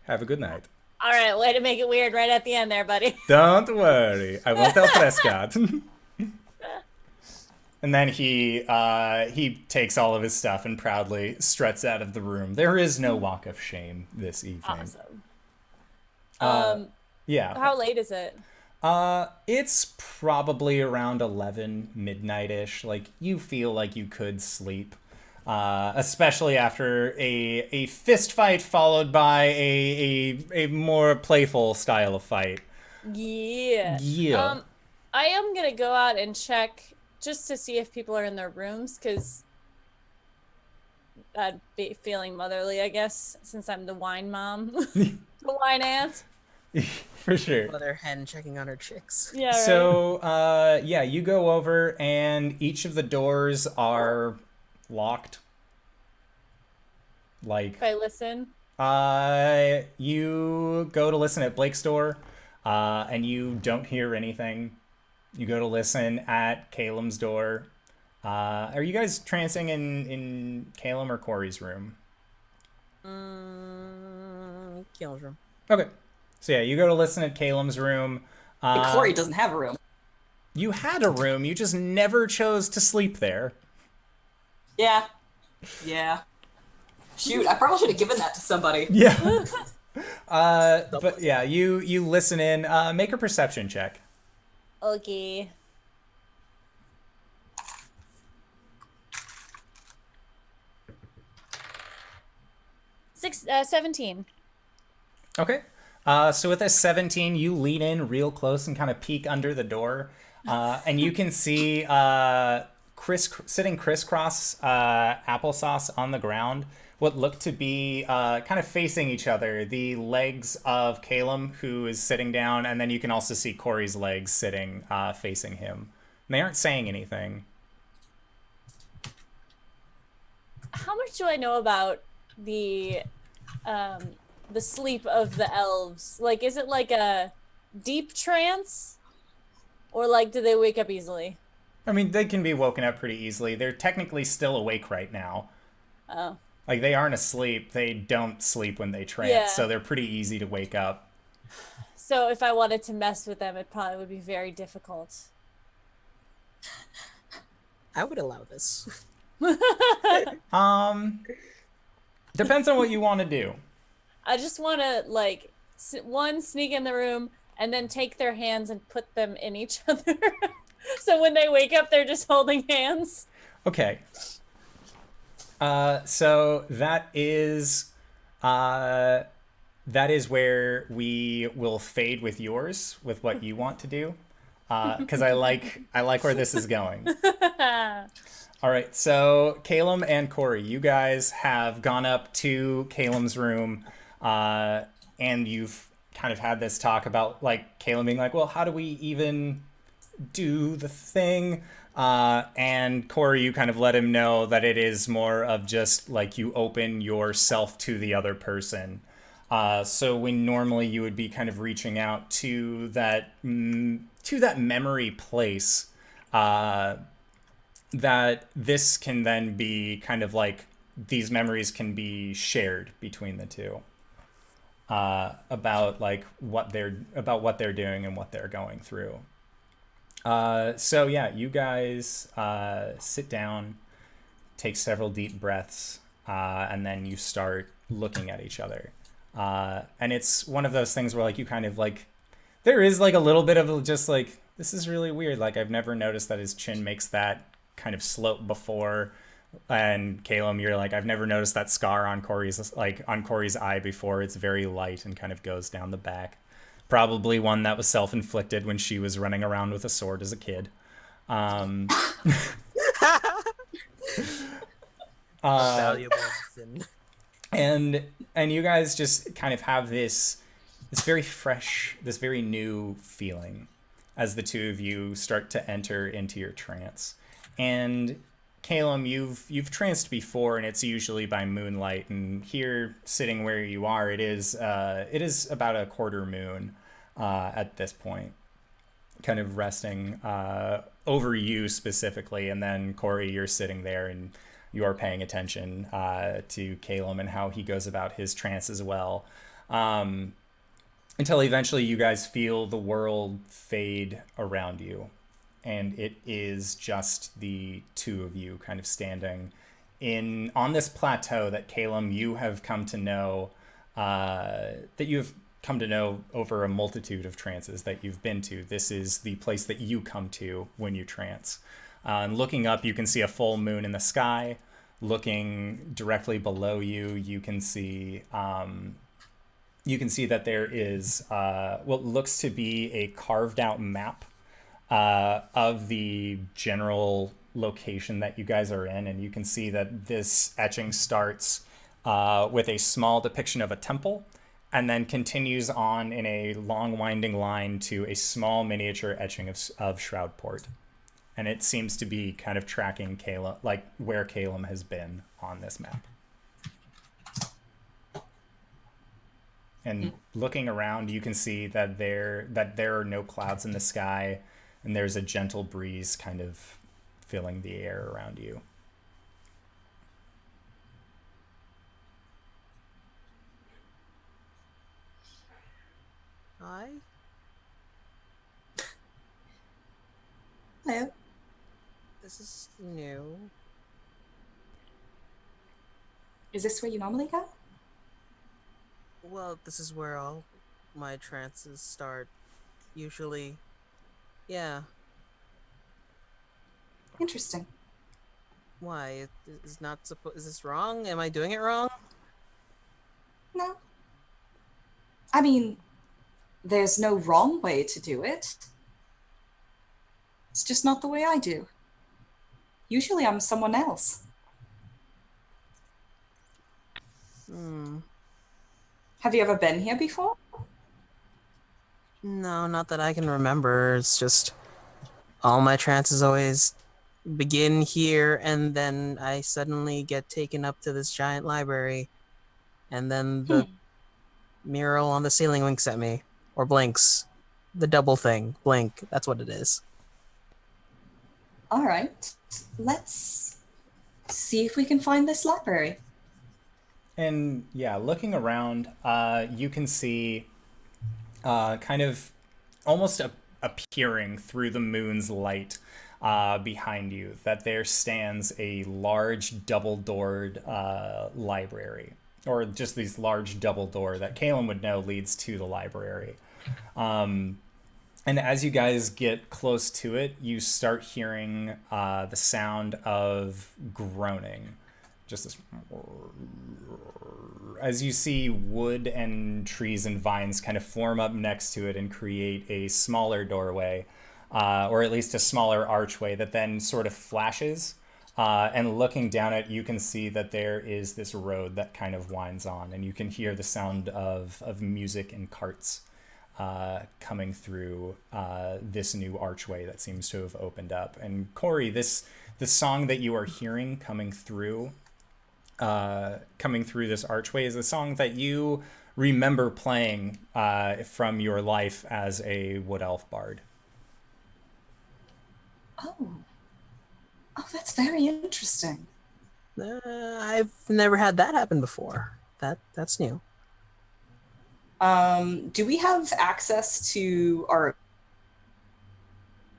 [SPEAKER 1] Have a good night.
[SPEAKER 3] All right, way to make it weird right at the end there, buddy.
[SPEAKER 1] Don't worry. I won't tell Prescott. And then he takes all of his stuff and proudly struts out of the room. There is no walk of shame this evening.
[SPEAKER 3] Awesome.
[SPEAKER 1] Yeah.
[SPEAKER 3] How late is it?
[SPEAKER 1] It's probably around 11, midnight-ish. Like, you feel like you could sleep. Especially after a fist fight followed by a more playful style of fight.
[SPEAKER 3] Yeah.
[SPEAKER 1] Yeah.
[SPEAKER 3] I am gonna go out and check just to see if people are in their rooms, because I'd be feeling motherly, I guess, since I'm the wine mom. The wine aunt.
[SPEAKER 1] For sure.
[SPEAKER 2] Mother hen checking on her chicks.
[SPEAKER 3] Yeah, right.
[SPEAKER 1] So, yeah, you go over and each of the doors are locked. Like,
[SPEAKER 3] If I listen.
[SPEAKER 1] you go to listen at Blake's door, and you don't hear anything. You go to listen at Caelum's door. Are you guys trancing in Caelum or Cori's room?
[SPEAKER 2] Caelum's room.
[SPEAKER 1] Okay. So yeah, you go to listen at Caelum's room.
[SPEAKER 5] Cori doesn't have a room.
[SPEAKER 1] You had a room, you just never chose to sleep there.
[SPEAKER 5] Yeah. Shoot, I probably should have given that to somebody.
[SPEAKER 1] Yeah. But yeah, you listen in. Make a perception check.
[SPEAKER 3] Okay. 17.
[SPEAKER 1] Okay. So with a 17, you lean in real close and kind of peek under the door. And you can see sitting crisscross applesauce on the ground. What look to be kind of facing each other. The legs of Caelum, who is sitting down, and then you can also see Cori's legs sitting facing him. And they aren't saying anything.
[SPEAKER 3] How much do I know about the sleep of the elves? Like, is it like a deep trance? Or, like, do they wake up easily?
[SPEAKER 1] I mean, they can be woken up pretty easily. They're technically still awake right now.
[SPEAKER 3] Oh.
[SPEAKER 1] Like, they aren't asleep. They don't sleep when they trance, so they're pretty easy to wake up.
[SPEAKER 3] So if I wanted to mess with them, it probably would be very difficult.
[SPEAKER 2] I would allow this.
[SPEAKER 1] Depends on what you want to do.
[SPEAKER 3] I just want to, like, sneak in the room and then take their hands and put them in each other. So when they wake up, they're just holding hands.
[SPEAKER 1] Okay. So that is where we will fade with yours, with what you want to do. Because I like where this is going. All right, so Caelum and Cori, you guys have gone up to Caelum's room, and you've kind of had this talk about, like, Caelum being like, well, how do we even do the thing? And Cori, you kind of let him know that it is more of just, like, you open yourself to the other person. So when normally you would be kind of reaching out to that memory place, that this can then be kind of like these memories can be shared between the two, about what they're doing and what they're going through. So yeah, you guys sit down, take several deep breaths, and then you start looking at each other. And it's one of those things where, like, you kind of, like, there is, like, a little bit of just, like, this is really weird. Like, I've never noticed that his chin makes that kind of slope before. And Caelum, you're like, I've never noticed that scar on Cori's eye before. It's very light and kind of goes down the back. Probably one that was self-inflicted when she was running around with a sword as a kid.
[SPEAKER 2] Valuable.
[SPEAKER 1] And you guys just kind of have this very fresh, this very new feeling as the two of you start to enter into your trance. And Caelum, you've tranced before, and it's usually by moonlight. And here, sitting where you are, it is about a quarter moon at this point, kind of resting over you specifically. And then Cori, you're sitting there and you are paying attention to Caelum and how he goes about his trance as well, until eventually you guys feel the world fade around you. And it is just the two of you kind of standing on this plateau that Caelum, you have come to know, over a multitude of trances that you've been to. This is the place that you come to when you trance. And looking up, you can see a full moon in the sky. Looking directly below you, you can see that there is what looks to be a carved out map of the general location that you guys are in. And you can see that this etching starts with a small depiction of a temple, and then continues on in a long winding line to a small miniature etching of Shroudport. And it seems to be kind of tracking Caelum, like where Caelum has been on this map. And looking around, you can see that there are no clouds in the sky, and there's a gentle breeze kind of filling the air around you.
[SPEAKER 2] Hi.
[SPEAKER 5] Hello.
[SPEAKER 2] This is new.
[SPEAKER 5] Is this where you normally go?
[SPEAKER 2] Well, this is where all my trances start. Usually. Yeah.
[SPEAKER 5] Interesting.
[SPEAKER 2] Why? Is not is this wrong? Am I doing it wrong?
[SPEAKER 5] No. I mean, there's no wrong way to do it. It's just not the way I do. Usually I'm someone else. Have you ever been here before?
[SPEAKER 2] No, not that I can remember. It's just all my trances always begin here, and then I suddenly get taken up to this giant library, and then the mural on the ceiling winks at me, or blinks. The double thing. Blink. That's what it is.
[SPEAKER 5] All right. Let's see if we can find this library.
[SPEAKER 1] And yeah, looking around, you can see kind of almost appearing through the moon's light behind you that there stands a large double-doored library, or just these large double door that Caelum would know leads to the library. And as you guys get close to it, you start hearing the sound of groaning. Just this, as you see wood and trees and vines kind of form up next to it and create a smaller doorway, or at least a smaller archway that then sort of flashes. And looking down it, you can see that there is this road that kind of winds on, and you can hear the sound of music and carts coming through this new archway that seems to have opened up. And Cori, the song that you are hearing coming through this archway is a song that you remember playing from your life as a wood elf bard.
[SPEAKER 5] Oh, that's very interesting.
[SPEAKER 2] I've never had that happen before. That's new.
[SPEAKER 5] Do we have access to our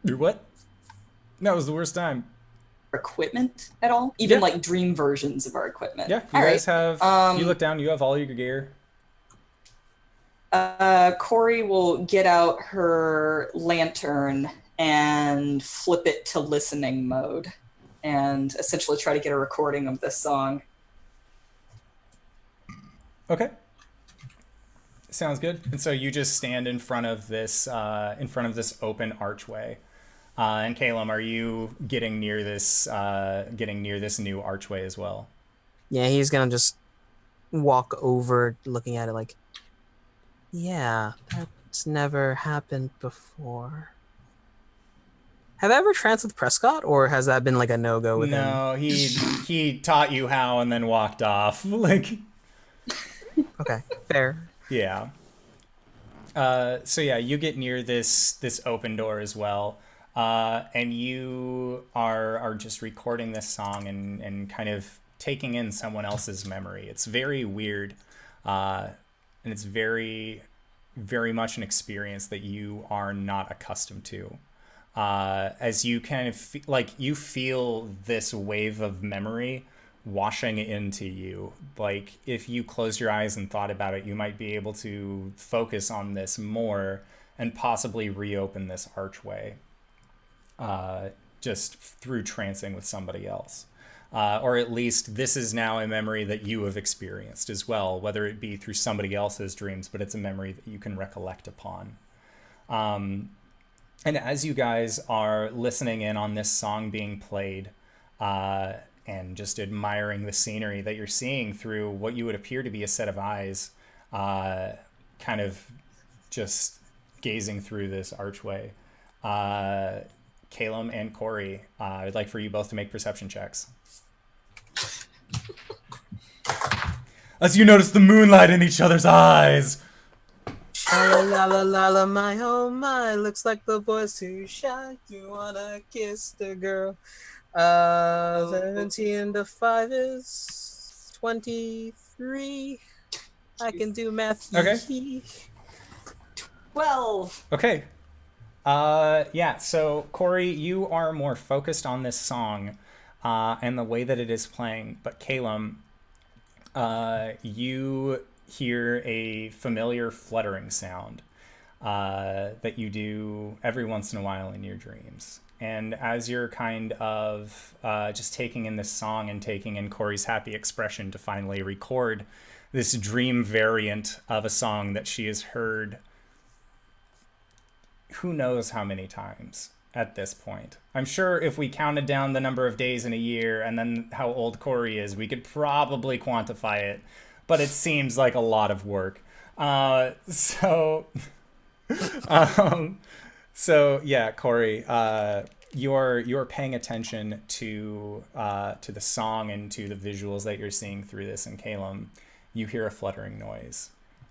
[SPEAKER 1] Do what? That was the worst time.
[SPEAKER 5] equipment at all? Even like dream versions of our equipment?
[SPEAKER 1] Yeah, you guys have. You look down. You have all your gear.
[SPEAKER 5] Cori will get out her lantern and flip it to listening mode, and essentially try to get a recording of this song.
[SPEAKER 1] Okay. Sounds good. And so you just stand in front of this open archway. And Caelum, are you getting near this new archway as well?
[SPEAKER 2] Yeah, he's gonna just walk over, looking at it like, yeah, that's never happened before. Have I ever tranced with Prescott, or has that been like a no-go with him?
[SPEAKER 1] No, he taught you how and then walked off. Like,
[SPEAKER 2] okay, fair.
[SPEAKER 1] Yeah. So yeah, you get near this open door as well, and you are just recording this song and kind of taking in someone else's memory. It's very weird, and it's very, very much an experience that you are not accustomed to. As you kind of you feel this wave of memory washing into you. Like, if you close your eyes and thought about it, you might be able to focus on this more and possibly reopen this archway just through trancing with somebody else. Or at least this is now a memory that you have experienced as well, whether it be through somebody else's dreams, but it's a memory that you can recollect upon. And as you guys are listening in on this song being played, and just admiring the scenery that you're seeing through what you would appear to be a set of eyes, kind of just gazing through this archway. Caelum and Cori, I'd like for you both to make perception checks. As you notice the moonlight in each other's eyes.
[SPEAKER 2] La la la la la, my oh my, looks like the boy's too shy. You wanna kiss the girl. 17 to 5 is 23. I can do math.
[SPEAKER 1] Okay.
[SPEAKER 5] 12.
[SPEAKER 1] Okay. Yeah, so Cori, you are more focused on this song and the way that it is playing, but Caelum, you hear a familiar fluttering sound that you do every once in a while in your dreams. And as you're kind of just taking in this song and taking in Cori's happy expression to finally record this dream variant of a song that she has heard who knows how many times at this point. I'm sure if we counted down the number of days in a year and then how old Cori is, we could probably quantify it, but it seems like a lot of work. So yeah, Cori, you're paying attention to the song and to the visuals that you're seeing through this. In Caelum, you hear a fluttering noise,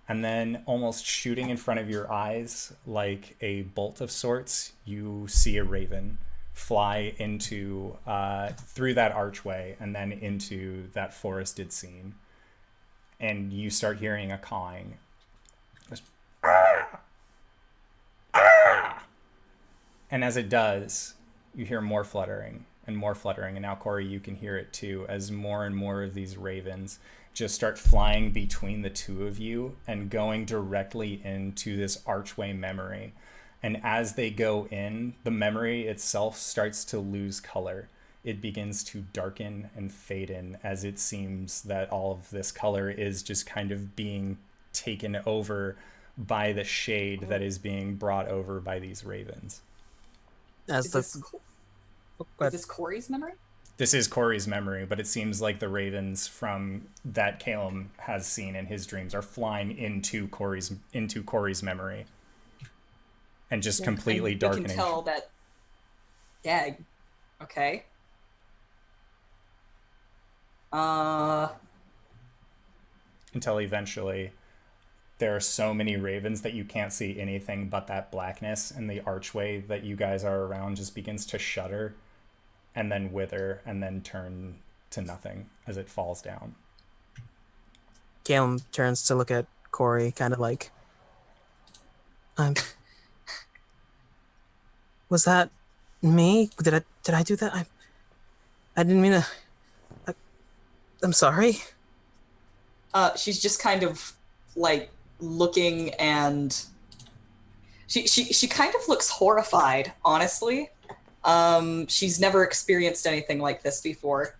[SPEAKER 1] and then almost shooting in front of your eyes like a bolt of sorts, you see a raven fly into through that archway and then into that forested scene, and you start hearing a cawing. And as it does, you hear more fluttering and more fluttering. And now, Cori, you can hear it too, as more and more of these ravens just start flying between the two of you and going directly into this archway memory. And as they go in, the memory itself starts to lose color. It begins to darken and fade in, as it seems that all of this color is just kind of being taken over by the shade that is being brought over by these ravens.
[SPEAKER 5] Is this Cori's memory?
[SPEAKER 1] This is Cori's memory, but it seems like the ravens from that Caelum has seen in his dreams are flying into Cori's memory and just completely darkening.
[SPEAKER 5] You can tell that. Dag. Okay.
[SPEAKER 1] Until eventually there are so many ravens that you can't see anything but that blackness, and the archway that you guys are around just begins to shudder and then wither and then turn to nothing as it falls down.
[SPEAKER 2] Caelum turns to look at Cori, kind of like, was that me? Did I do that? I didn't mean to. I'm sorry.
[SPEAKER 5] She's just kind of like looking, and she kind of looks horrified, honestly. She's never experienced anything like this before.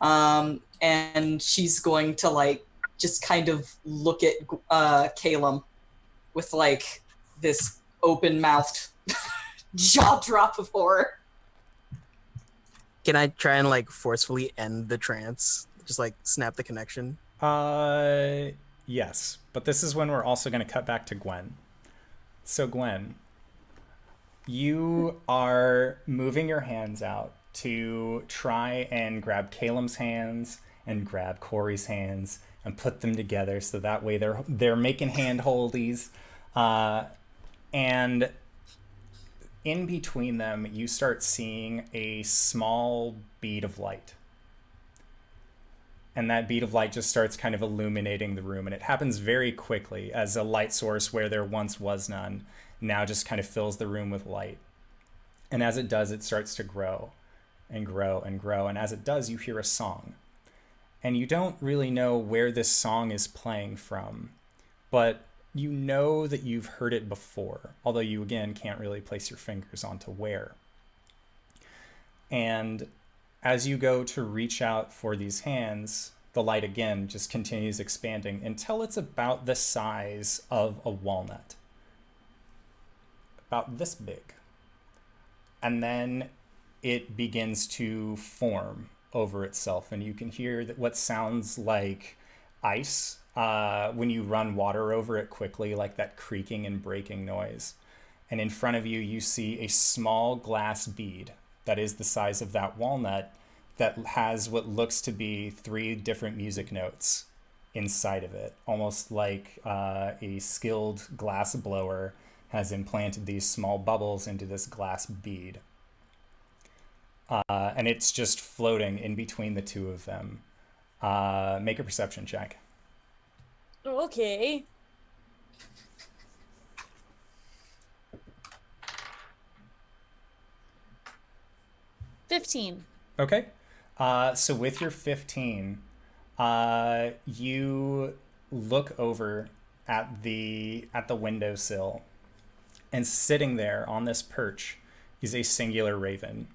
[SPEAKER 5] And she's going to like just kind of look at Caelum with like this open-mouthed jaw drop of horror.
[SPEAKER 2] Can I try and like forcefully end the trance? Just like snap the connection?
[SPEAKER 1] Yes, but this is when we're also going to cut back to Gwen. So Gwen, you are moving your hands out to try and grab Caelum's hands and grab Cori's hands and put them together so that way they're making hand holdies. And in between them, you start seeing a small bead of light. And that bead of light just starts kind of illuminating the room. And it happens very quickly, as a light source where there once was none now just kind of fills the room with light. And as it does, it starts to grow and grow and grow. And as it does, you hear a song. And you don't really know where this song is playing from, but you know that you've heard it before, although you, again, can't really place your fingers onto where. And as you go to reach out for these hands, the light again just continues expanding until it's about the size of a walnut. About this big. And then it begins to form over itself, and you can hear that what sounds like ice when you run water over it quickly, like that creaking and breaking noise. And in front of you, you see a small glass bead that is the size of that walnut that has what looks to be 3 different music notes inside of it, almost like a skilled glass blower has implanted these small bubbles into this glass bead. And it's just floating in between the two of them. Make a perception check.
[SPEAKER 3] Okay. 15.
[SPEAKER 1] Okay. So with your 15, you look over at the windowsill, and sitting there on this perch is a singular raven.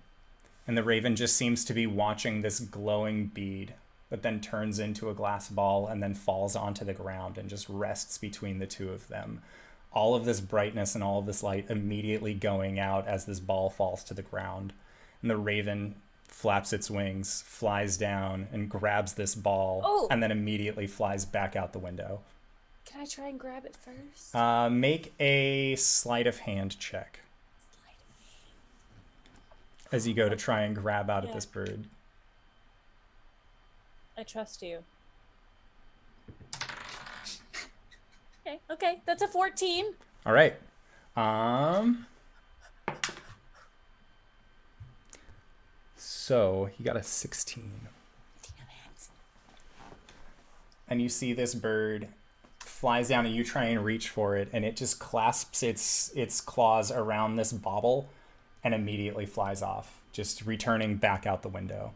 [SPEAKER 1] And the raven just seems to be watching this glowing bead that then turns into a glass ball and then falls onto the ground and just rests between the two of them. All of this brightness and all of this light immediately going out as this ball falls to the ground. And the raven flaps its wings, flies down, and grabs this ball, and then immediately flies back out the window.
[SPEAKER 3] Can I try and grab it first?
[SPEAKER 1] Make a sleight of hand check as you go to try and grab out of this bird.
[SPEAKER 3] I trust you. Okay, that's a 14.
[SPEAKER 1] All right. So he got a 16.
[SPEAKER 3] Damn it.
[SPEAKER 1] And you see this bird flies down, and you try and reach for it, and it just clasps its claws around this bauble and immediately flies off, just returning back out the window.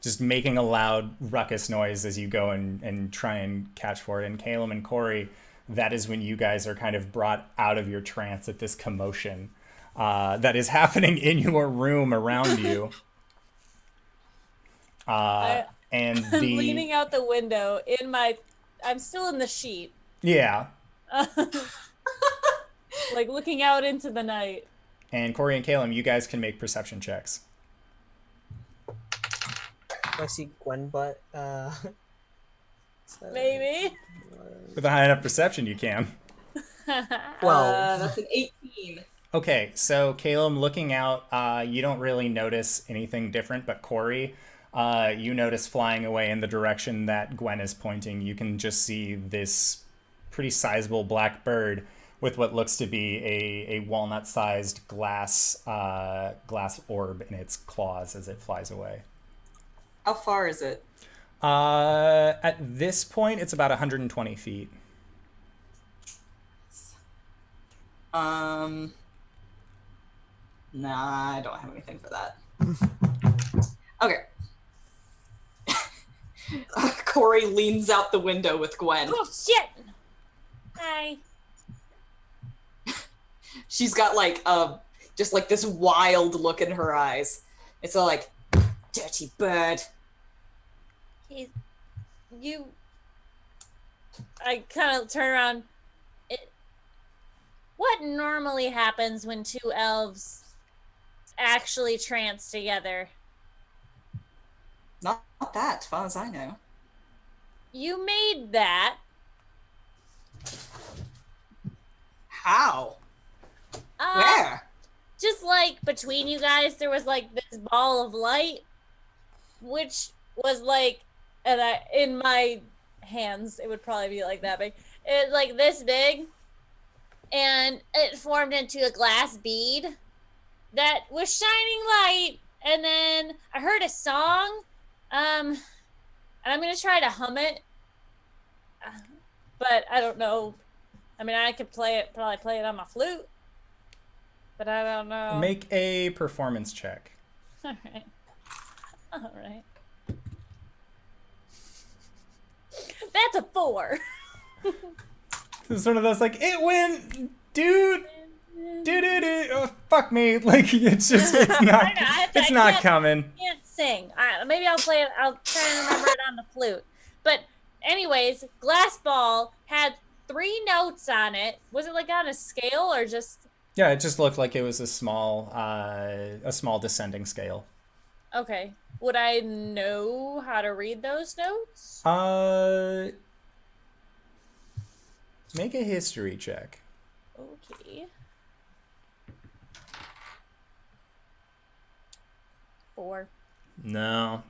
[SPEAKER 1] Just making a loud ruckus noise as you go and try and catch for it. And Caelum and Cori, that is when you guys are kind of brought out of your trance at this commotion that is happening in your room around you. And the
[SPEAKER 3] leaning out the window I'm still in the sheet.
[SPEAKER 1] Yeah.
[SPEAKER 3] Like looking out into the night.
[SPEAKER 1] And Cori and Caelum, you guys can make perception checks.
[SPEAKER 2] I see Gwen, but
[SPEAKER 3] Maybe.
[SPEAKER 1] With a high enough perception, you can.
[SPEAKER 2] Well,
[SPEAKER 5] that's an 18.
[SPEAKER 1] Okay, so Caelum, looking out, you don't really notice anything different, but Cori, you notice flying away in the direction that Gwen is pointing. You can just see this pretty sizable black bird with what looks to be a walnut-sized glass orb in its claws as it flies away.
[SPEAKER 5] How far is it?
[SPEAKER 1] At this point, it's about 120 feet.
[SPEAKER 5] Nah, I don't have anything for that. Okay. Cori leans out the window with Gwen.
[SPEAKER 3] Oh, shit! Hi.
[SPEAKER 5] She's got like just like this wild look in her eyes. It's all like, dirty bird.
[SPEAKER 3] I kind of turn around. What normally happens when two elves actually trance together?
[SPEAKER 5] Not that, as far as I know.
[SPEAKER 3] You made that.
[SPEAKER 5] How? Where?
[SPEAKER 3] Just like between you guys, there was like this ball of light, which was like, in my hands, it would probably be like that big. It like this big, and it formed into a glass bead that was shining light. And then I heard a song, and I'm gonna try to hum it, but I don't know. I mean, I could probably play it on my flute, but I don't know.
[SPEAKER 1] Make a performance check.
[SPEAKER 3] All right. That's a 4.
[SPEAKER 1] It's one of those like, it went, dude. Oh, fuck me. Like, it's not coming.
[SPEAKER 3] I can't sing. Maybe I'll play it. I'll try and remember it on the flute. But anyways, glass ball had 3 notes on it. Was it like on a scale or just?
[SPEAKER 1] Yeah, it just looked like it was a small descending scale.
[SPEAKER 3] Okay. Would I know how to read those notes?
[SPEAKER 1] Make a history check.
[SPEAKER 3] Okay. 4.
[SPEAKER 1] No.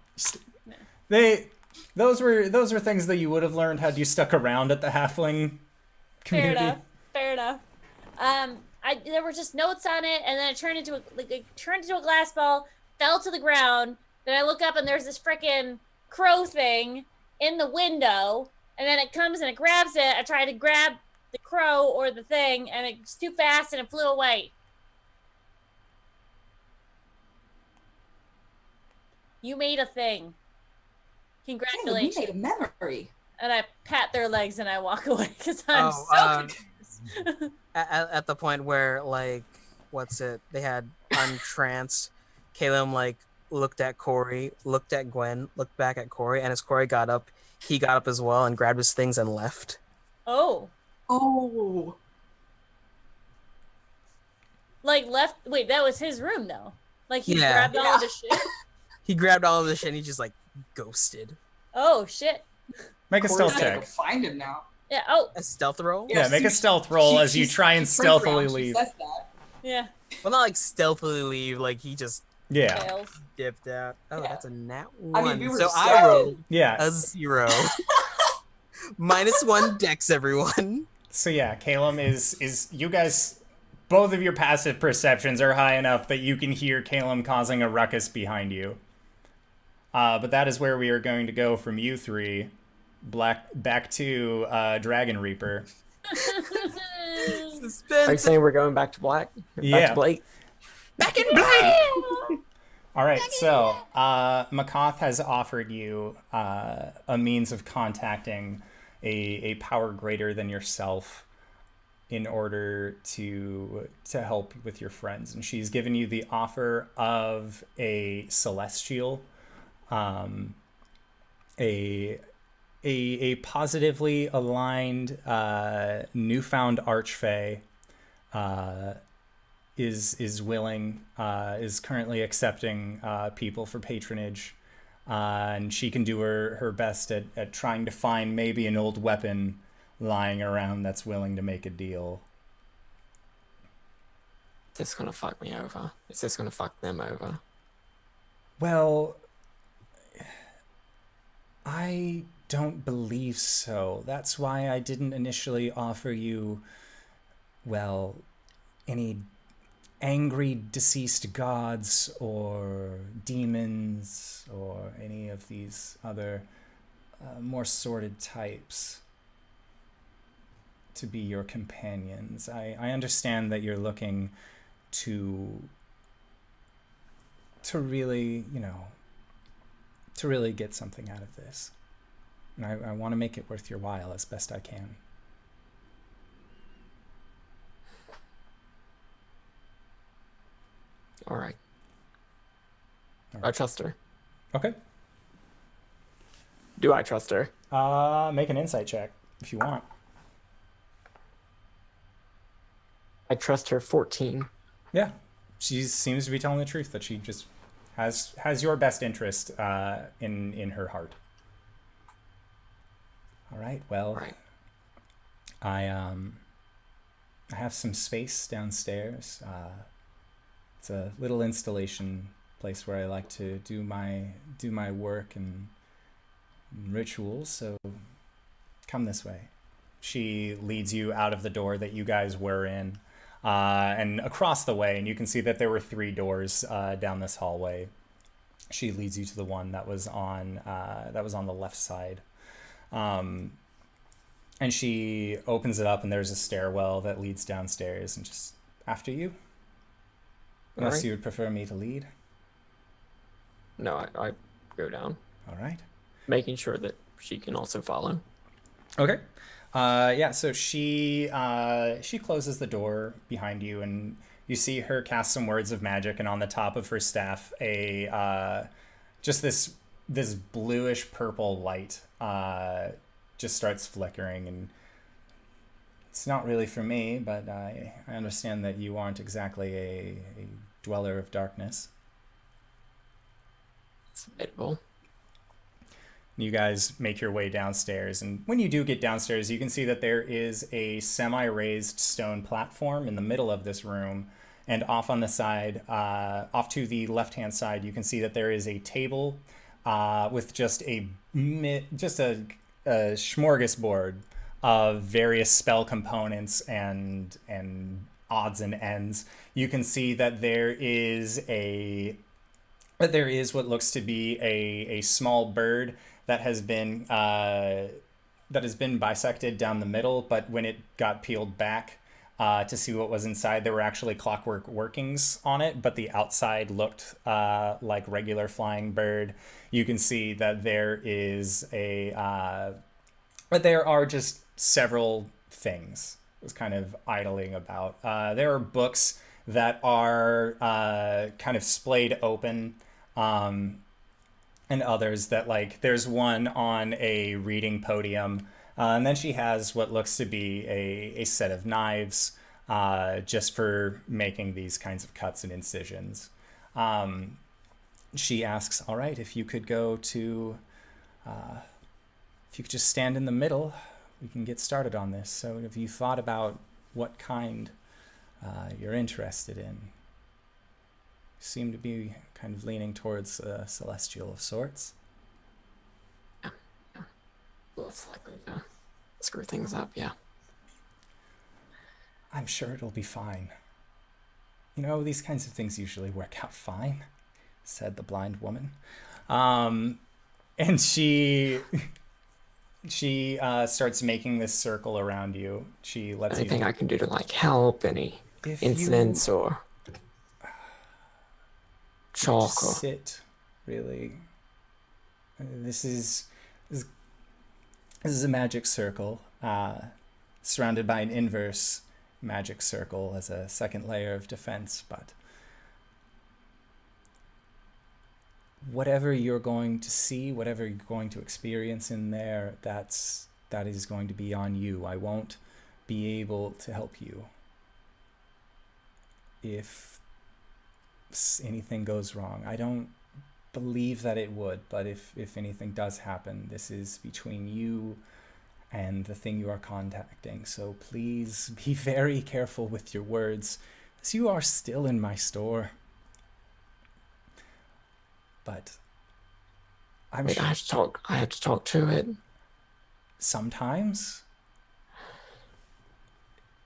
[SPEAKER 1] Those were things that you would have learned had you stuck around at the halfling community.
[SPEAKER 3] Fair enough. There were just notes on it, and then it turned into a glass ball, fell to the ground. Then I look up, and there's this frickin' crow thing in the window, and then it comes and it grabs it. I tried to grab the crow or the thing, and it's too fast, and it flew away. You made a thing. Congratulations.
[SPEAKER 5] You made a memory.
[SPEAKER 3] And I pat their legs and I walk away because I'm so confused.
[SPEAKER 2] At the point where, like, they had untranced, Caelum, like, looked at Cori, looked at Gwen, looked back at Cori, and as Cori got up, he got up as well and grabbed his things and left.
[SPEAKER 3] Oh. Like, left? Wait, that was his room, though. Like, he grabbed all of the shit?
[SPEAKER 2] He grabbed all of the shit and he just, like, ghosted.
[SPEAKER 3] Oh, shit.
[SPEAKER 1] Make a stealth check.
[SPEAKER 5] Go find him now.
[SPEAKER 3] Yeah, oh.
[SPEAKER 2] A stealth roll?
[SPEAKER 1] Yeah, make a stealth roll as you try and stealthily leave.
[SPEAKER 5] She says that.
[SPEAKER 3] Yeah.
[SPEAKER 2] Well, not like stealthily leave, like he just
[SPEAKER 3] Fails.
[SPEAKER 2] dipped out. Oh,
[SPEAKER 5] Yeah.
[SPEAKER 2] that's a nat 1.
[SPEAKER 5] I mean, we were
[SPEAKER 2] so I rolled a 0. -1 dex, everyone.
[SPEAKER 1] So yeah, Caelum is you guys, both of your passive perceptions are high enough that you can hear Caelum causing a ruckus behind you. But that is where we are going to go from you three, back to Dragon Reaper.
[SPEAKER 2] Suspense.
[SPEAKER 4] Are you saying we're going back to black? Back to Blake?
[SPEAKER 6] Back in black!
[SPEAKER 1] All right, so Makoth has offered you a means of contacting a power greater than yourself in order to help with your friends, and she's given you the offer of a celestial, a positively aligned newfound archfey is willing, is currently accepting people for patronage, and she can do her best at trying to find maybe an old weapon lying around that's willing to make a deal.
[SPEAKER 4] Is this gonna fuck me over? Is this gonna fuck them over?
[SPEAKER 1] Well, I don't believe so. That's why I didn't initially offer you, well, any angry deceased gods or demons or any of these other more sordid types to be your companions. I understand that you're looking to really, to really get something out of this. And I want to make it worth your while as best I can.
[SPEAKER 4] All right. I trust her.
[SPEAKER 1] Okay.
[SPEAKER 4] Do I trust her?
[SPEAKER 1] Make an insight check if you want.
[SPEAKER 4] I trust her 14.
[SPEAKER 1] Yeah. She seems to be telling the truth, that she just has your best interest in her heart. All right. Well,
[SPEAKER 4] All right.
[SPEAKER 1] I have some space downstairs. It's a little installation place where I like to do my work and rituals, so come this way. She leads you out of the door that you guys were in, and across the way, and you can see that there were 3 doors down this hallway. She leads you to the one that was on the left side. And she opens it up, and there's a stairwell that leads downstairs, and just after you. Unless
[SPEAKER 4] right.
[SPEAKER 1] you would prefer me to lead.
[SPEAKER 4] No, I go down.
[SPEAKER 1] All right.
[SPEAKER 4] Making sure that she can also follow.
[SPEAKER 1] Okay. Yeah, so she closes the door behind you, and you see her cast some words of magic, and on the top of her staff, just this bluish purple light just starts flickering, and it's not really for me, but I understand that you aren't exactly a dweller of darkness.
[SPEAKER 4] It's debatable.
[SPEAKER 1] You guys make your way downstairs, and when you do get downstairs, you can see that there is a semi-raised stone platform in the middle of this room, and off on the side, off to the left-hand side, you can see that there is a table with just a smorgasbord of various spell components and odds and ends. You can see that there is what looks to be a small bird that has been bisected down the middle, but when it got peeled back, to see what was inside. There were actually clockwork workings on it, but the outside looked like regular flying bird. You can see that there are just several things. It was kind of idling about. There are books that are kind of splayed open, and others that, like, there's one on a reading podium. And then she has what looks to be a set of knives, just for making these kinds of cuts and incisions. She asks, all right, if you could just stand in the middle, we can get started on this. So have you thought about what kind you're interested in? You seem to be kind of leaning towards a celestial of sorts.
[SPEAKER 4] Yeah. Well, it's likely to screw things up, yeah.
[SPEAKER 1] I'm sure it'll be fine. You know, these kinds of things usually work out fine, said the blind woman. And she starts making this circle around you. She lets
[SPEAKER 4] anything I can do to, like, help, any incidents or chalk or...
[SPEAKER 1] sit, really. This is a magic circle, surrounded by an inverse magic circle as a second layer of defense, but whatever you're going to see, whatever you're going to experience in there, that is going to be on you. I won't be able to help you if anything goes wrong. I don't believe that it would, but if anything does happen, this is between you and the thing you are contacting. So please be very careful with your words, as you are still in my store. But I
[SPEAKER 4] have to talk to it.
[SPEAKER 1] Sometimes.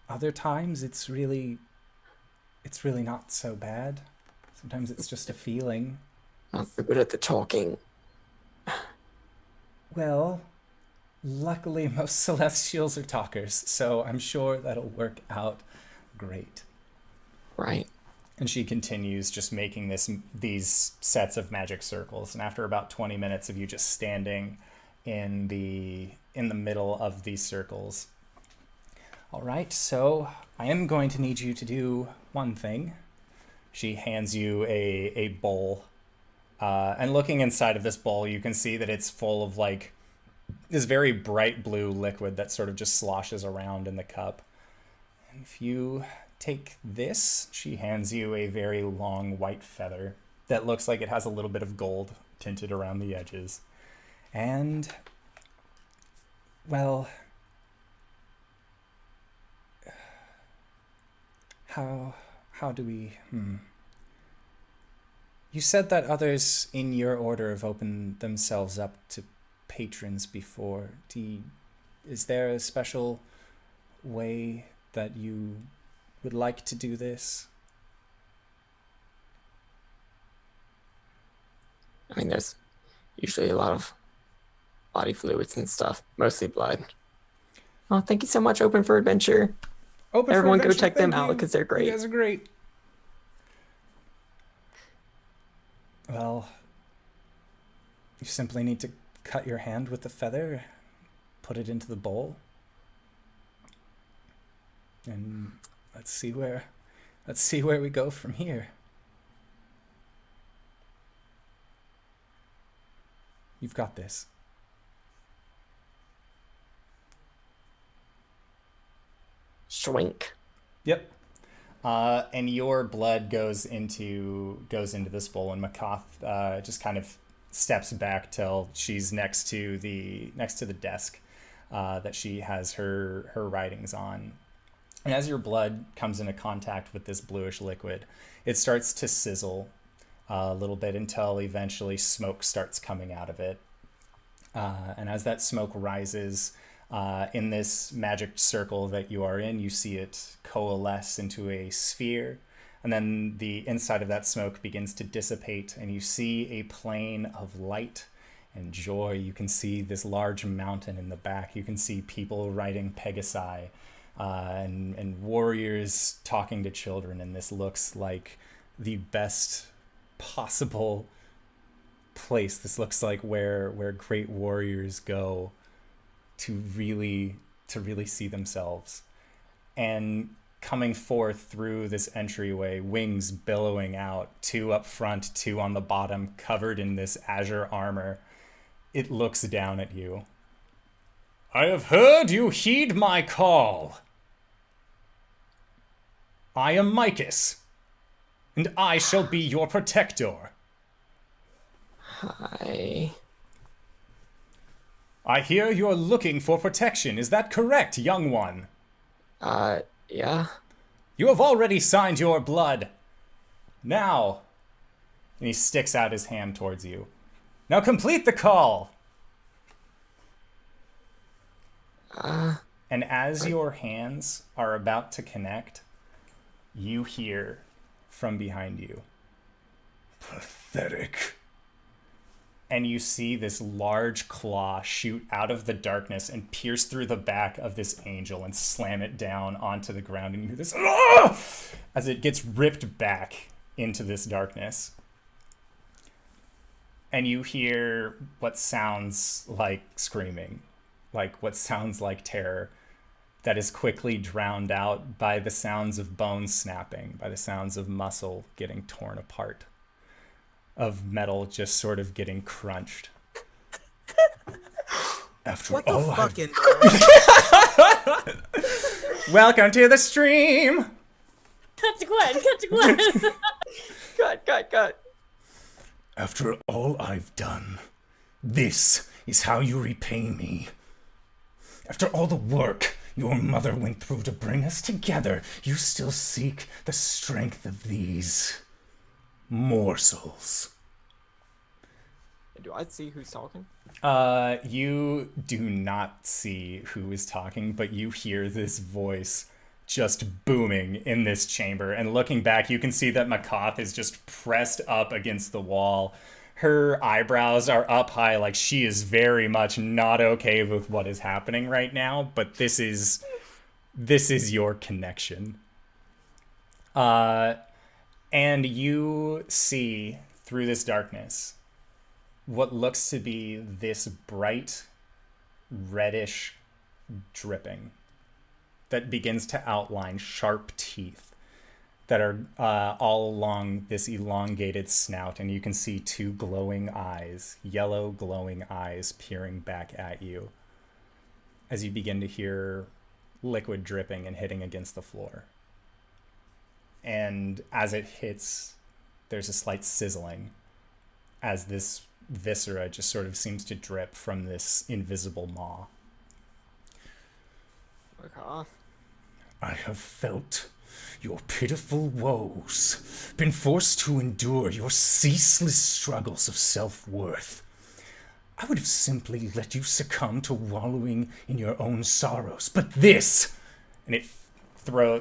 [SPEAKER 1] Other times it's really not so bad. Sometimes it's just a feeling.
[SPEAKER 4] Not so good at the talking.
[SPEAKER 1] Well, luckily most Celestials are talkers, so I'm sure that'll work out great.
[SPEAKER 4] Right.
[SPEAKER 1] And she continues just making these sets of magic circles. And after about 20 minutes of you just standing in the middle of these circles. All right, so I am going to need you to do one thing. She hands you a bowl. And looking inside of this bowl, you can see that it's full of, like, this very bright blue liquid that sort of just sloshes around in the cup. And if you take this, she hands you a very long white feather that looks like it has a little bit of gold tinted around the edges. And, well, how do we... You said that others in your order have opened themselves up to patrons before. Is there a special way that you would like to do this?
[SPEAKER 4] I mean, there's usually a lot of body fluids and stuff, mostly blood. Oh, thank you so much, Open for Adventure. Everyone go check them out because they're great.
[SPEAKER 1] You guys are great. Well, you simply need to cut your hand with the feather, put it into the bowl, and let's see where we go from here. You've got this.
[SPEAKER 4] Schwink.
[SPEAKER 1] Yep. And your blood goes into this bowl, and Makath just kind of steps back till she's next to the desk that she has her writings on. And as your blood comes into contact with this bluish liquid, it starts to sizzle a little bit until eventually smoke starts coming out of it. And as that smoke rises, in this magic circle that you are in, you see it coalesce into a sphere, and then the inside of that smoke begins to dissipate, and you see a plane of light and joy. You can see this large mountain in the back. You can see people riding Pegasi and warriors talking to children, and this looks like the best possible place. This looks like where great warriors go to really see themselves. And coming forth through this entryway, wings billowing out, 2 up front, 2 on the bottom, covered in this azure armor, it looks down at you. I have heard you heed my call. I am Micus, and I shall be your protector.
[SPEAKER 4] Hi.
[SPEAKER 1] I hear you're looking for protection. Is that correct, young one?
[SPEAKER 4] Yeah.
[SPEAKER 1] You have already signed your blood. Now, and he sticks out his hand towards you. Now complete the call. And as your hands are about to connect, you hear from behind you, pathetic. And you see this large claw shoot out of the darkness and pierce through the back of this angel and slam it down onto the ground. And you hear this as it gets ripped back into this darkness. And you hear what sounds like screaming, like what sounds like terror, that is quickly drowned out by the sounds of bones snapping, by the sounds of muscle getting torn apart, of metal just sort of getting crunched. After
[SPEAKER 2] What
[SPEAKER 1] all
[SPEAKER 2] the fucking?
[SPEAKER 1] Welcome to the stream!
[SPEAKER 3] Cut to Gwen, cut to Gwen.
[SPEAKER 4] Cut.
[SPEAKER 6] After all I've done, this is how you repay me. After all the work your mother went through to bring us together, you still seek the strength of these morsels.
[SPEAKER 4] Do I see who's talking?
[SPEAKER 1] You do not see who is talking, but you hear this voice just booming in this chamber. And looking back, you can see that Makoth is just pressed up against the wall. Her eyebrows are up high, like she is very much not okay with what is happening right now, but this is your connection. And you see through this darkness what looks to be this bright reddish dripping that begins to outline sharp teeth that are all along this elongated snout, and you can see 2 glowing eyes, yellow glowing eyes peering back at you as you begin to hear liquid dripping and hitting against the floor. And as it hits, there's a slight sizzling as this viscera just sort of seems to drip from this invisible maw.
[SPEAKER 4] Okay.
[SPEAKER 6] I have felt your pitiful woes, been forced to endure your ceaseless struggles of self-worth. I would have simply let you succumb to wallowing in your own sorrows, but this...
[SPEAKER 1] And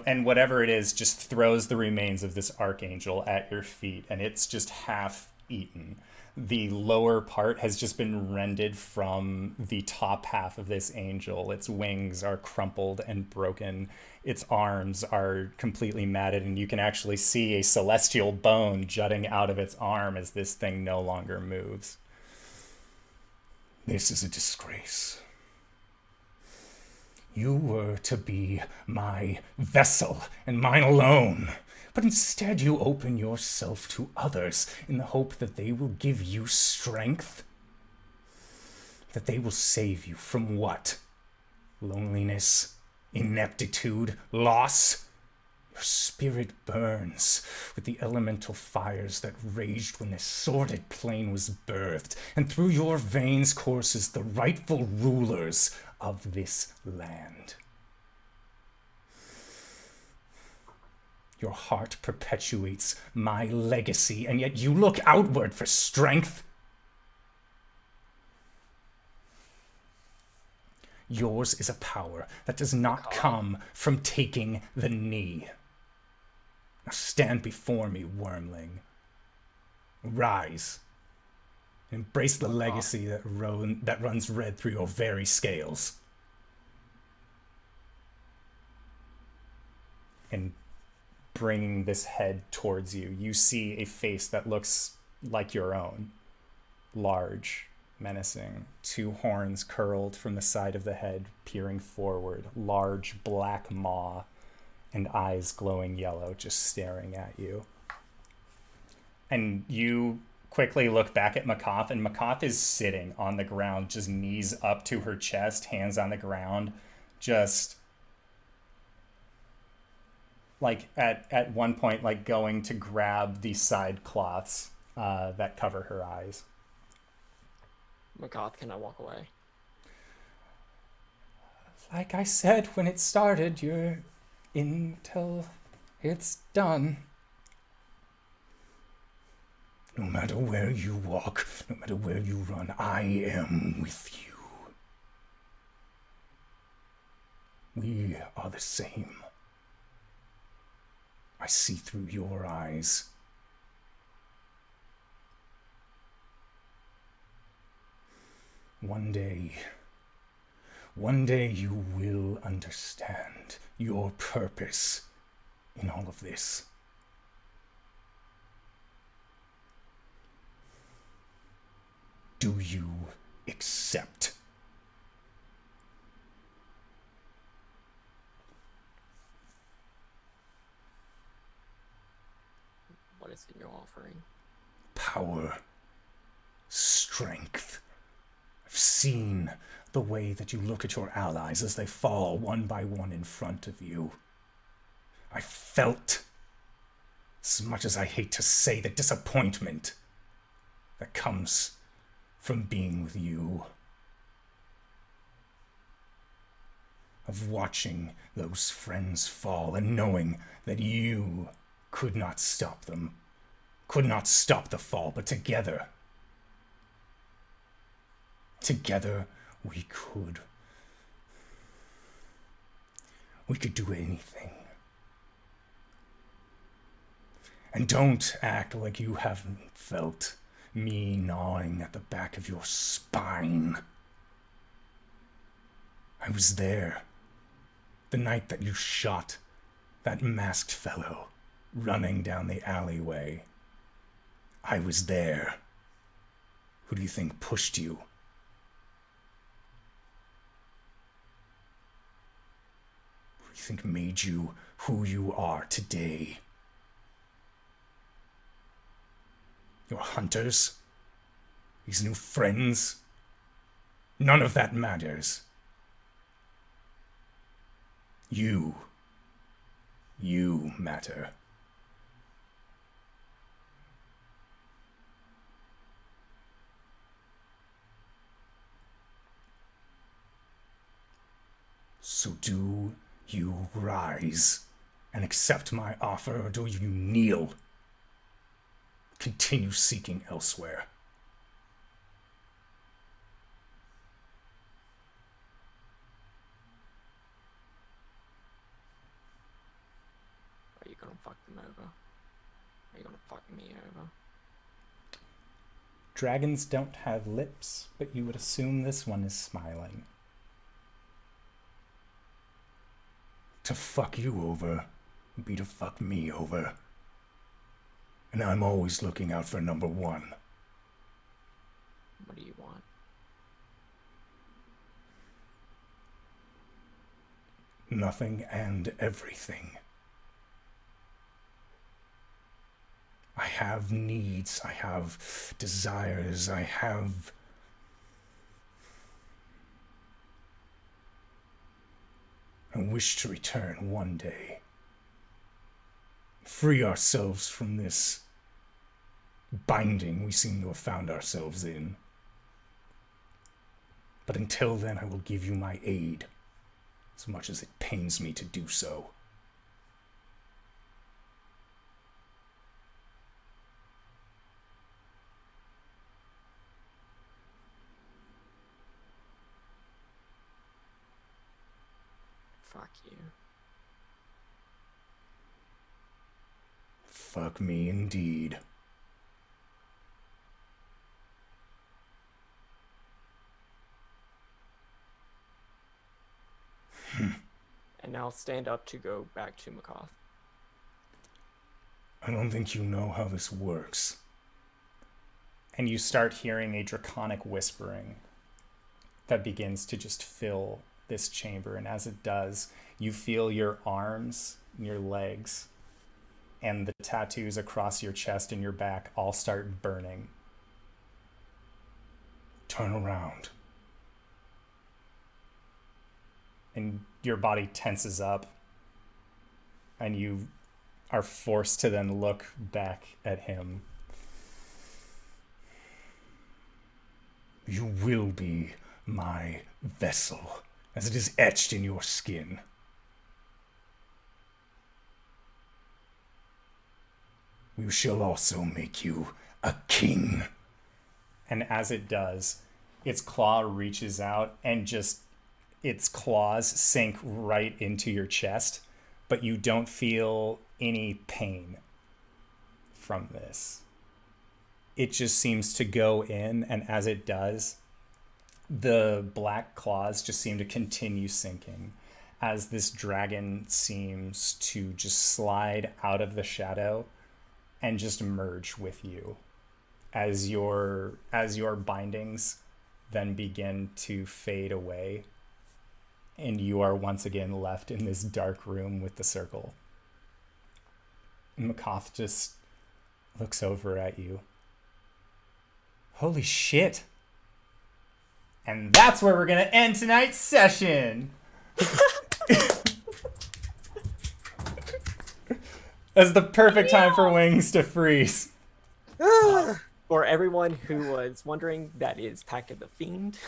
[SPEAKER 1] and whatever it is just throws the remains of this archangel at your feet, and it's just half eaten. The lower part has just been rended from the top half of this angel. Its wings are crumpled and broken. Its arms are completely matted, and you can actually see a celestial bone jutting out of its arm as this thing no longer moves.
[SPEAKER 6] This is a disgrace. You were to be my vessel and mine alone, but instead you open yourself to others in the hope that they will give you strength, that they will save you from what? Loneliness, ineptitude, loss? Your spirit burns with the elemental fires that raged when this sordid plane was birthed, and through your veins courses the rightful rulers of this land. Your heart perpetuates my legacy, and yet you look outward for strength. Yours is a power that does not come from taking the knee. Now stand before me, wormling. Rise. Embrace the legacy that runs red through your very scales.
[SPEAKER 1] and bringing this head towards you, you see a face that looks like your own. Large, menacing, 2 horns curled from the side of the head, peering forward, large black maw, and eyes glowing yellow, just staring at you. And you quickly look back at Makoth, and Makoth is sitting on the ground, just knees up to her chest, hands on the ground, just like at one point, like going to grab the side cloths that cover her eyes.
[SPEAKER 4] Makoth, can I walk away?
[SPEAKER 1] Like I said when it started, you're in till it's done.
[SPEAKER 6] No matter where you walk, no matter where you run, I am with you. We are the same. I see through your eyes. One day you will understand your purpose in all of this. Do you accept?
[SPEAKER 4] What is it you're offering?
[SPEAKER 6] Power. Strength. I've seen the way that you look at your allies as they fall one by one in front of you. I felt, as much as I hate to say, the disappointment that comes from being with you. Of watching those friends fall and knowing that you could not stop them, could not stop the fall, but together we could do anything. And don't act like you haven't felt me gnawing at the back of your spine. I was there the night that you shot that masked fellow running down the alleyway. I was there. Who do you think pushed you? Who do you think made you who you are today? Your hunters? These new friends? None of that matters. You matter. So do you rise and accept my offer, or do you kneel? Continue seeking elsewhere.
[SPEAKER 4] Are you gonna fuck them over? Are you gonna fuck me over?
[SPEAKER 1] Dragons don't have lips, but you would assume this one is smiling.
[SPEAKER 6] To fuck you over would be to fuck me over. And I'm always looking out for number one.
[SPEAKER 4] What do you want?
[SPEAKER 6] Nothing and everything. I have needs, I have desires, I wish to return one day. Free ourselves from this binding we seem to have found ourselves in. But until then, I will give you my aid, as much as it pains me to do so.
[SPEAKER 4] Fuck you.
[SPEAKER 6] Fuck me indeed.
[SPEAKER 4] And now stand up to go back to Makoth.
[SPEAKER 1] I don't think you know how this works. And you start hearing a draconic whispering that begins to just fill this chamber. And as it does, you feel your arms and your legs and the tattoos across your chest and your back all start burning. Turn around. And your body tenses up, and you are forced to then look back at him. You will be my vessel, as it is etched in your skin. We shall also make you a king. And as it does, its claw reaches out and just its claws sink right into your chest, but you don't feel any pain from this. It just seems to go in, and as it does, the black claws just seem to continue sinking as this dragon seems to just slide out of the shadow and just merge with you as your bindings then begin to fade away, and you are once again left in this dark room with the circle. Makoth just looks over at you. Holy shit. And that's where we're going to end tonight's session. That's the perfect time for Wings to freeze.
[SPEAKER 4] For everyone who was wondering, that is Pact of the Fiend.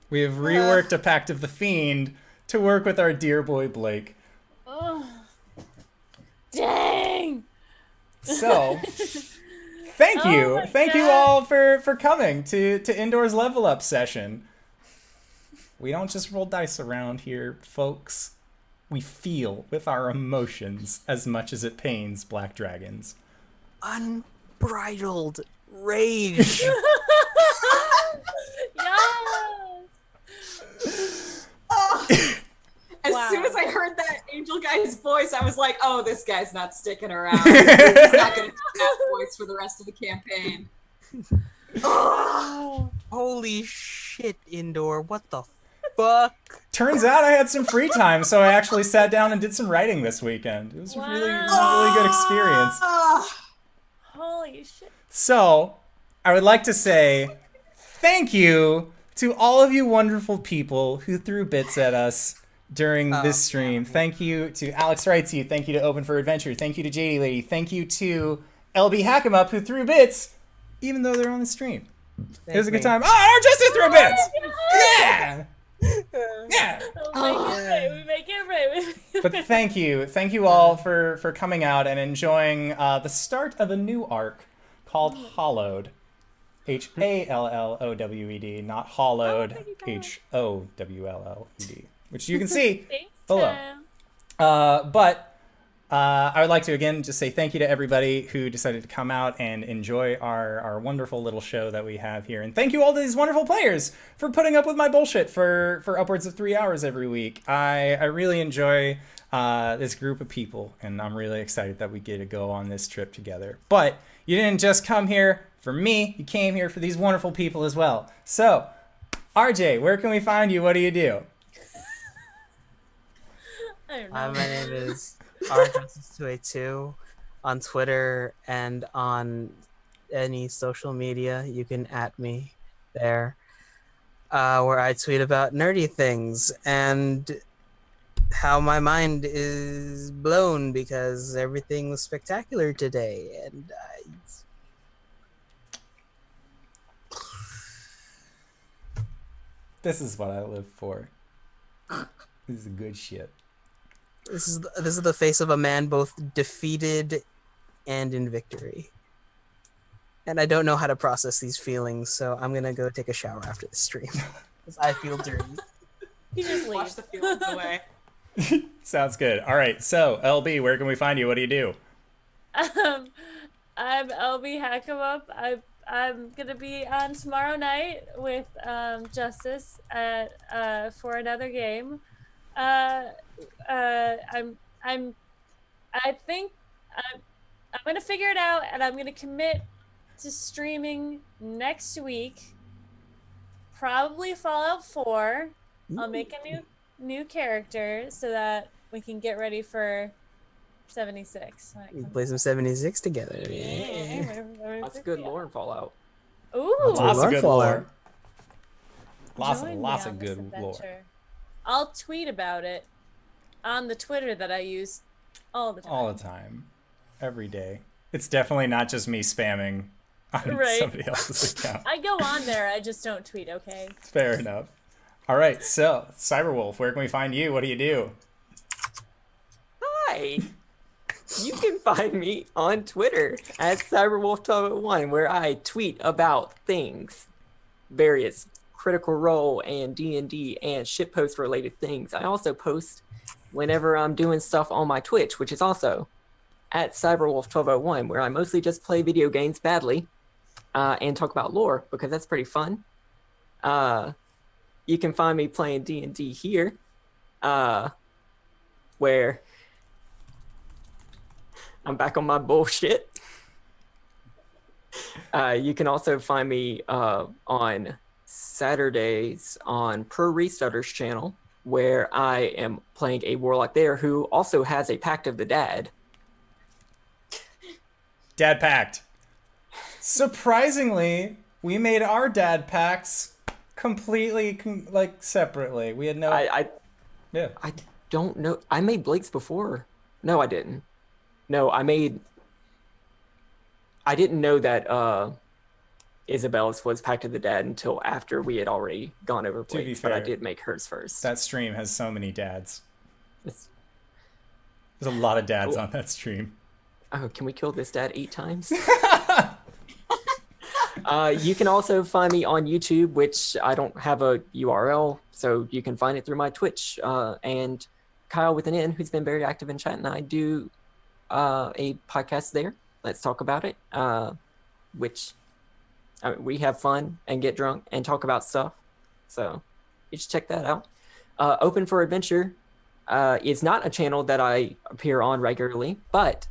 [SPEAKER 1] We have reworked a Pact of the Fiend to work with our dear boy Blake.
[SPEAKER 3] Oh. Dang!
[SPEAKER 1] So, thank you. Thank you all for coming to Indoors Level Up session. We don't just roll dice around here, folks. We feel with our emotions as much as it pains black dragons.
[SPEAKER 2] Unbridled rage.
[SPEAKER 3] Yes!
[SPEAKER 5] As soon as I heard that angel guy's voice, I was like, oh, this guy's not sticking around. He's not going to do that voice for the rest of the campaign.
[SPEAKER 2] Holy shit, Indoor. What the fuck?
[SPEAKER 1] Turns out I had some free time, so I actually sat down and did some writing this weekend. It was a really good experience.
[SPEAKER 3] Holy shit.
[SPEAKER 1] So, I would like to say thank you to all of you wonderful people who threw bits at us during this stream. Thank you to Alex Wrights You. Thank you to Open for Adventure. Thank you to JD Lady. Thank you to LBHackEmUp who threw bits, even though they're on the stream. It was a good time. Oh, RJustice threw bits! Yeah! Yeah!
[SPEAKER 3] We make it right.
[SPEAKER 1] But thank you all for coming out and enjoying the start of a new arc called Hallowed. Hallowed, not Hollowed, Howwlled, which you can see below. But I would like to again just say thank you to everybody who decided to come out and enjoy our wonderful little show that we have here. And thank you all to these wonderful players for putting up with my bullshit for upwards of 3 hours every week. I really enjoy this group of people, and I'm really excited that we get to go on this trip together. But you didn't just come here for me, you came here for these wonderful people as well. So, RJ, where can we find you? What do you do?
[SPEAKER 3] I don't know.
[SPEAKER 2] My name is RJustice282 on Twitter and on any social media. You can @ me there, where I tweet about nerdy things and how my mind is blown because everything was spectacular today, and
[SPEAKER 1] This is what I live for. This is good shit.
[SPEAKER 2] This is the face of a man both defeated and in victory. And I don't know how to process these feelings, so I'm gonna go take a shower after the stream because I feel dirty.
[SPEAKER 3] You just leave.
[SPEAKER 5] Wash the feelings away.
[SPEAKER 1] Sounds good. All right, so LB, where can we find you? What do you do?
[SPEAKER 3] I'm LBHackEmUp. I'm gonna be on tomorrow night with Justice for another game. I think I'm gonna figure it out, and I'm gonna commit to streaming next week. Probably Fallout 4. I'll make a new character so that we can get ready for 76.
[SPEAKER 2] We can play some 76 together.
[SPEAKER 3] Yeah.
[SPEAKER 4] That's good lore in Fallout.
[SPEAKER 3] Ooh,
[SPEAKER 1] Lots of good lore.
[SPEAKER 3] Join me
[SPEAKER 1] Lots
[SPEAKER 3] on
[SPEAKER 1] of
[SPEAKER 3] this
[SPEAKER 1] good lore.
[SPEAKER 3] adventure. I'll tweet about it on the Twitter that I use all the time.
[SPEAKER 1] All the time. Every day. It's definitely not just me spamming on
[SPEAKER 3] Right.
[SPEAKER 1] somebody else's account.
[SPEAKER 3] I go on there, I just don't tweet, okay?
[SPEAKER 1] Fair enough. All right, so Cyberwolf, where can we find you? What do you do?
[SPEAKER 4] Hi. You can find me on Twitter at Cyberwolf1201, where I tweet about things, various Critical Role and D&D and shitpost related things. I also post whenever I'm doing stuff on my Twitch, which is also at Cyberwolf1201, where I mostly just play video games badly and talk about lore, because that's pretty fun. You can find me playing D&D here, where I'm back on my bullshit. You can also find me on Saturdays on Per Restutter's channel, where I am playing a warlock there who also has a Pact of the Dad.
[SPEAKER 1] Dad Pact. Surprisingly, we made our dad pacts completely separately. We had no.
[SPEAKER 4] I
[SPEAKER 1] Yeah.
[SPEAKER 4] don't know. I made Blake's before. No, I didn't. No, I didn't know that Isabella's was Pact of the Dad until after we had already gone over
[SPEAKER 1] To be
[SPEAKER 4] Blake's, but I
[SPEAKER 1] fair,
[SPEAKER 4] did make hers first.
[SPEAKER 1] That stream has so many dads.
[SPEAKER 4] It's-
[SPEAKER 1] There's a lot of dads
[SPEAKER 4] Cool.
[SPEAKER 1] on that stream.
[SPEAKER 4] Oh, can we kill this dad 8 times? You can also find me on YouTube, which I don't have a URL, so you can find it through my Twitch. And Kyle with an N, who's been very active in chat, and I do a podcast there. Let's talk about it. Which we have fun and get drunk and talk about stuff. So you should check that out. Open for Adventure is not a channel that I appear on regularly, but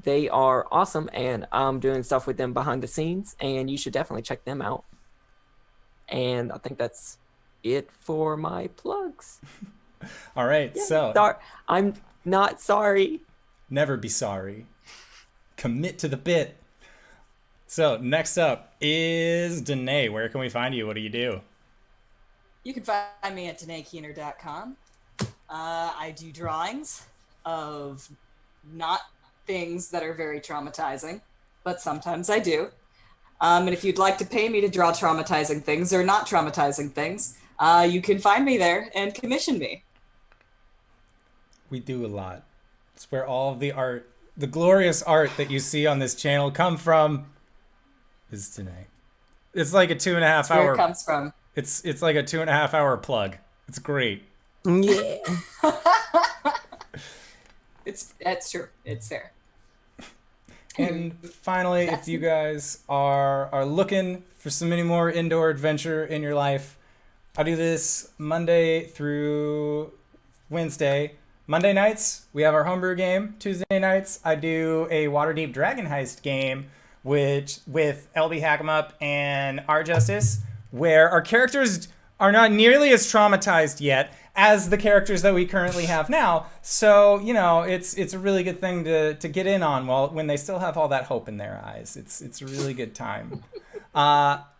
[SPEAKER 4] they are awesome, and I'm doing stuff with them behind the scenes, and you should definitely check them out. And I think that's it for my plugs.
[SPEAKER 1] All right,
[SPEAKER 4] Yeah,
[SPEAKER 1] so
[SPEAKER 4] I'm not sorry.
[SPEAKER 1] never be sorry. Commit to the bit. So next up is Danae. Where can we find you? What do you do?
[SPEAKER 5] You can find me at DanaeKeener.com. I do drawings of not things that are very traumatizing, but sometimes I do. And if you'd like to pay me to draw traumatizing things or not traumatizing things, you can find me there and commission me.
[SPEAKER 1] We do a lot. It's where all of the art, the glorious art that you see on this channel come from, is Danae. It's like a 2.5
[SPEAKER 5] That's
[SPEAKER 1] hour.
[SPEAKER 5] where it comes from.
[SPEAKER 1] It's like a 2.5 hour plug. It's great.
[SPEAKER 2] Yeah.
[SPEAKER 5] That's true. It's fair.
[SPEAKER 1] And finally, if you guys are looking for some many more indoor adventure in your life, I do this Monday through Wednesday. Monday nights, we have our homebrew game. Tuesday nights, I do a Waterdeep Dragon Heist game with LBHackEmUp and RJustice, where our characters are not nearly as traumatized yet as the characters that we currently have now. So, you know, it's a really good thing to get in on when they still have all that hope in their eyes. It's a really good time.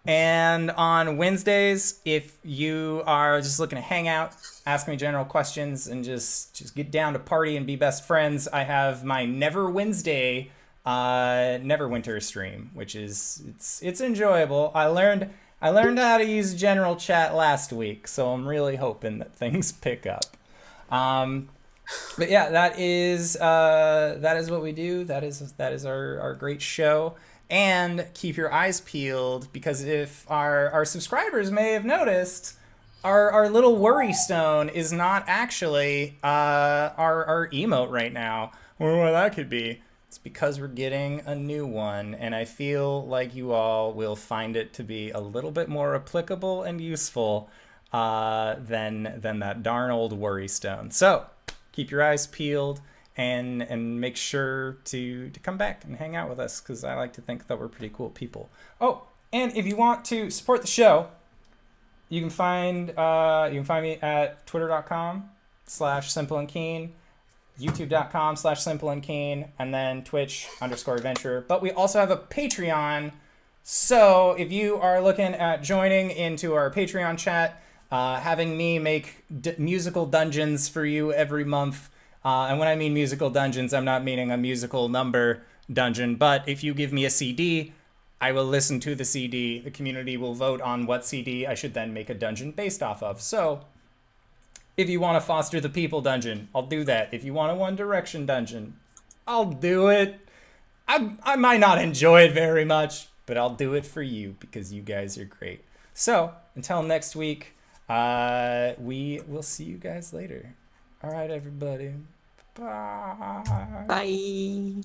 [SPEAKER 1] And on Wednesdays, if you are just looking to hang out, ask me general questions, and just get down to party and be best friends, I have my Never Wednesday Neverwinter stream, which is it's enjoyable. I learned how to use general chat last week, so I'm really hoping that things pick up. But yeah, that is what we do. That is our great show. And keep your eyes peeled, because if our subscribers may have noticed, our little worry stone is not actually our emote right now. I wonder why that could be. It's because we're getting a new one, and I feel like you all will find it to be a little bit more applicable and useful than that darn old worry stone. So keep your eyes peeled, and make sure to come back and hang out with us, because I like to think that we're pretty cool people. Oh, and if you want to support the show, you can find me at twitter.com/simpleandkeen, youtube.com/simpleandkeen, and then twitch_adventure. But we also have a Patreon. So if you are looking at joining into our Patreon chat, having me make musical dungeons for you every month, and when I mean musical dungeons, I'm not meaning a musical number dungeon, but if you give me a CD, I will listen to the CD. The community will vote on what CD I should then make a dungeon based off of. So if you want to foster the people dungeon, I'll do that. If you want a One Direction dungeon, I'll do it. I might not enjoy it very much, but I'll do it for you because you guys are great. So until next week, we will see you guys later. All right, everybody. Bye.
[SPEAKER 4] Bye.